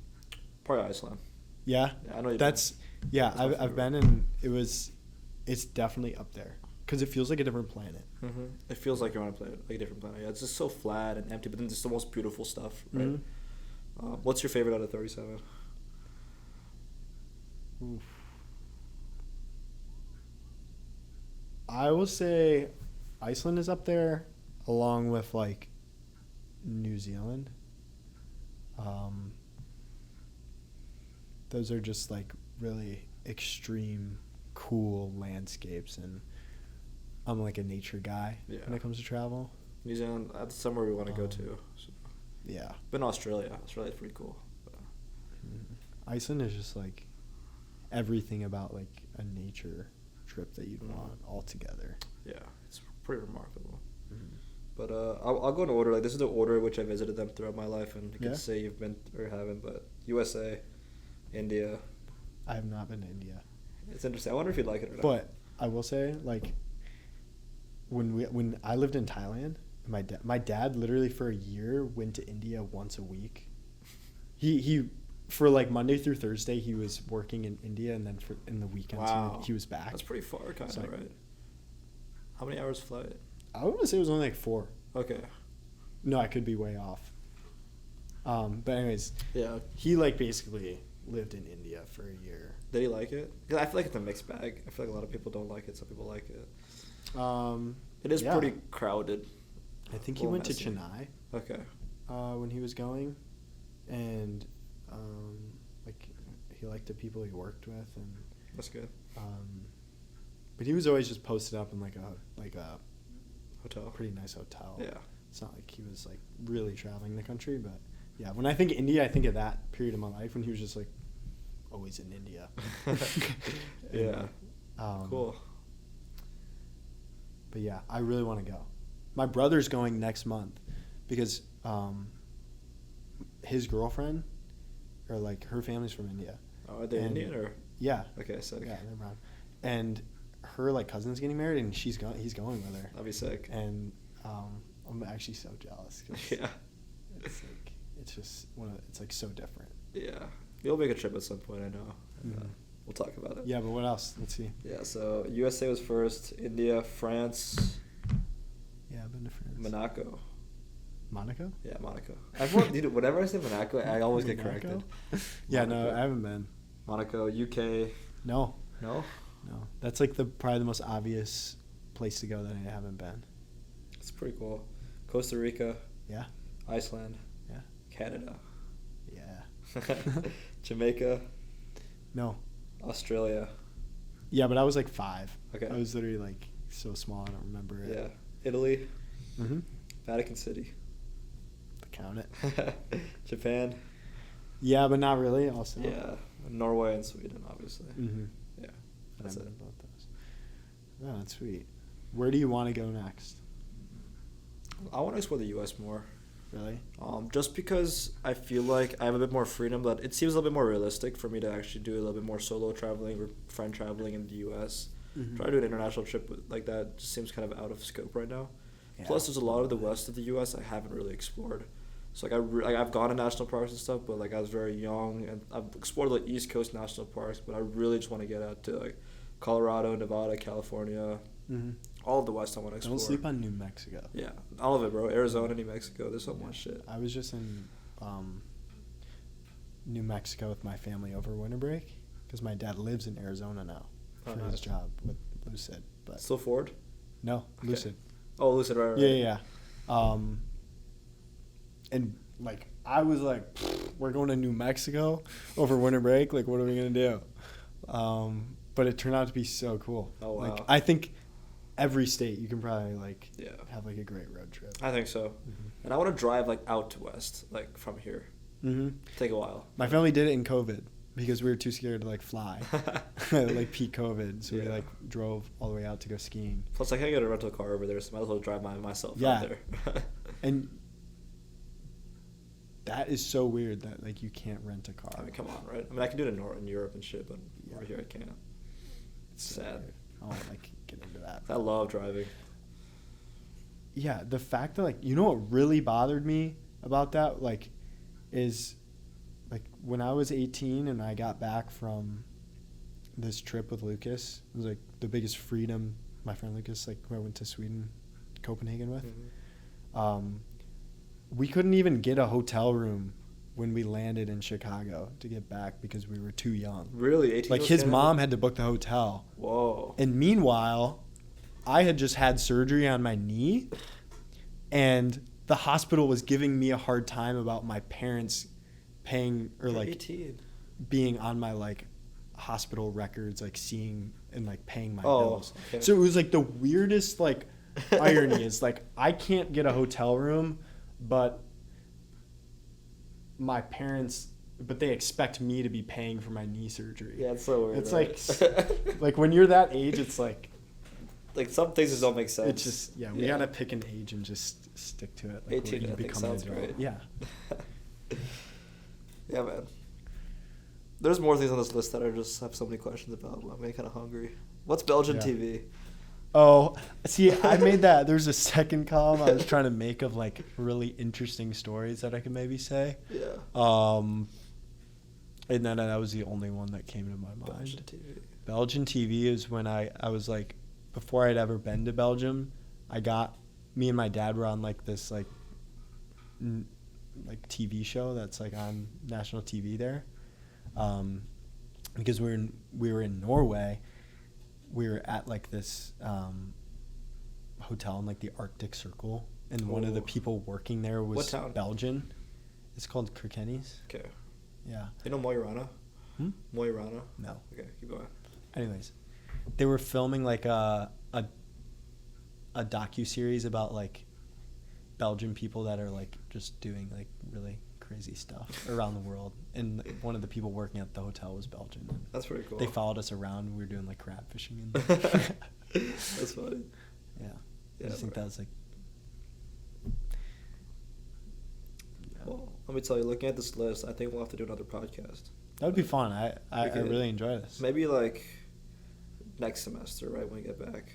B: probably Iceland.
A: Yeah,
B: Yeah, I know you've
A: that's
B: been.
A: yeah.
B: That's my
A: I've
B: favorite.
A: been and it's definitely up there because it feels like a different planet.
B: Mm-hmm. It feels like you're on a planet, like a different planet. Yeah, it's just so flat and empty, but then it's the most beautiful stuff, right?
A: Mm-hmm.
B: What's your favorite out of 37?
A: Oof. I will say Iceland is up there, along with like New Zealand. Those are just like really extreme, cool landscapes, and I'm like a nature guy when it comes to travel.
B: New Zealand, that's somewhere we want to go to. So.
A: Yeah.
B: Been Australia. Australia's pretty cool.
A: Iceland is just like everything about like a nature trip that you'd want all together.
B: Yeah, it's pretty remarkable.
A: Mm-hmm.
B: But I'll go in order. Like, this is the order in which I visited them throughout my life, and you can
A: Yeah.
B: say you've been or haven't. But USA, India.
A: I have not been to India.
B: It's interesting. I wonder if you'd like it or not.
A: But I will say, like, when I lived in Thailand, my dad literally for a year went to India once a week. He for like Monday through Thursday he was working in India, and then in the weekends he was back.
B: That's pretty far, kind of,
A: So,
B: right? How many hours flight?
A: I want to say it was only like 4.
B: Okay.
A: No, I could be way off. But anyways,
B: Yeah.
A: he like basically lived in India for a year.
B: Did he like it? Because I feel like it's a mixed bag. I feel like a lot of people don't like it. Some people like it. It is pretty crowded.
A: I think he went to Chennai.
B: Okay.
A: When he was going, and like he liked the people he worked with, and
B: That's good.
A: but he was always just posted up in like a
B: Hotel.
A: pretty nice hotel.
B: Yeah.
A: It's not like he was like really traveling the country, but yeah, when I think India, I think of that period of my life when he was just like always in India.
B: Yeah. Cool.
A: But yeah, I really want to go. My brother's going next month because his girlfriend, or like her family's from India.
B: Oh, are they Indian or?
A: Yeah.
B: Okay, sick.
A: Yeah, they're brown. And her like cousin's getting married, and he's going with her.
B: That'd be sick.
A: And I'm actually so jealous. 'Cause
B: Yeah.
A: It's just it's like so different.
B: Yeah. You'll make a trip at some point, I know.
A: Mm-hmm.
B: We'll talk about it.
A: Yeah, but what else? Let's see.
B: Yeah, so USA was first, India, France.
A: Yeah, I've been to France.
B: Monaco.
A: Monaco?
B: Yeah, Monaco. Everyone, dude, whenever I say Monaco, I always get
A: Monaco?
B: corrected.
A: Yeah,
B: Monaco.
A: no, I haven't been.
B: Monaco, UK.
A: No.
B: No?
A: No. That's like probably the most obvious place to go that I haven't been.
B: It's pretty cool. Costa Rica.
A: Yeah.
B: Iceland.
A: Yeah.
B: Canada.
A: Yeah.
B: Jamaica.
A: No.
B: Australia.
A: Yeah, but I was like 5.
B: Okay.
A: I was literally like so small, I don't remember it.
B: Yeah. Italy.
A: Mm-hmm.
B: Vatican City.
A: Count it.
B: Japan.
A: Yeah, but not really. Also.
B: Yeah. Norway and Sweden, obviously.
A: Mm-hmm.
B: Yeah.
A: But
B: That's
A: I've
B: it.
A: been both those. Oh, that's sweet. Where do you want to go next?
B: I want to explore the U.S. more.
A: Really?
B: Just because I feel like I have a bit more freedom, that it seems a little bit more realistic for me to actually do a little bit more solo traveling or friend traveling in the U.S.
A: Mm-hmm.
B: Try to do an international trip like that just seems kind of out of scope right now.
A: Yeah.
B: Plus, there's a lot of the west of the U.S. I haven't really explored. So I've gone to national parks and stuff, but like I was very young, and I've explored the East Coast national parks, but I really just want to get out to like Colorado, Nevada, California,
A: Mm-hmm.
B: all of the west I want to explore.
A: Don't sleep on New Mexico.
B: Yeah, all of it, bro. Arizona, New Mexico. There's so much shit.
A: I was just in New Mexico with my family over winter break because my dad lives in Arizona now for
B: nice.
A: his job with Lucid. But
B: Still Ford?
A: no,
B: Okay.
A: Lucid.
B: Oh, Lucid, right.
A: Yeah. And like I was like, we're going to New Mexico over winter break. Like, what are we gonna do? But it turned out to be so cool.
B: Oh, wow.
A: Like I think every state you can probably like
B: Yeah.
A: have like a great road trip.
B: I think so.
A: Mm-hmm.
B: And I want to drive like out to west, like from here.
A: Mm-hmm.
B: Take a while.
A: My family did it in COVID because we were too scared to like fly, like peak COVID. So we
B: Yeah.
A: like drove all the way out to go skiing.
B: Plus, I can't get a rental car over there, so I might as well drive myself
A: Yeah.
B: out there.
A: And that is so weird that like you can't rent a car.
B: I mean, come on, right? I mean, I can do it in Europe and shit, but
A: Yeah.
B: over here I can't.
A: It's
B: so
A: sad.
B: weird.
A: I don't like get into that.
B: I love driving.
A: Yeah, the fact that like you know what really bothered me about that like is like when I was 18 and I got back from this trip with Lucas, it was like the biggest freedom my friend Lucas, like who I went to Sweden, Copenhagen with.
B: Mm-hmm.
A: We couldn't even get a hotel room when we landed in Chicago to get back because we were too young.
B: Really? 18
A: Like his mom had to book the hotel.
B: Whoa.
A: And meanwhile, I had just had surgery on my knee, and the hospital was giving me a hard time about my parents paying or like
B: 18.
A: being on my like hospital records, like seeing and like paying my
B: Oh,
A: bills.
B: okay.
A: So it was like the weirdest like irony is like I can't get a hotel room, but my parents, but they expect me to be paying for my knee surgery.
B: Yeah, it's so weird.
A: It's
B: right?
A: like when you're that age, it's like
B: some things just don't make sense.
A: it's just we gotta pick an age and just stick to it. Like
B: 18, I think sounds right.
A: Yeah.
B: Yeah, man. There's more things on this list that I just have so many questions about. I'm getting kind of hungry. What's Belgian TV?
A: Oh, see, I made that. There's a second column I was trying to make of like really interesting stories that I could maybe say.
B: Yeah.
A: And then that was the only one that came to my mind.
B: Belgian TV.
A: Belgian TV is when I was like, before I'd ever been to Belgium, me and my dad were on like this like TV show that's like on national TV there. Because we were in Norway. We were at like this hotel in like the Arctic Circle, and one of the people working there was
B: What town?
A: Belgian. It's called Kirkenes.
B: Okay.
A: Yeah.
B: You know Mo i Rana? Mo i Rana?
A: No.
B: Okay, keep going.
A: Anyways, they were filming like a docu-series about like Belgian people that are like just doing like really crazy stuff around the world, and one of the people working at the hotel was Belgian.
B: That's pretty cool.
A: They followed us around. We were doing like crab fishing.
B: That's funny.
A: Yeah.
B: Yeah,
A: I just think that was like. Yeah.
B: Well, let me tell you, looking at this list, I think we'll have to do another podcast.
A: That would be fun. I really enjoy this.
B: Maybe like next semester, right, when we get back.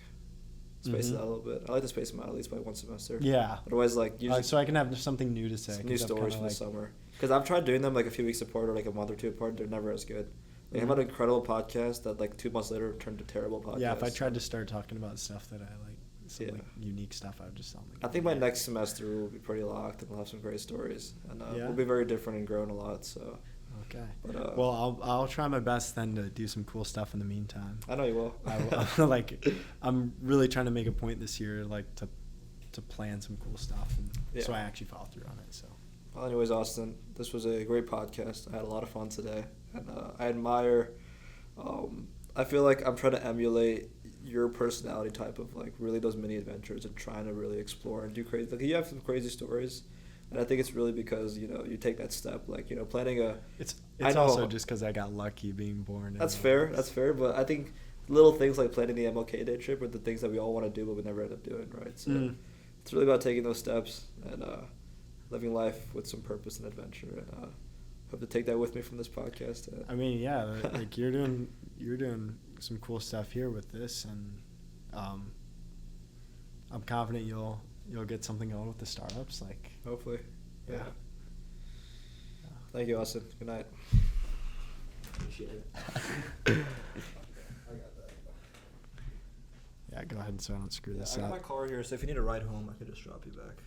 B: Space it out a little bit. I like to space them out at least by one semester.
A: Yeah.
B: Otherwise, like usually
A: so I can have something new to say.
B: new stories from the summer. Because I've tried doing them like a few weeks apart or like a month or two apart. They're never as good. Like I had an incredible podcast that like 2 months later turned to terrible podcast.
A: Yeah, if I tried to start talking about stuff that I like, some like unique stuff, I would just sound like.
B: I think my next semester will be pretty locked and we'll have some great stories. And we'll be very different and grown a lot. So.
A: Okay.
B: But,
A: well, I'll try my best then to do some cool stuff in the meantime.
B: I know you will.
A: I will. Like, I'm really trying to make a point this year, like to plan some cool stuff, and so I actually follow through on it. So.
B: Well, anyways, Austin, this was a great podcast. I had a lot of fun today, and I admire. I feel like I'm trying to emulate your personality type of like really those mini adventures and trying to really explore and do crazy. Like you have some crazy stories. And I think it's really because, you take that step, like, planning a...
A: It's also just because I got lucky being born.
B: That's fair, but I think little things like planning the MLK Day trip are the things that we all want to do, but we never end up doing, right? So it's really about taking those steps and living life with some purpose and adventure. And hope to take that with me from this podcast.
A: I mean, yeah, like you're doing some cool stuff here with this, and I'm confident you'll get something going with the startups, like
B: hopefully. Yeah. Thank you, Austin. Good night. Appreciate it. I got that.
A: Yeah, go ahead so I don't screw this
B: I got
A: up.
B: my car here, so if you need a ride home, I could just drop you back.